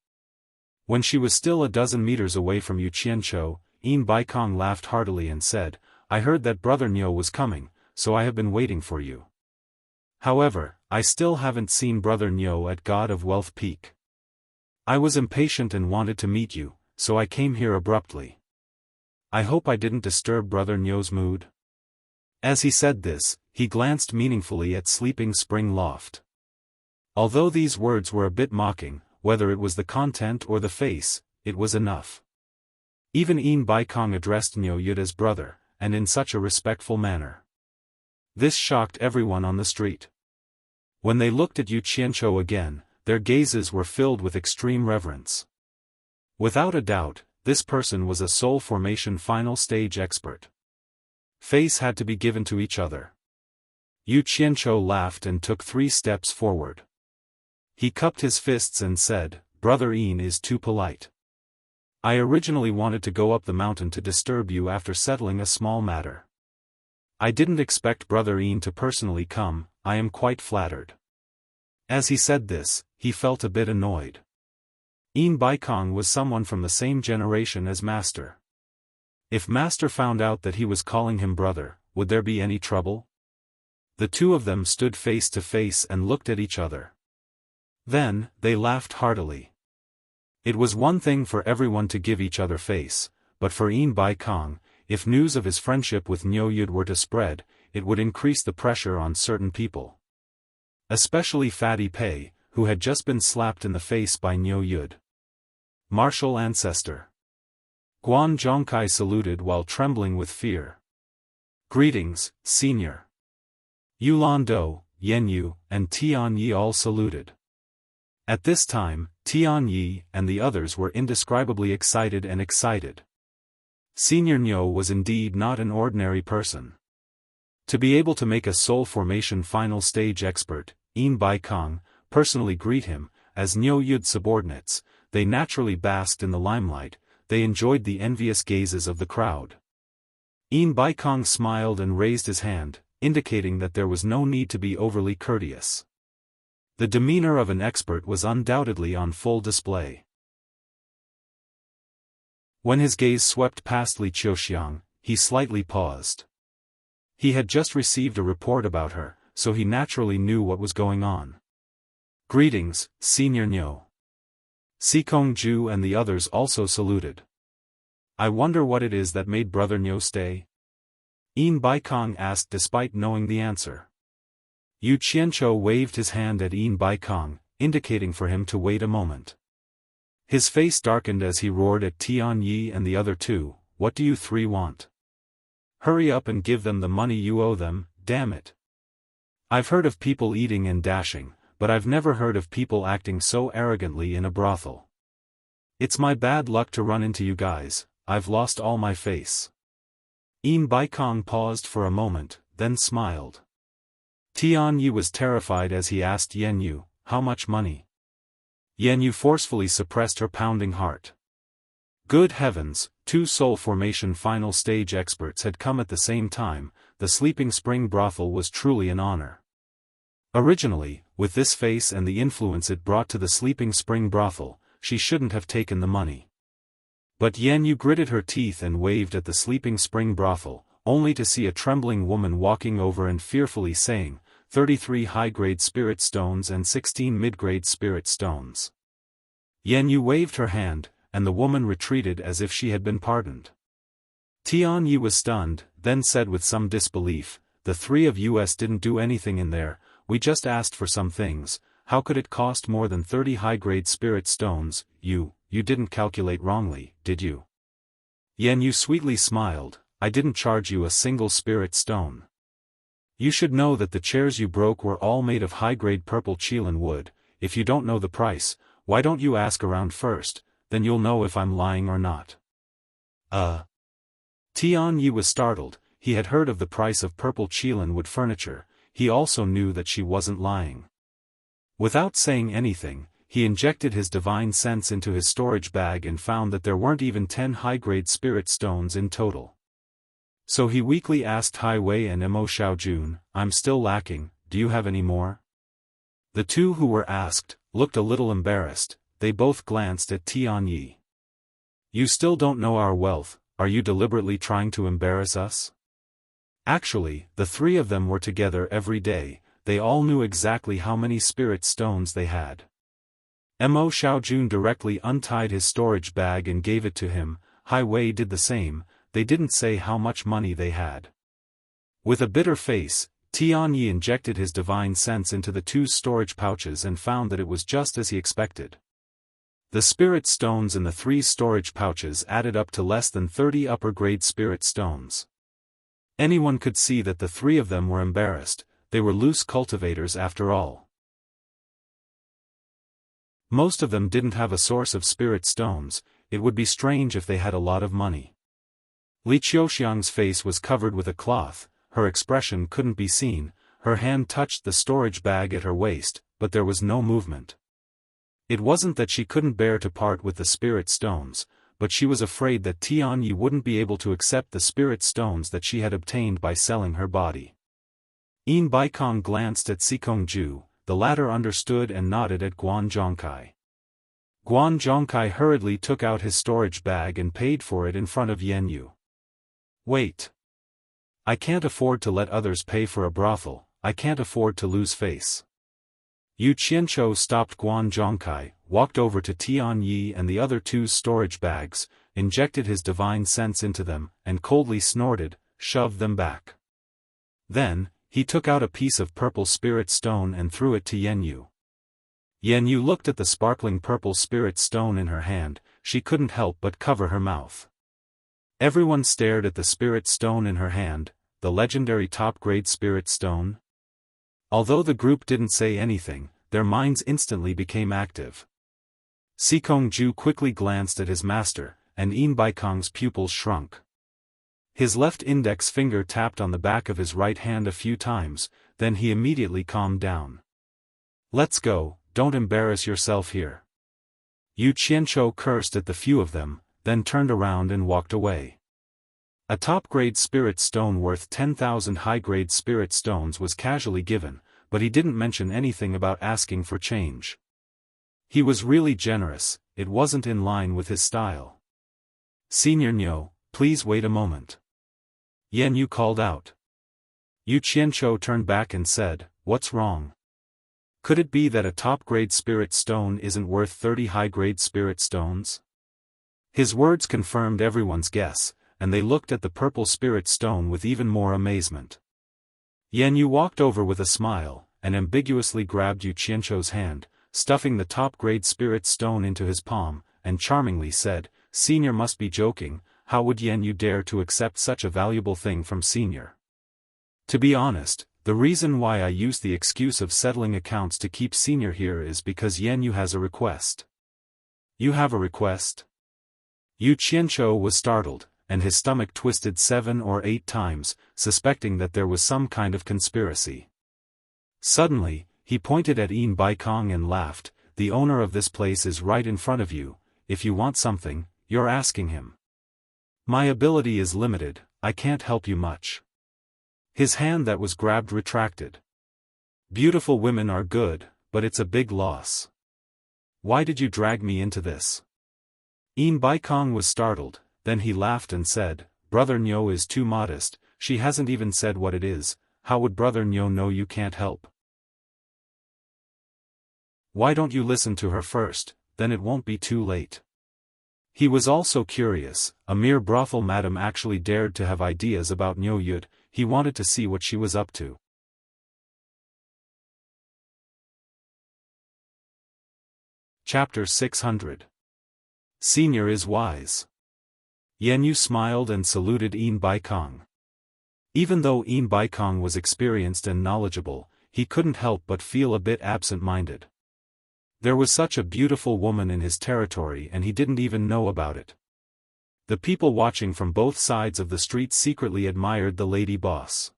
When she was still a dozen meters away from Yu Qianzhou, Yin Baikong laughed heartily and said, "I heard that Brother Niu was coming, so I have been waiting for you. However, I still haven't seen Brother Niu at God of Wealth Peak. I was impatient and wanted to meet you, so I came here abruptly. I hope I didn't disturb Brother Niu's mood." As he said this, he glanced meaningfully at Sleeping Spring Loft. Although these words were a bit mocking, whether it was the content or the face, it was enough. Even Yin Baikong addressed Niu Yud as brother, and in such a respectful manner. This shocked everyone on the street. When they looked at Yu Qianzhou again, their gazes were filled with extreme reverence. Without a doubt, this person was a soul formation final stage expert. Face had to be given to each other. Yu Qianzhou laughed and took 3 steps forward. He cupped his fists and said, "Brother Yin is too polite. I originally wanted to go up the mountain to disturb you after settling a small matter. I didn't expect Brother Yin to personally come, I am quite flattered." As he said this, he felt a bit annoyed. Yin Baikong was someone from the same generation as Master. If Master found out that he was calling him brother, would there be any trouble? The two of them stood face to face and looked at each other. Then, they laughed heartily. It was one thing for everyone to give each other face, but for Yin Baikong, if news of his friendship with Niu Yud were to spread, it would increase the pressure on certain people. Especially Fatty Pei, who had just been slapped in the face by Niu Yud. Martial ancestor. Guan Zhongkai saluted while trembling with fear. "Greetings, senior." Yulan Do, Yen Yu, and Tian Yi all saluted. At this time, Tian Yi and the others were indescribably excited. Senior Niu was indeed not an ordinary person. To be able to make a soul formation final stage expert, Yin Baikong, personally greet him, as Niu Yud's subordinates, they naturally basked in the limelight, they enjoyed the envious gazes of the crowd. Yin Baikong smiled and raised his hand, indicating that there was no need to be overly courteous. The demeanor of an expert was undoubtedly on full display. When his gaze swept past Li Qiuxiang, he slightly paused. He had just received a report about her, so he naturally knew what was going on. Greetings, Senior Nyo. Sikong Ju and the others also saluted. I wonder what it is that made Brother Nyo stay? Yin Baikong asked despite knowing the answer. Yu Qiancho waved his hand at Yin Baikong, indicating for him to wait a moment. His face darkened as he roared at Tian Yi and the other two, what do you three want? Hurry up and give them the money you owe them, damn it. I've heard of people eating and dashing, but I've never heard of people acting so arrogantly in a brothel. It's my bad luck to run into you guys, I've lost all my face. Yin Baikong paused for a moment, then smiled. Tian Yi was terrified as he asked Yen Yu, how much money? Yen Yu forcefully suppressed her pounding heart. Good heavens, two soul formation final stage experts had come at the same time, the Sleeping Spring brothel was truly an honor. Originally, with this face and the influence it brought to the Sleeping Spring brothel, she shouldn't have taken the money. But Yen Yu gritted her teeth and waved at the Sleeping Spring brothel, only to see a trembling woman walking over and fearfully saying, 33 high-grade spirit stones and 16 mid-grade spirit stones. Yen Yu waved her hand, and the woman retreated as if she had been pardoned. Tian Yi was stunned, then said with some disbelief, the three of us didn't do anything in there, we just asked for some things, how could it cost more than 30 high-grade spirit stones? You didn't calculate wrongly, did you? Yen Yu sweetly smiled, I didn't charge you a single spirit stone. You should know that the chairs you broke were all made of high-grade purple Qilin wood, if you don't know the price, why don't you ask around first, then you'll know if I'm lying or not. Tian Yi was startled, he had heard of the price of purple Qilin wood furniture, he also knew that she wasn't lying. Without saying anything, he injected his divine sense into his storage bag and found that there weren't even 10 high-grade spirit stones in total. So he weakly asked Hai Wei and Mo Xiaojun, I'm still lacking, do you have any more? The two who were asked, looked a little embarrassed, they both glanced at Tian Yi. You still don't know our wealth, are you deliberately trying to embarrass us? Actually, the three of them were together every day, they all knew exactly how many spirit stones they had. Mo Xiaojun directly untied his storage bag and gave it to him, Hai Wei did the same, they didn't say how much money they had. With a bitter face, Tian Yi injected his divine sense into the two storage pouches and found that it was just as he expected. The spirit stones in the 3 storage pouches added up to less than 30 upper-grade spirit stones. Anyone could see that the 3 of them were embarrassed, they were loose cultivators after all. Most of them didn't have a source of spirit stones, it would be strange if they had a lot of money. Li Qiuxiang's face was covered with a cloth, her expression couldn't be seen, her hand touched the storage bag at her waist, but there was no movement. It wasn't that she couldn't bear to part with the spirit stones, but she was afraid that Tian Yi wouldn't be able to accept the spirit stones that she had obtained by selling her body. Yin Baikong glanced at Sikong Ju, the latter understood and nodded at Guan Zhongkai. Guan Zhongkai hurriedly took out his storage bag and paid for it in front of Yen Yu. Wait. I can't afford to let others pay for a brothel, I can't afford to lose face. Yu Qiancho stopped Guan Zhongkai, walked over to Tian Yi and the other two's storage bags, injected his divine sense into them, and coldly snorted, shoved them back. Then, he took out a piece of purple spirit stone and threw it to Yen Yu. Yen Yu looked at the sparkling purple spirit stone in her hand, she couldn't help but cover her mouth. Everyone stared at the spirit stone in her hand, the legendary top-grade spirit stone. Although the group didn't say anything, their minds instantly became active. Sikong Ju quickly glanced at his master, and Yin Baikong's pupils shrunk. His left index finger tapped on the back of his right hand a few times, then he immediately calmed down. Let's go, don't embarrass yourself here. Yu Qiancho cursed at the few of them, then turned around and walked away. A top-grade spirit stone worth 10,000 high-grade spirit stones was casually given, but he didn't mention anything about asking for change. He was really generous, it wasn't in line with his style. Senior Nyo, please wait a moment. Yen Yu called out. Yu Qiancho turned back and said, what's wrong? Could it be that a top-grade spirit stone isn't worth 30 high-grade spirit stones? His words confirmed everyone's guess, and they looked at the purple spirit stone with even more amazement. Yan Yu walked over with a smile, and ambiguously grabbed Yu Qianzhou's hand, stuffing the top-grade spirit stone into his palm, and charmingly said, "Senior must be joking, how would Yan Yu dare to accept such a valuable thing from Senior? To be honest, the reason why I use the excuse of settling accounts to keep Senior here is because Yan Yu has a request." "You have a request?" Yu Qianzhou was startled, and his stomach twisted 7 or 8 times, suspecting that there was some kind of conspiracy. Suddenly, he pointed at Yin Baikong and laughed, "The owner of this place is right in front of you, if you want something, you're asking him. My ability is limited, I can't help you much." His hand that was grabbed retracted. "Beautiful women are good, but it's a big loss. Why did you drag me into this?" Yin Baikong was startled, then he laughed and said, "Brother Nyo is too modest, she hasn't even said what it is, how would Brother Nyo know you can't help? Why don't you listen to her first, then it won't be too late." He was also curious, a mere brothel madam actually dared to have ideas about Nyo Yud, he wanted to see what she was up to. Chapter 600. Senior is wise. Yan Yu smiled and saluted Yin Baikong. Even though Yin Baikong was experienced and knowledgeable, he couldn't help but feel a bit absent-minded. There was such a beautiful woman in his territory and he didn't even know about it. The people watching from both sides of the street secretly admired the lady boss.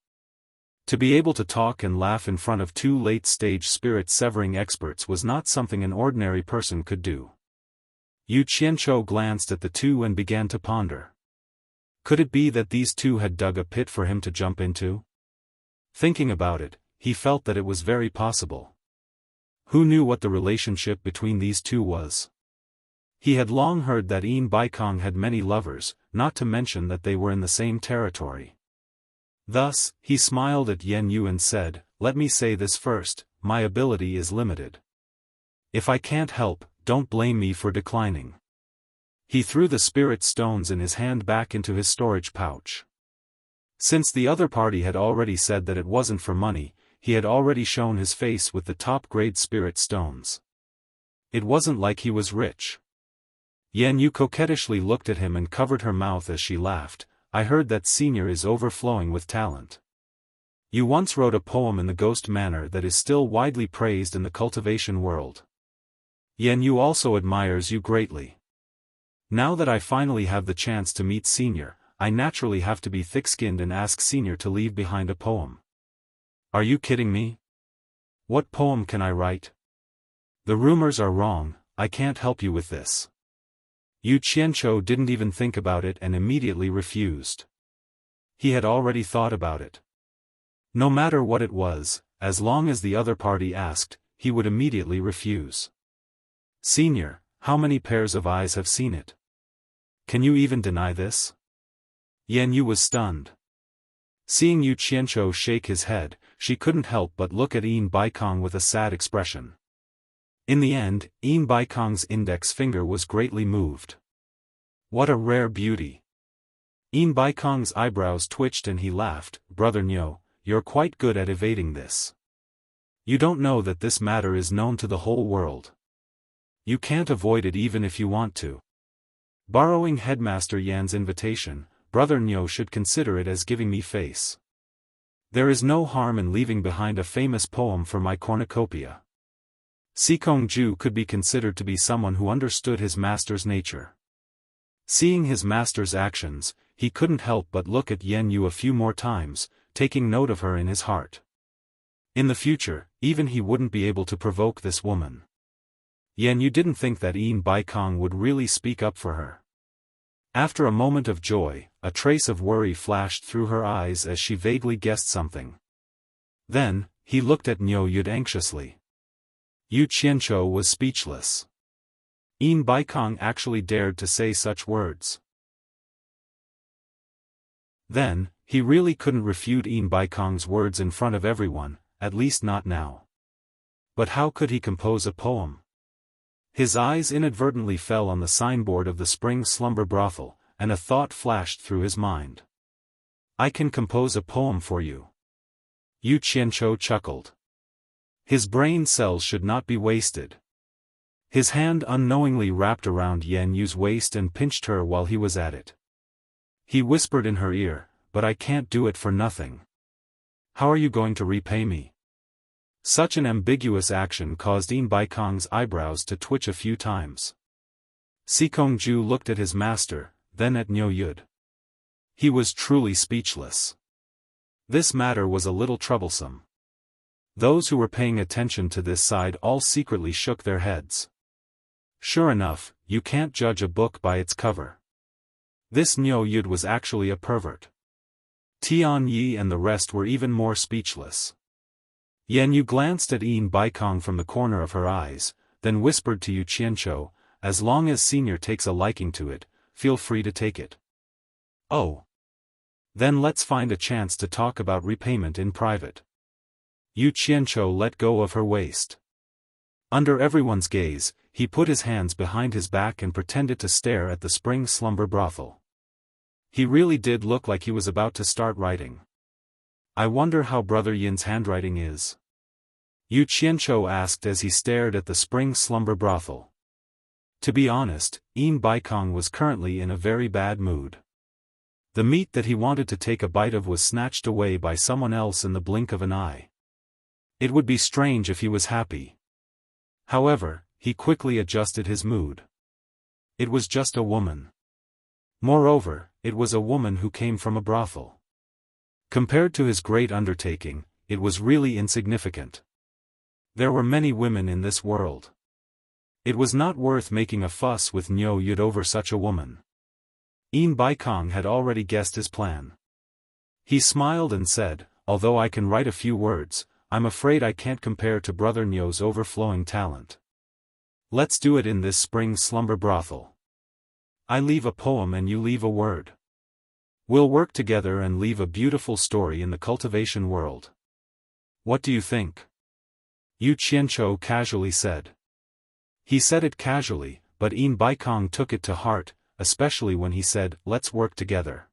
To be able to talk and laugh in front of 2 late-stage spirit-severing experts was not something an ordinary person could do. Yu Qianzhou glanced at the two and began to ponder. Could it be that these two had dug a pit for him to jump into? Thinking about it, he felt that it was very possible. Who knew what the relationship between these two was? He had long heard that Yin Baikong had many lovers, not to mention that they were in the same territory. Thus, he smiled at Yan Yu and said, "Let me say this first, my ability is limited. If I can't help, don't blame me for declining." He threw the spirit stones in his hand back into his storage pouch. Since the other party had already said that it wasn't for money, he had already shown his face with the top-grade spirit stones. It wasn't like he was rich. Yan Yu coquettishly looked at him and covered her mouth as she laughed, "I heard that Senior is overflowing with talent. You once wrote a poem in the ghost manner that is still widely praised in the cultivation world. Yan Yu also admires you greatly. Now that I finally have the chance to meet Senior, I naturally have to be thick-skinned and ask Senior to leave behind a poem." "Are you kidding me? What poem can I write?" "The rumors are wrong, I can't help you with this." Yu Qianzhou didn't even think about it and immediately refused. He had already thought about it. No matter what it was, as long as the other party asked, he would immediately refuse. "Senior, how many pairs of eyes have seen it? Can you even deny this?" Yan Yu was stunned. Seeing Yu Qianzhou shake his head, she couldn't help but look at Yin Baikong with a sad expression. In the end, Yin Baikong's index finger was greatly moved. What a rare beauty. Yin Baikong's eyebrows twitched and he laughed, "Brother Nyo, you're quite good at evading this. You don't know that this matter is known to the whole world. You can't avoid it even if you want to. Borrowing Headmaster Yan's invitation, Brother Nyo should consider it as giving me face. There is no harm in leaving behind a famous poem for my cornucopia." Sikong Ju could be considered to be someone who understood his master's nature. Seeing his master's actions, he couldn't help but look at Yan Yu a few more times, taking note of her in his heart. In the future, even he wouldn't be able to provoke this woman. Yan Yu didn't think that Yin Baikong would really speak up for her. After a moment of joy, a trace of worry flashed through her eyes as she vaguely guessed something. Then, he looked at Nyo Yud anxiously. Yu Qianzhou was speechless. Yin Baikong actually dared to say such words. Then, he really couldn't refute Yin Baikong's words in front of everyone, at least not now. But how could he compose a poem? His eyes inadvertently fell on the signboard of the spring slumber brothel, and a thought flashed through his mind. I can compose a poem for you. Yu Qianzhou chuckled. His brain cells should not be wasted. His hand unknowingly wrapped around Yan Yu's waist and pinched her while he was at it. He whispered in her ear, but I can't do it for nothing. How are you going to repay me? Such an ambiguous action caused Yin Baikong's eyebrows to twitch a few times. Sikongju looked at his master, then at Niu Yud. He was truly speechless. This matter was a little troublesome. Those who were paying attention to this side all secretly shook their heads. Sure enough, you can't judge a book by its cover. This Niu Yud was actually a pervert. Tian Yi and the rest were even more speechless. Yan Yu glanced at Yin Baikong from the corner of her eyes, then whispered to Yu Qianzhou, as long as senior takes a liking to it, feel free to take it. Oh. Then let's find a chance to talk about repayment in private. Yu Qianzhou let go of her waist. Under everyone's gaze, he put his hands behind his back and pretended to stare at the spring slumber brothel. He really did look like he was about to start writing. I wonder how Brother Yin's handwriting is. Yu Qianzhou asked as he stared at the spring slumber brothel. To be honest, Yin Baikong was currently in a very bad mood. The meat that he wanted to take a bite of was snatched away by someone else in the blink of an eye. It would be strange if he was happy. However, he quickly adjusted his mood. It was just a woman. Moreover, it was a woman who came from a brothel. Compared to his great undertaking, it was really insignificant. There were many women in this world. It was not worth making a fuss with Niu Yud over such a woman. Yin Baikong had already guessed his plan. He smiled and said, although I can write a few words, I'm afraid I can't compare to Brother Niu's overflowing talent. Let's do it in this spring slumber brothel. I leave a poem and you leave a word. We'll work together and leave a beautiful story in the cultivation world. What do you think? Yu Qianzhou casually said. He said it casually, but Yin Baikong took it to heart, especially when he said, let's work together.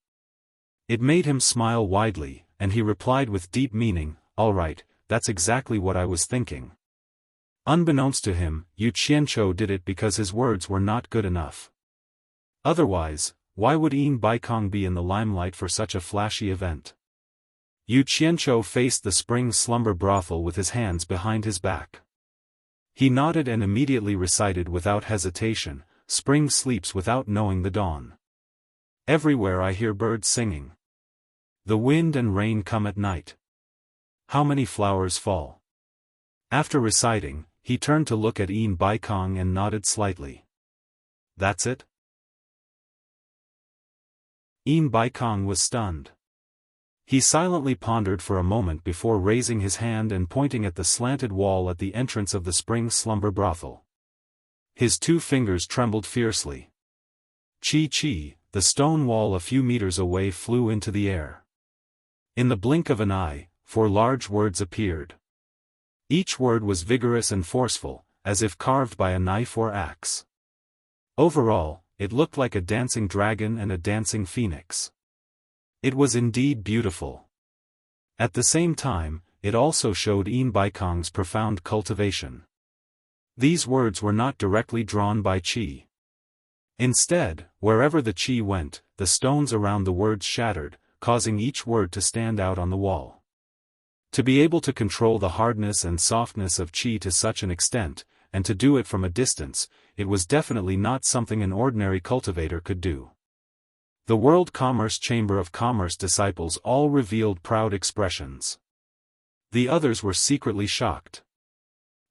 It made him smile widely, and he replied with deep meaning, all right, that's exactly what I was thinking. Unbeknownst to him, Yu Qianzhou did it because his words were not good enough. Otherwise, why would Yin Baikong be in the limelight for such a flashy event? Yu Qianzhou faced the spring slumber brothel with his hands behind his back. He nodded and immediately recited without hesitation, spring sleeps without knowing the dawn. Everywhere I hear birds singing. The wind and rain come at night. How many flowers fall? After reciting, he turned to look at Yin Baikong and nodded slightly. That's it? Yin Baikong was stunned. He silently pondered for a moment before raising his hand and pointing at the slanted wall at the entrance of the spring slumber brothel. His 2 fingers trembled fiercely. Chi, the stone wall a few meters away flew into the air. In the blink of an eye, 4 large words appeared. Each word was vigorous and forceful, as if carved by a knife or axe. Overall, it looked like a dancing dragon and a dancing phoenix. It was indeed beautiful. At the same time, it also showed Yin Baikong's profound cultivation. These words were not directly drawn by qi. Instead, wherever the qi went, the stones around the words shattered, causing each word to stand out on the wall. To be able to control the hardness and softness of qi to such an extent, and to do it from a distance, it was definitely not something an ordinary cultivator could do. The World Commerce Chamber of Commerce disciples all revealed proud expressions. The others were secretly shocked.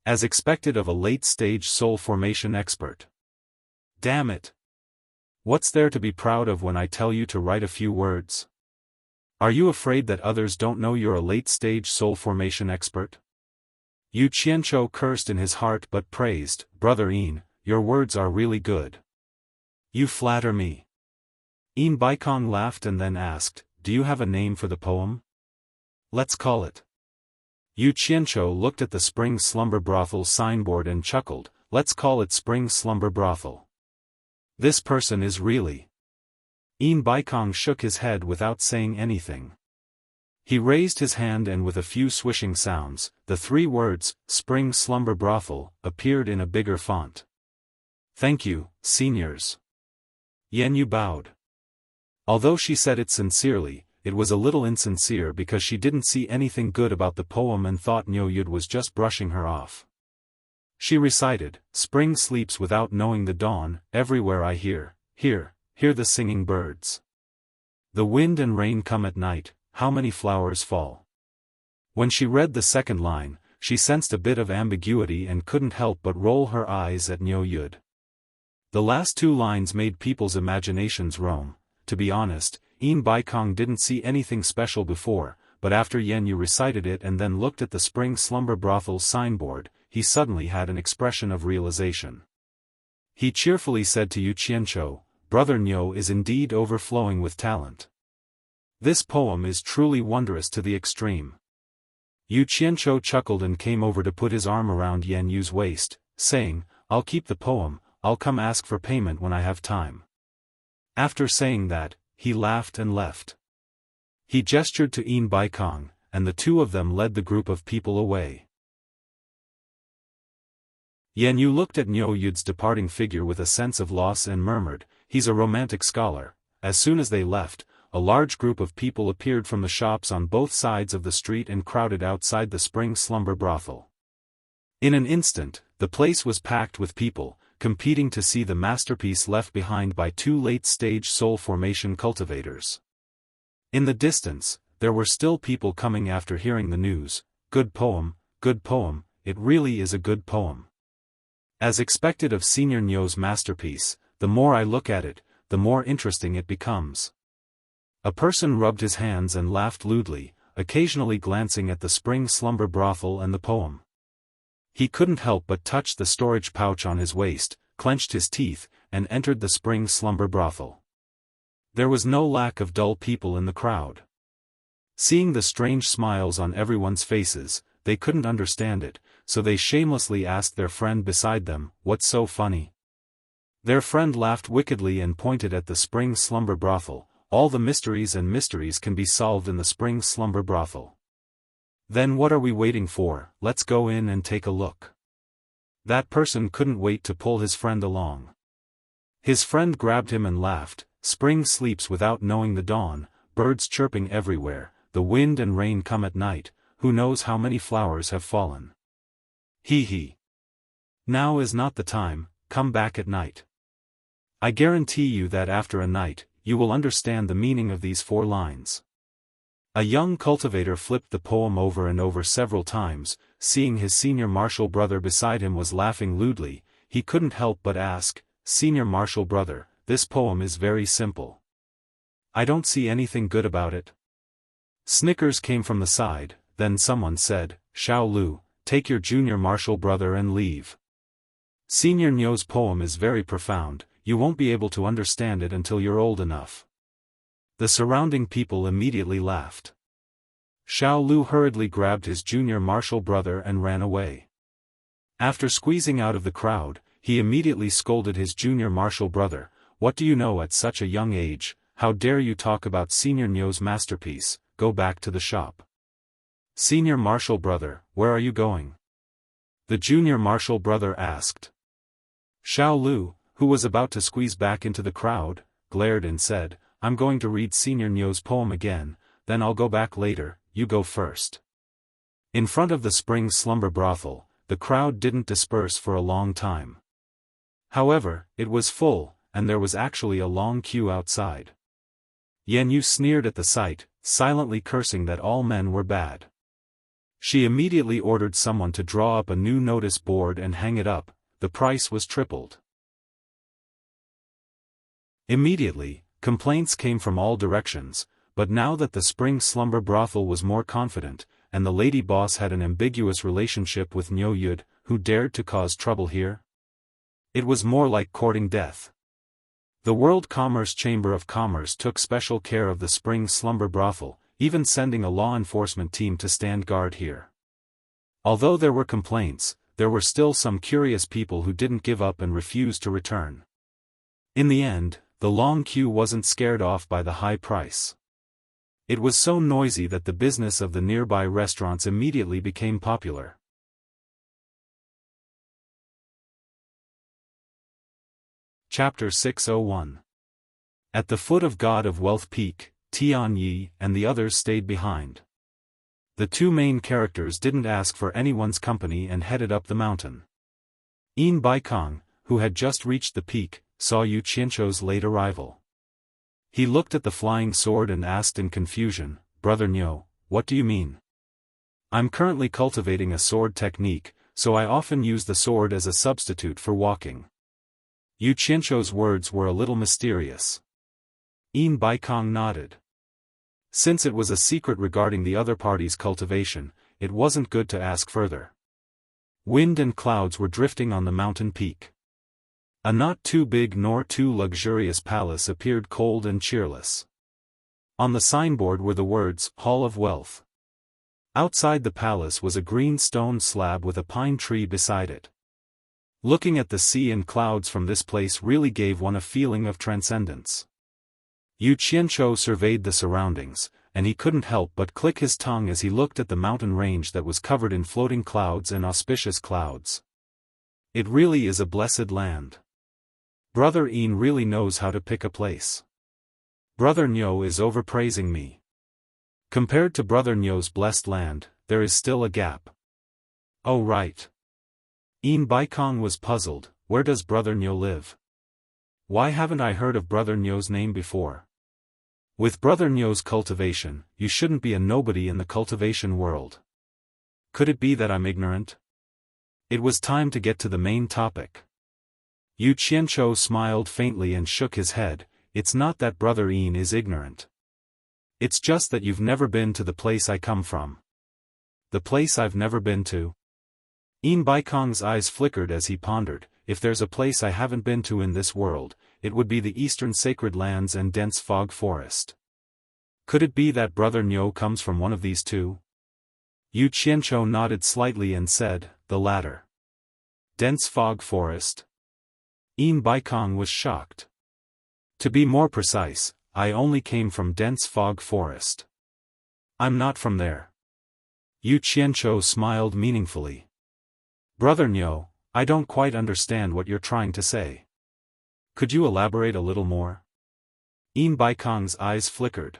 As expected of a late-stage soul formation expert. Damn it! What's there to be proud of when I tell you to write a few words? Are you afraid that others don't know you're a late-stage soul formation expert? Yu Qianzhou cursed in his heart but praised, Brother Yin, your words are really good. You flatter me. Yin Baikong laughed and then asked, do you have a name for the poem? Let's call it. Yu Qianzhou looked at the Spring Slumber Brothel signboard and chuckled, let's call it Spring Slumber Brothel. This person is really. Yin Baikong shook his head without saying anything. He raised his hand and with a few swishing sounds, the 3 words, Spring Slumber Brothel, appeared in a bigger font. Thank you, seniors. Yan Yu bowed. Although she said it sincerely, it was a little insincere because she didn't see anything good about the poem and thought Niu Yud was just brushing her off. She recited, Spring sleeps without knowing the dawn, everywhere I hear the singing birds. The wind and rain come at night, how many flowers fall. When she read the second line, she sensed a bit of ambiguity and couldn't help but roll her eyes at Niu Yud. The last 2 lines made people's imaginations roam. To be honest, Yin Baikong didn't see anything special before, but after Yan Yu recited it and then looked at the Spring Slumber Brothel signboard, he suddenly had an expression of realization. He cheerfully said to Yu Qianzhou, Brother Niu is indeed overflowing with talent. This poem is truly wondrous to the extreme. Yu Qianzhou chuckled and came over to put his arm around Yan Yu's waist, saying, I'll keep the poem, I'll come ask for payment when I have time. After saying that, he laughed and left. He gestured to Yin Baikong, and the 2 of them led the group of people away. Yan Yu looked at Niu Yud's departing figure with a sense of loss and murmured, he's a romantic scholar. As soon as they left, a large group of people appeared from the shops on both sides of the street and crowded outside the Spring Slumber Brothel. In an instant, the place was packed with people, competing to see the masterpiece left behind by 2 late-stage soul formation cultivators. In the distance, there were still people coming after hearing the news, good poem, it really is a good poem. As expected of Senior Niu's masterpiece, the more I look at it, the more interesting it becomes. A person rubbed his hands and laughed lewdly, occasionally glancing at the Spring Slumber Brothel and the poem. He couldn't help but touch the storage pouch on his waist, clenched his teeth, and entered the Spring Slumber Brothel. There was no lack of dull people in the crowd. Seeing the strange smiles on everyone's faces, they couldn't understand it, so they shamelessly asked their friend beside them, what's so funny? Their friend laughed wickedly and pointed at the Spring Slumber Brothel, all the mysteries can be solved in the Spring Slumber Brothel. Then what are we waiting for, let's go in and take a look. That person couldn't wait to pull his friend along. His friend grabbed him and laughed, Spring sleeps without knowing the dawn, birds chirping everywhere, the wind and rain come at night, who knows how many flowers have fallen. He. Now is not the time, come back at night. I guarantee you that after a night, you will understand the meaning of these 4 lines. A young cultivator flipped the poem over and over several times, seeing his senior martial brother beside him was laughing lewdly, he couldn't help but ask, Senior martial brother, this poem is very simple. I don't see anything good about it. Snickers came from the side, then someone said, Xiao Lu, take your junior martial brother and leave. Senior Niu's poem is very profound, you won't be able to understand it until you're old enough. The surrounding people immediately laughed. Xiao Lu hurriedly grabbed his junior martial brother and ran away. After squeezing out of the crowd, he immediately scolded his junior martial brother, what do you know at such a young age, how dare you talk about Senior Niu's masterpiece, go back to the shop. Senior martial brother, where are you going? The junior martial brother asked. Xiao Lu, who was about to squeeze back into the crowd, glared and said, I'm going to read Senior Niu's poem again, then I'll go back later, you go first. In front of the Spring Slumber Brothel, the crowd didn't disperse for a long time. However, it was full, and there was actually a long queue outside. Yan Yu sneered at the sight, silently cursing that all men were bad. She immediately ordered someone to draw up a new notice board and hang it up, the price was tripled. Immediately, complaints came from all directions, but now that the Spring Slumber Brothel was more confident, and the lady boss had an ambiguous relationship with Niu Yud, who dared to cause trouble here? It was more like courting death. The World Commerce Chamber of Commerce took special care of the Spring Slumber Brothel, even sending a law enforcement team to stand guard here. Although there were complaints, there were still some curious people who didn't give up and refused to return. In the end, the long queue wasn't scared off by the high price. It was so noisy that the business of the nearby restaurants immediately became popular. Chapter 601. At the foot of God of Wealth Peak, Tian Yi and the others stayed behind. The two main characters didn't ask for anyone's company and headed up the mountain. Yin Baikong, who had just reached the peak, saw Yu Qianzhou's late arrival. He looked at the flying sword and asked in confusion, "Brother Niu, what do you mean?" "I'm currently cultivating a sword technique, so I often use the sword as a substitute for walking." Yu Qianzhou's words were a little mysterious. Yin Baikong nodded. Since it was a secret regarding the other party's cultivation, it wasn't good to ask further. Wind and clouds were drifting on the mountain peak. A not too big nor too luxurious palace appeared cold and cheerless. On the signboard were the words, "Hall of Wealth." Outside the palace was a green stone slab with a pine tree beside it. Looking at the sea and clouds from this place really gave one a feeling of transcendence. Yu Qianzhou surveyed the surroundings, and he couldn't help but click his tongue as he looked at the mountain range that was covered in floating clouds and auspicious clouds. It really is a blessed land. Brother Yin really knows how to pick a place. Brother Niu is overpraising me. Compared to Brother Niu's blessed land, there is still a gap. Oh right. Yin Baikong was puzzled, where does Brother Niu live? Why haven't I heard of Brother Niu's name before? With Brother Niu's cultivation, you shouldn't be a nobody in the cultivation world. Could it be that I'm ignorant? It was time to get to the main topic. Yu Qianzhou smiled faintly and shook his head. It's not that Brother Yin is ignorant. It's just that you've never been to the place I come from. The place I've never been to? Yin Baikong's eyes flickered as he pondered, if there's a place I haven't been to in this world, it would be the eastern sacred lands and dense fog forest. Could it be that Brother Niu comes from one of these two? Yu Qianzhou nodded slightly and said, the latter. Dense fog forest? Yin Baikong was shocked. To be more precise, I only came from dense fog forest. I'm not from there. Yu Qianzhou smiled meaningfully. Brother Niu, I don't quite understand what you're trying to say. Could you elaborate a little more? Yin Baikong's eyes flickered.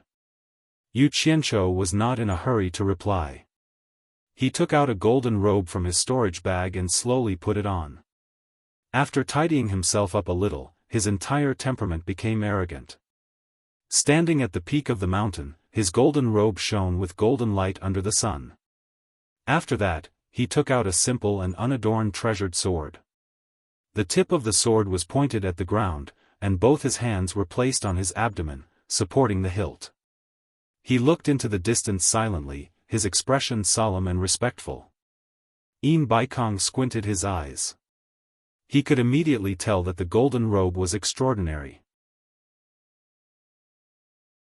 Yu Qianzhou was not in a hurry to reply. He took out a golden robe from his storage bag and slowly put it on. After tidying himself up a little, his entire temperament became arrogant. Standing at the peak of the mountain, his golden robe shone with golden light under the sun. After that, he took out a simple and unadorned treasured sword. The tip of the sword was pointed at the ground, and both his hands were placed on his abdomen, supporting the hilt. He looked into the distance silently, his expression solemn and respectful. Yin Baikong squinted his eyes. He could immediately tell that the golden robe was extraordinary.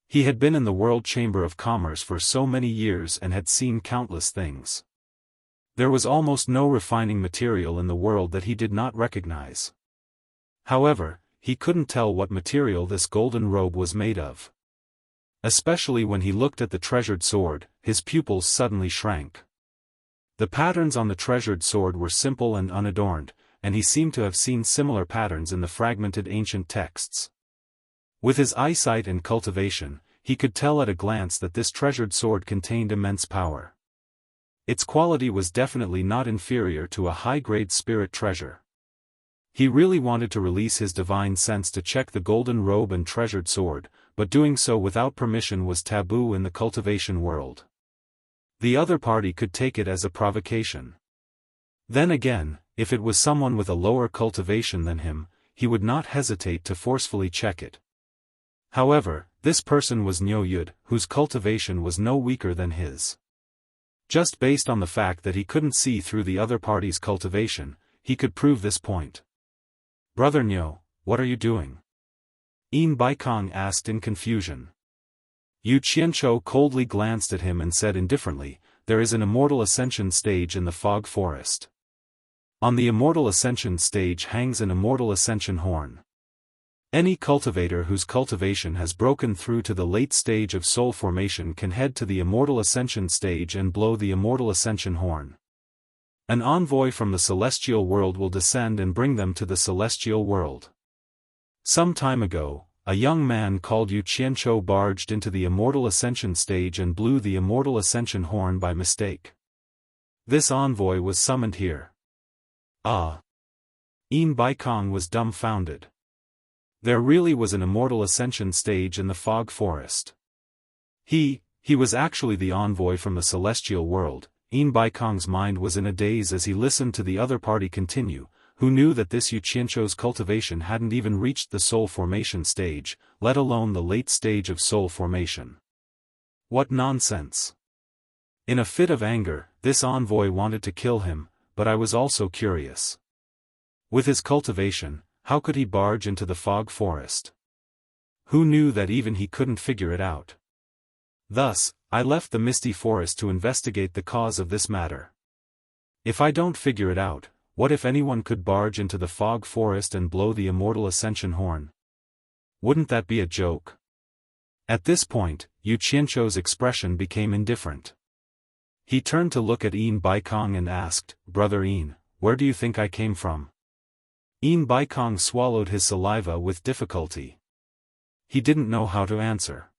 He had been in the World Chamber of Commerce for so many years and had seen countless things. There was almost no refining material in the world that he did not recognize. However, he couldn't tell what material this golden robe was made of. Especially when he looked at the treasured sword, his pupils suddenly shrank. The patterns on the treasured sword were simple and unadorned, and he seemed to have seen similar patterns in the fragmented ancient texts. With his eyesight and cultivation, he could tell at a glance that this treasured sword contained immense power. Its quality was definitely not inferior to a high-grade spirit treasure. He really wanted to release his divine sense to check the golden robe and treasured sword, but doing so without permission was taboo in the cultivation world. The other party could take it as a provocation. Then again, if it was someone with a lower cultivation than him, he would not hesitate to forcefully check it. However, this person was Niu Yud, whose cultivation was no weaker than his. Just based on the fact that he couldn't see through the other party's cultivation, he could prove this point. Brother Niu, what are you doing? Yin Baikong asked in confusion. Yu Qianzhou coldly glanced at him and said indifferently, there is an immortal ascension stage in the fog forest. On the immortal ascension stage hangs an immortal ascension horn. Any cultivator whose cultivation has broken through to the late stage of soul formation can head to the immortal ascension stage and blow the immortal ascension horn. An envoy from the celestial world will descend and bring them to the celestial world. Some time ago, a young man called Yu Qianzhou barged into the immortal ascension stage and blew the immortal ascension horn by mistake. This envoy was summoned here. Ah! Yin Baikong was dumbfounded. There really was an immortal ascension stage in the fog forest. He was actually the envoy from the celestial world. Yin Baikong's mind was in a daze as he listened to the other party continue, who knew that this Yu Qianzhou's cultivation hadn't even reached the soul formation stage, let alone the late stage of soul formation. What nonsense! In a fit of anger, this envoy wanted to kill him, but I was also curious. With his cultivation, how could he barge into the fog forest? Who knew that even he couldn't figure it out? Thus, I left the misty forest to investigate the cause of this matter. If I don't figure it out, what if anyone could barge into the fog forest and blow the immortal ascension horn? Wouldn't that be a joke? At this point, Yu Qianzhou's expression became indifferent. He turned to look at Yin Baikong and asked, "Brother Yin, where do you think I came from?" Yin Baikong swallowed his saliva with difficulty. He didn't know how to answer.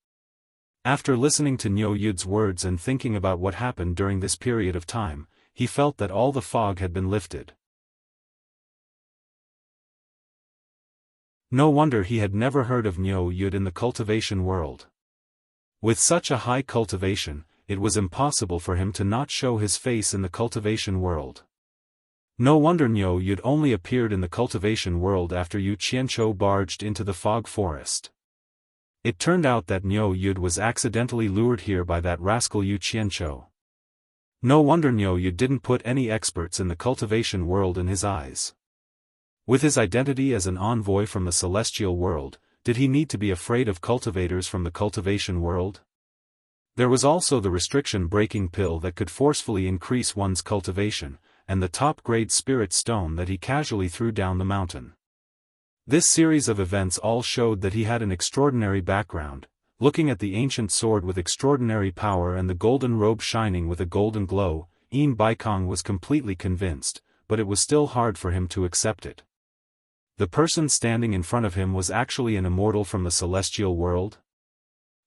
After listening to Niu Yud's words and thinking about what happened during this period of time, he felt that all the fog had been lifted. No wonder he had never heard of Niu Yud in the cultivation world. With such a high cultivation, it was impossible for him to not show his face in the cultivation world. No wonder Niu Yud only appeared in the cultivation world after Yu Qianzhou barged into the fog forest. It turned out that Niu Yud was accidentally lured here by that rascal Yu Qianzhou. No wonder Niu Yud didn't put any experts in the cultivation world in his eyes. With his identity as an envoy from the celestial world, did he need to be afraid of cultivators from the cultivation world? There was also the restriction-breaking pill that could forcefully increase one's cultivation, and the top-grade spirit stone that he casually threw down the mountain. This series of events all showed that he had an extraordinary background. Looking at the ancient sword with extraordinary power and the golden robe shining with a golden glow, Yin Baikong was completely convinced, but it was still hard for him to accept it. The person standing in front of him was actually an immortal from the celestial world?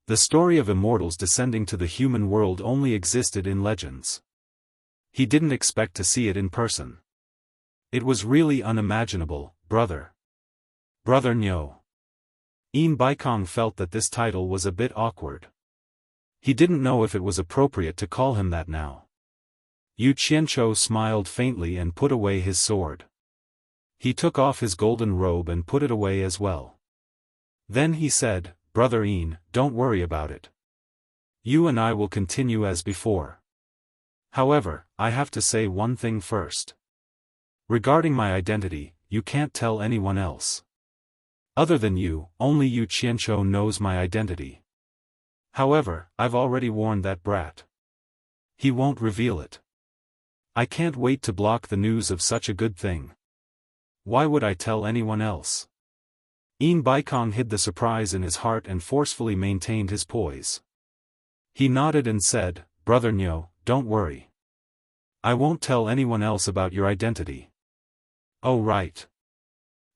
The story of immortals descending to the human world only existed in legends. He didn't expect to see it in person. It was really unimaginable, brother. Brother Niu. Yin Baikong felt that this title was a bit awkward. He didn't know if it was appropriate to call him that now. Yu Qianzhou smiled faintly and put away his sword. He took off his golden robe and put it away as well. Then he said, "Brother Yin, don't worry about it. You and I will continue as before. However, I have to say one thing first. Regarding my identity, you can't tell anyone else. Other than you, only Yu Qianzhou knows my identity. However, I've already warned that brat. He won't reveal it. I can't wait to block the news of such a good thing. Why would I tell anyone else?" Yin Baikong hid the surprise in his heart and forcefully maintained his poise. He nodded and said, "Brother Niu, don't worry. I won't tell anyone else about your identity." "Oh right."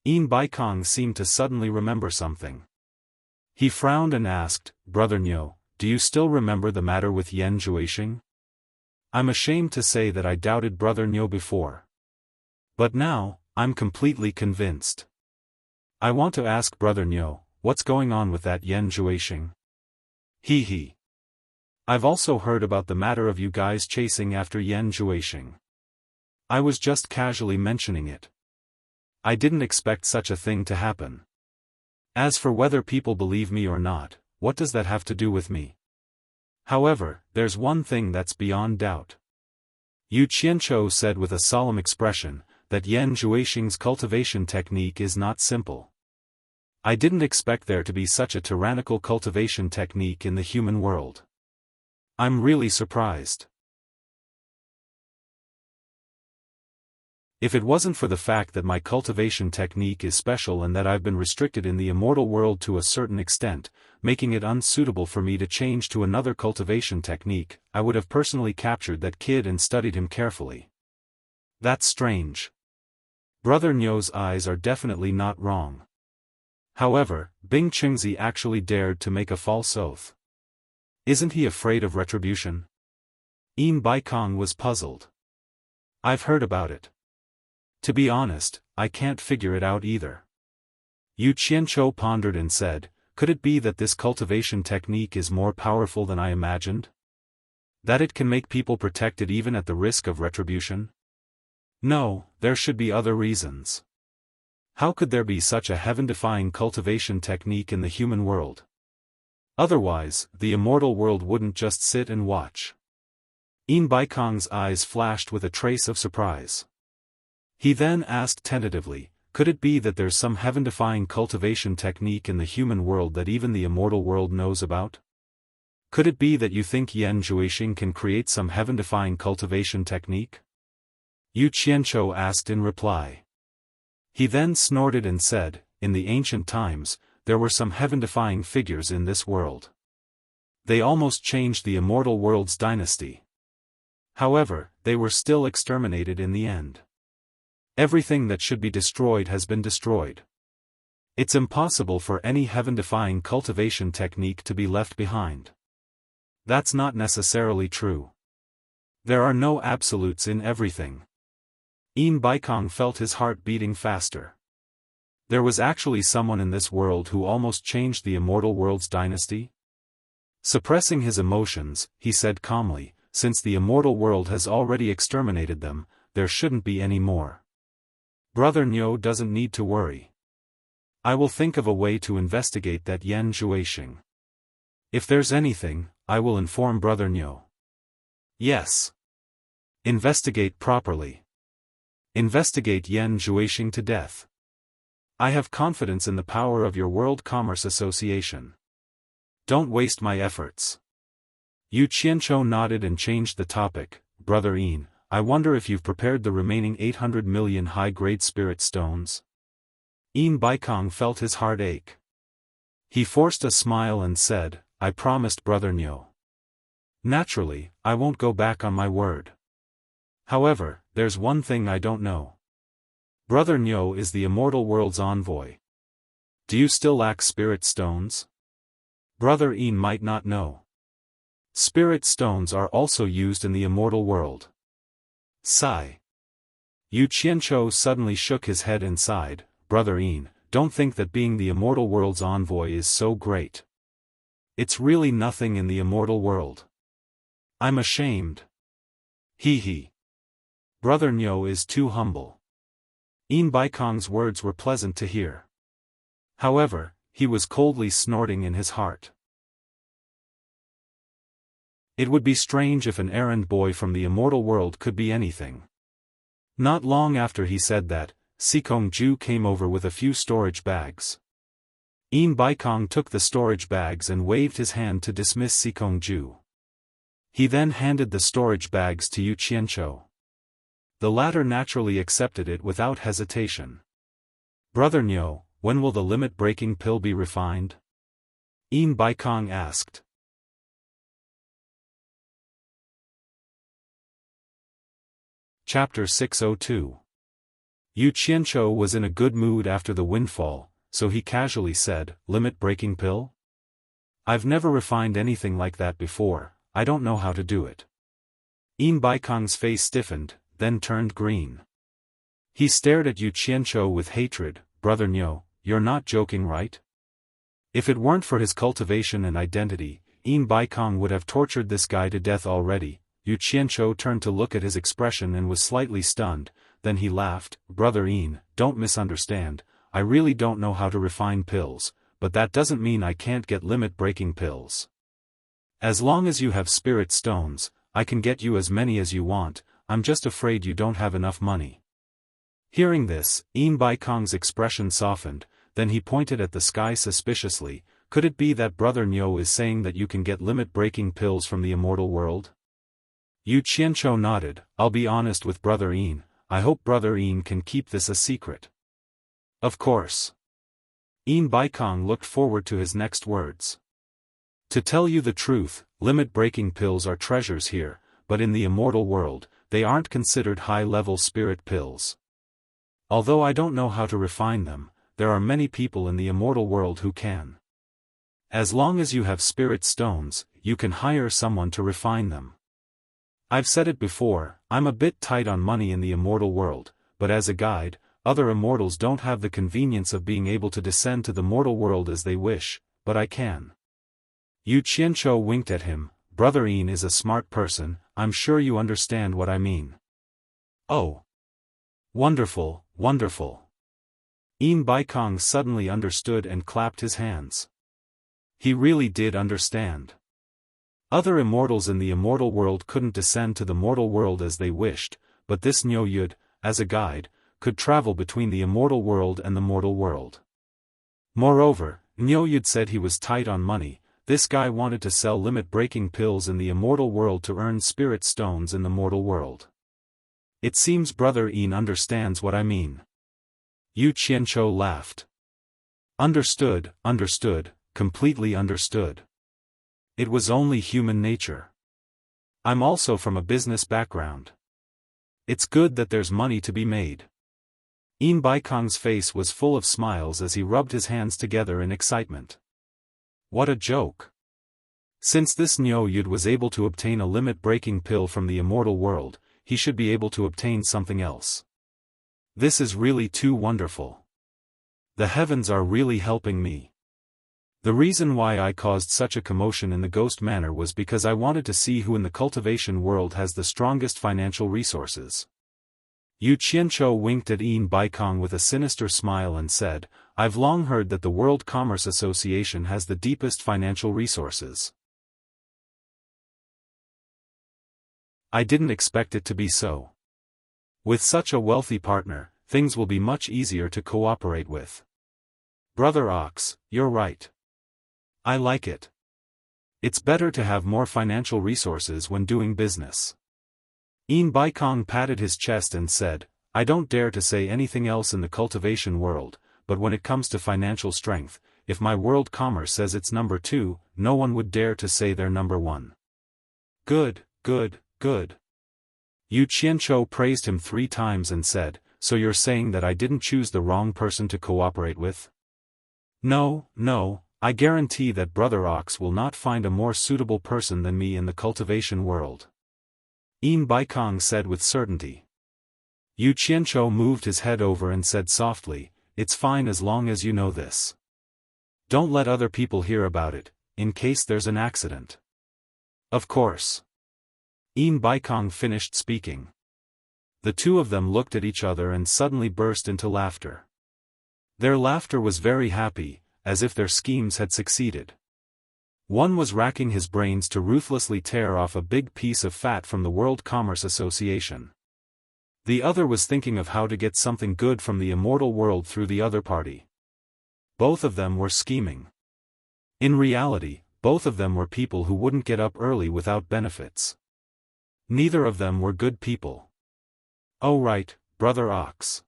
Yin Baikong seemed to suddenly remember something. He frowned and asked, "Brother Niu, do you still remember the matter with Yan Zhuixing? I'm ashamed to say that I doubted Brother Niu before. But now, I'm completely convinced. I want to ask Brother Niu, what's going on with that Yan Zhuixing? He. I've also heard about the matter of you guys chasing after Yan Zhuixing. I was just casually mentioning it. I didn't expect such a thing to happen. As for whether people believe me or not, what does that have to do with me? However, there's one thing that's beyond doubt." Yu Qianzhou said with a solemn expression, that Yan Zhuixing's cultivation technique is not simple. I didn't expect there to be such a tyrannical cultivation technique in the human world. I'm really surprised. If it wasn't for the fact that my cultivation technique is special and that I've been restricted in the immortal world to a certain extent, making it unsuitable for me to change to another cultivation technique, I would have personally captured that kid and studied him carefully. That's strange. Brother Nyo's eyes are definitely not wrong. However, Bing Chengzi actually dared to make a false oath. Isn't he afraid of retribution? Yin Baikong was puzzled. I've heard about it. To be honest, I can't figure it out either. Yu Qianzhou pondered and said, could it be that this cultivation technique is more powerful than I imagined? That it can make people protected even at the risk of retribution? No, there should be other reasons. How could there be such a heaven-defying cultivation technique in the human world? Otherwise, the immortal world wouldn't just sit and watch. Yin Baikong's eyes flashed with a trace of surprise. He then asked tentatively, could it be that there's some heaven-defying cultivation technique in the human world that even the immortal world knows about? Could it be that you think Yan Zhuixing can create some heaven-defying cultivation technique? Yu Qianzhou asked in reply. He then snorted and said, in the ancient times, there were some heaven-defying figures in this world. They almost changed the immortal world's dynasty. However, they were still exterminated in the end. Everything that should be destroyed has been destroyed. It's impossible for any heaven-defying cultivation technique to be left behind. That's not necessarily true. There are no absolutes in everything. Yin Baikong felt his heart beating faster. There was actually someone in this world who almost changed the immortal world's dynasty? Suppressing his emotions, he said calmly, since the immortal world has already exterminated them, there shouldn't be any more. Brother Nyo doesn't need to worry. I will think of a way to investigate that Yan Zhuixing. If there's anything, I will inform Brother Nyo. Yes. Investigate properly. Investigate Yan Zhuixing to death. I have confidence in the power of your World Commerce Association. Don't waste my efforts. Yu Qianzhou nodded and changed the topic. Brother Yin, I wonder if you've prepared the remaining 800 million high-grade spirit stones? Yin Baikong felt his heart ache. He forced a smile and said, I promised Brother Nyo. Naturally, I won't go back on my word. However, there's one thing I don't know. Brother Nyo is the immortal world's envoy. Do you still lack spirit stones? Brother Yin might not know. Spirit stones are also used in the immortal world. Sigh. Yu Qianzhou suddenly shook his head and sighed, Brother Yin, don't think that being the immortal world's envoy is so great. It's really nothing in the immortal world. I'm ashamed. Hee hee. Brother Nyo is too humble. Yin Baikong's words were pleasant to hear. However, he was coldly snorting in his heart. It would be strange if an errand boy from the immortal world could be anything. Not long after he said that, Sikong Ju came over with a few storage bags. Yin Baikong took the storage bags and waved his hand to dismiss Sikong Ju. He then handed the storage bags to Yu Qianzhou. The latter naturally accepted it without hesitation. Brother Nyo, when will the limit-breaking pill be refined? Yin Baikong asked. Chapter 602. Yu Qianzhou was in a good mood after the windfall, so he casually said, limit-breaking pill? I've never refined anything like that before, I don't know how to do it. Yin Baikong's face stiffened, then turned green. He stared at Yu Qianzhou with hatred. Brother Nyo, you're not joking, right? If it weren't for his cultivation and identity, Yin Baikong would have tortured this guy to death already. Yu Qianzhou turned to look at his expression and was slightly stunned, then he laughed. Brother Yin, don't misunderstand, I really don't know how to refine pills, but that doesn't mean I can't get limit-breaking pills. As long as you have spirit stones, I can get you as many as you want, I'm just afraid you don't have enough money. Hearing this, Yin Baikong's expression softened, then he pointed at the sky suspiciously. Could it be that Brother Nyo is saying that you can get limit-breaking pills from the immortal world? Yu Qianzhou nodded. I'll be honest with Brother Yin, I hope Brother Ian can keep this a secret. Of course. Ian Baikong looked forward to his next words. To tell you the truth, limit-breaking pills are treasures here, but in the immortal world, they aren't considered high-level spirit pills. Although I don't know how to refine them, there are many people in the immortal world who can. As long as you have spirit stones, you can hire someone to refine them. I've said it before, I'm a bit tight on money in the immortal world, but as a guide, other immortals don't have the convenience of being able to descend to the mortal world as they wish, but I can. Yu Qianzhou winked at him. Brother Ian is a smart person, I'm sure you understand what I mean. Oh. Wonderful, wonderful. Ian Baikong suddenly understood and clapped his hands. He really did understand. Other immortals in the immortal world couldn't descend to the mortal world as they wished, but this Niu Yud, as a guide, could travel between the immortal world and the mortal world. Moreover, Niu Yud said he was tight on money. This guy wanted to sell limit-breaking pills in the immortal world to earn spirit stones in the mortal world. It seems Brother Ian understands what I mean. Yu Qianzhou laughed. Understood, understood, completely understood. It was only human nature. I'm also from a business background. It's good that there's money to be made. Ian Baikong's face was full of smiles as he rubbed his hands together in excitement. What a joke. Since this Niu Yud was able to obtain a limit-breaking pill from the immortal world, he should be able to obtain something else. This is really too wonderful. The heavens are really helping me. The reason why I caused such a commotion in the ghost manor was because I wanted to see who in the cultivation world has the strongest financial resources. Yu Qianzhou winked at Ian Baikong with a sinister smile and said, I've long heard that the World Commerce Association has the deepest financial resources. I didn't expect it to be so. With such a wealthy partner, things will be much easier to cooperate with. Brother Ox, you're right. I like it. It's better to have more financial resources when doing business. Ian Baikong patted his chest and said, I don't dare to say anything else in the cultivation world, but when it comes to financial strength, if my world commerce says it's number 2, no one would dare to say they're number 1. Good, good, good. Yu Qianzhou praised him 3 times and said, so you're saying that I didn't choose the wrong person to cooperate with? No, no, I guarantee that Brother Ox will not find a more suitable person than me in the cultivation world. Ian Baikong said with certainty. Yu Qianzhou moved his head over and said softly, it's fine as long as you know this. Don't let other people hear about it, in case there's an accident. Of course. Ian Baikong finished speaking. The two of them looked at each other and suddenly burst into laughter. Their laughter was very happy, as if their schemes had succeeded. One was racking his brains to ruthlessly tear off a big piece of fat from the World Commerce Association. The other was thinking of how to get something good from the immortal world through the other party. Both of them were scheming. In reality, both of them were people who wouldn't get up early without benefits. Neither of them were good people. Oh right, Brother Ox.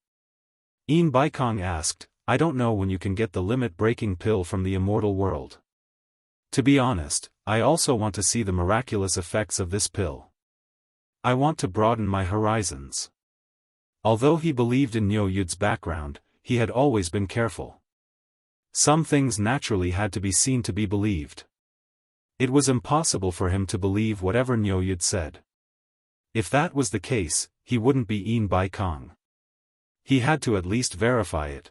Ian Baikong asked, I don't know when you can get the limit-breaking pill from the immortal world. To be honest, I also want to see the miraculous effects of this pill. I want to broaden my horizons. Although he believed in Niu Yud's background, he had always been careful. Some things naturally had to be seen to be believed. It was impossible for him to believe whatever Niu Yud said. If that was the case, he wouldn't be Ian Baikong. He had to at least verify it.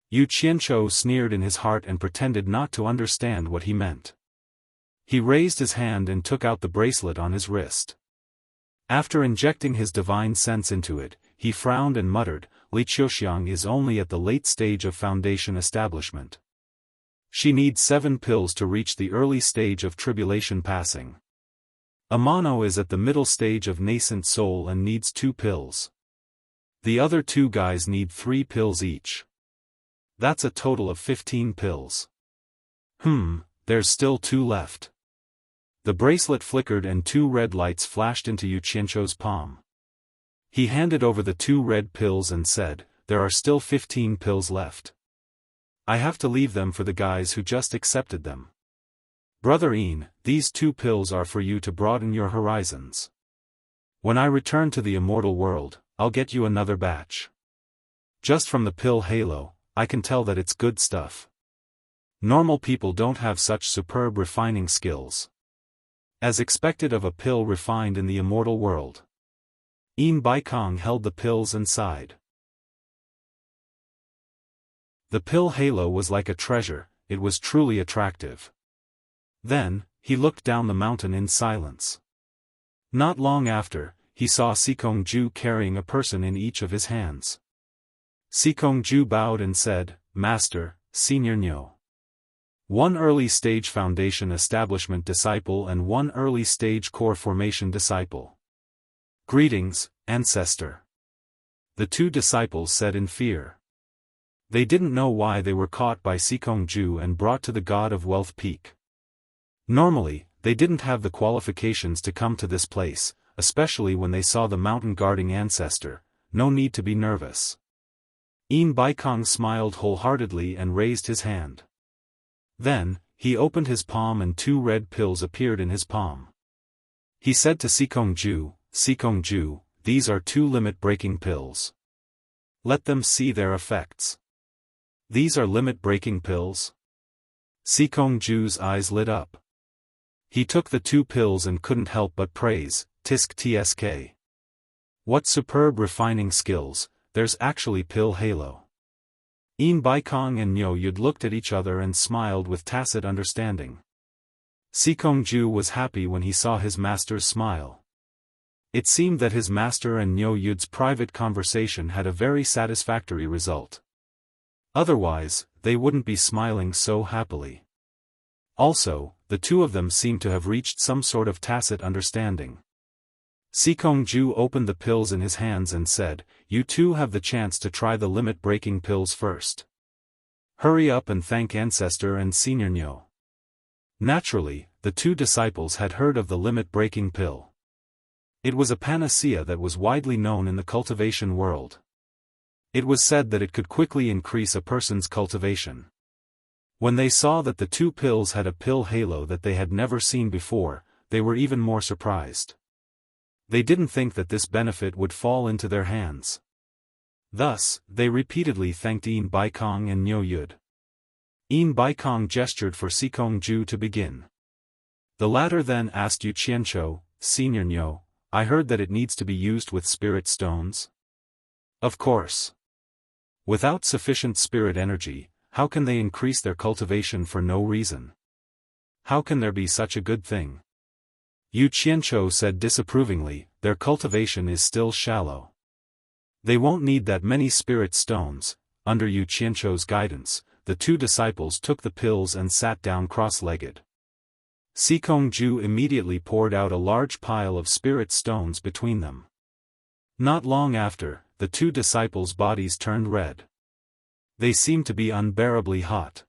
Yu Qianzhou sneered in his heart and pretended not to understand what he meant. He raised his hand and took out the bracelet on his wrist. After injecting his divine sense into it, he frowned and muttered, Li Qiuxiang is only at the late stage of foundation establishment. She needs 7 pills to reach the early stage of tribulation passing. Amano is at the middle stage of nascent soul and needs 2 pills. The other 2 guys need 3 pills each. That's a total of 15 pills. There's still 2 left. The bracelet flickered and 2 red lights flashed into Yu Qianzhou's palm. He handed over the 2 red pills and said, "There are still 15 pills left. I have to leave them for the guys who just accepted them. Brother Ian, these 2 pills are for you to broaden your horizons. When I return to the immortal world, I'll get you another batch. Just from the pill halo, I can tell that it's good stuff. Normal people don't have such superb refining skills. As expected of a pill refined in the immortal world." Ian Baikong held the pills and sighed. The pill halo was like a treasure, it was truly attractive. Then, he looked down the mountain in silence. Not long after, he saw Sikong Ju carrying a person in each of his hands. Sikong Ju bowed and said, "Master, Senior Nyo. 1 early stage foundation establishment disciple and 1 early stage core formation disciple. Greetings, ancestor." The 2 disciples said in fear. They didn't know why they were caught by Sikong Ju and brought to the God of Wealth Peak. Normally, they didn't have the qualifications to come to this place, especially when they saw the mountain guarding ancestor. No need to be nervous. Ian Baikong smiled wholeheartedly and raised his hand. Then, he opened his palm and 2 red pills appeared in his palm. He said to Sikong Ju, "These are 2 limit-breaking pills. Let them see their effects." "These are limit-breaking pills?" Sikong Ju's eyes lit up. He took the 2 pills and couldn't help but praise, "Tisk tsk. What superb refining skills, there's actually pill halo." Ian Baikong and Nyo Yud looked at each other and smiled with tacit understanding. Sikong Ju was happy when he saw his master's smile. It seemed that his master and Nyo Yud's private conversation had a very satisfactory result. Otherwise, they wouldn't be smiling so happily. Also, the 2 of them seemed to have reached some sort of tacit understanding. Sikong Ju opened the pills in his hands and said, "You 2 have the chance to try the limit-breaking pills first. Hurry up and thank Ancestor and Senior Nyo." Naturally, the 2 disciples had heard of the limit-breaking pill. It was a panacea that was widely known in the cultivation world. It was said that it could quickly increase a person's cultivation. When they saw that the 2 pills had a pill halo that they had never seen before, they were even more surprised. They didn't think that this benefit would fall into their hands. Thus, they repeatedly thanked Ian Baikong and Nyo Yud. Ian Baikong gestured for Sikong Ju to begin. The latter then asked Yu Qiancho, "Senior Nyo, I heard that it needs to be used with spirit stones?" "Of course. Without sufficient spirit energy, how can they increase their cultivation for no reason? How can there be such a good thing?" Yu Qiancho said disapprovingly, "Their cultivation is still shallow. They won't need that many spirit stones." Under Yu Qiancho's guidance, the 2 disciples took the pills and sat down cross-legged. Sikong Ju immediately poured out a large pile of spirit stones between them. Not long after, the 2 disciples' bodies turned red. They seemed to be unbearably hot.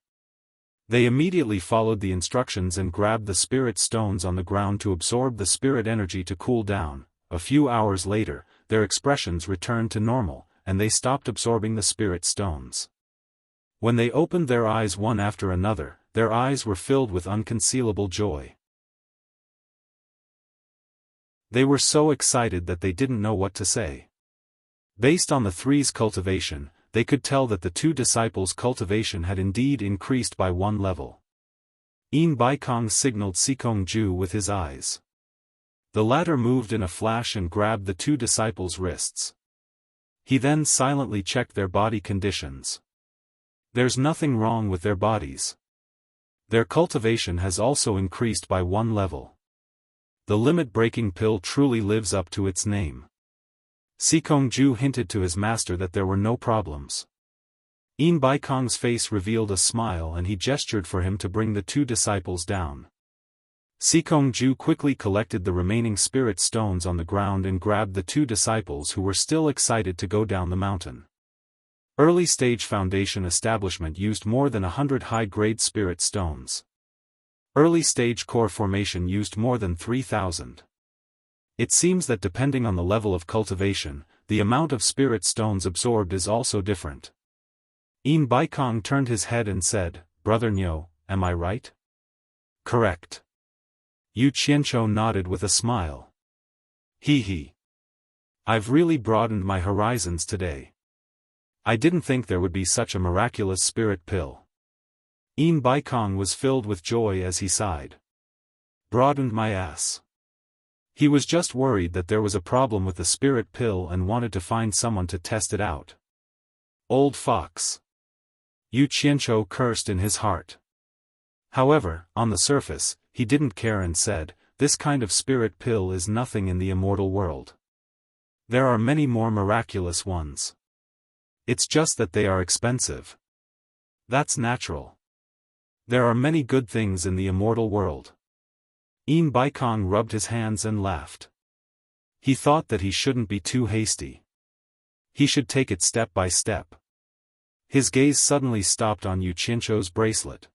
They immediately followed the instructions and grabbed the spirit stones on the ground to absorb the spirit energy to cool down. A few hours later, their expressions returned to normal, and they stopped absorbing the spirit stones. When they opened their eyes one after another, their eyes were filled with unconcealable joy. They were so excited that they didn't know what to say. Based on the 3's cultivation, they could tell that the 2 disciples' cultivation had indeed increased by 1 level. Ian Baikong signaled Sikong Ju with his eyes. The latter moved in a flash and grabbed the 2 disciples' wrists. He then silently checked their body conditions. There's nothing wrong with their bodies. Their cultivation has also increased by 1 level. The limit-breaking pill truly lives up to its name. Sikong Ju hinted to his master that there were no problems. Ian Baikong's face revealed a smile and he gestured for him to bring the 2 disciples down. Sikong Ju quickly collected the remaining spirit stones on the ground and grabbed the 2 disciples who were still excited to go down the mountain. Early stage foundation establishment used more than 100 high-grade spirit stones. Early stage core formation used more than 3,000. It seems that depending on the level of cultivation, the amount of spirit stones absorbed is also different. Baikong turned his head and said, Brother Nyo, am I right? Correct. Yu Qianzhou nodded with a smile. He. I've really broadened my horizons today. I didn't think there would be such a miraculous spirit pill. Baikong was filled with joy as he sighed. Broadened my ass. He was just worried that there was a problem with the spirit pill and wanted to find someone to test it out. Old fox. Yu Qianzhou cursed in his heart. However, on the surface, he didn't care and said, this kind of spirit pill is nothing in the immortal world. There are many more miraculous ones. It's just that they are expensive. That's natural. There are many good things in the immortal world. Baikong rubbed his hands and laughed. He thought that he shouldn't be too hasty. He should take it step by step. His gaze suddenly stopped on Yu Qianzhou's bracelet.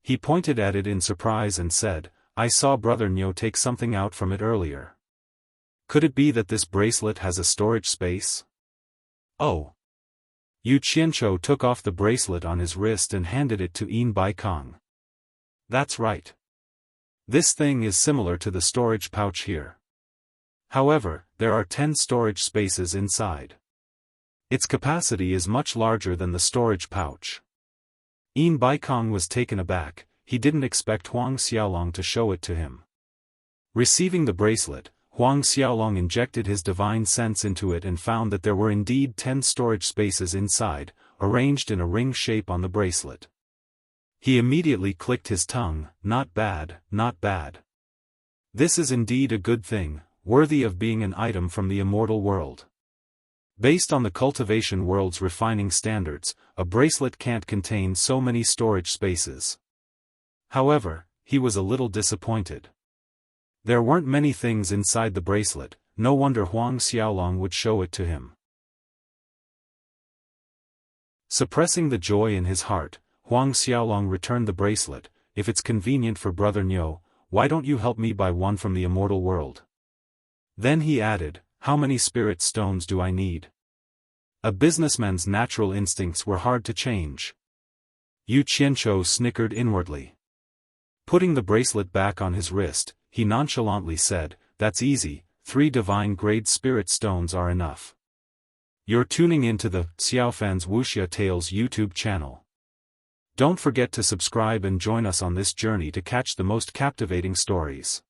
He pointed at it in surprise and said, I saw Brother Nyo take something out from it earlier. Could it be that this bracelet has a storage space? Oh. Yu Qianzhou took off the bracelet on his wrist and handed it to Baikong. That's right. This thing is similar to the storage pouch here. However, there are 10 storage spaces inside. Its capacity is much larger than the storage pouch. Baikong was taken aback. He didn't expect Huang Xiaolong to show it to him. Receiving the bracelet, Huang Xiaolong injected his divine sense into it and found that there were indeed 10 storage spaces inside, arranged in a ring shape on the bracelet. He immediately clicked his tongue, not bad, not bad. This is indeed a good thing, worthy of being an item from the immortal world. Based on the cultivation world's refining standards, a bracelet can't contain so many storage spaces. However, he was a little disappointed. There weren't many things inside the bracelet, no wonder Huang Xiaolong would show it to him. Suppressing the joy in his heart, Huang Xiaolong returned the bracelet. If it's convenient for Brother Nyo, why don't you help me buy one from the immortal world? Then he added, how many spirit stones do I need? A businessman's natural instincts were hard to change. Yu Qianzhou snickered inwardly. Putting the bracelet back on his wrist, he nonchalantly said, that's easy, 3 divine-grade spirit stones are enough. You're tuning into the Xiaofan's Wuxia Tales YouTube channel. Don't forget to subscribe and join us on this journey to catch the most captivating stories.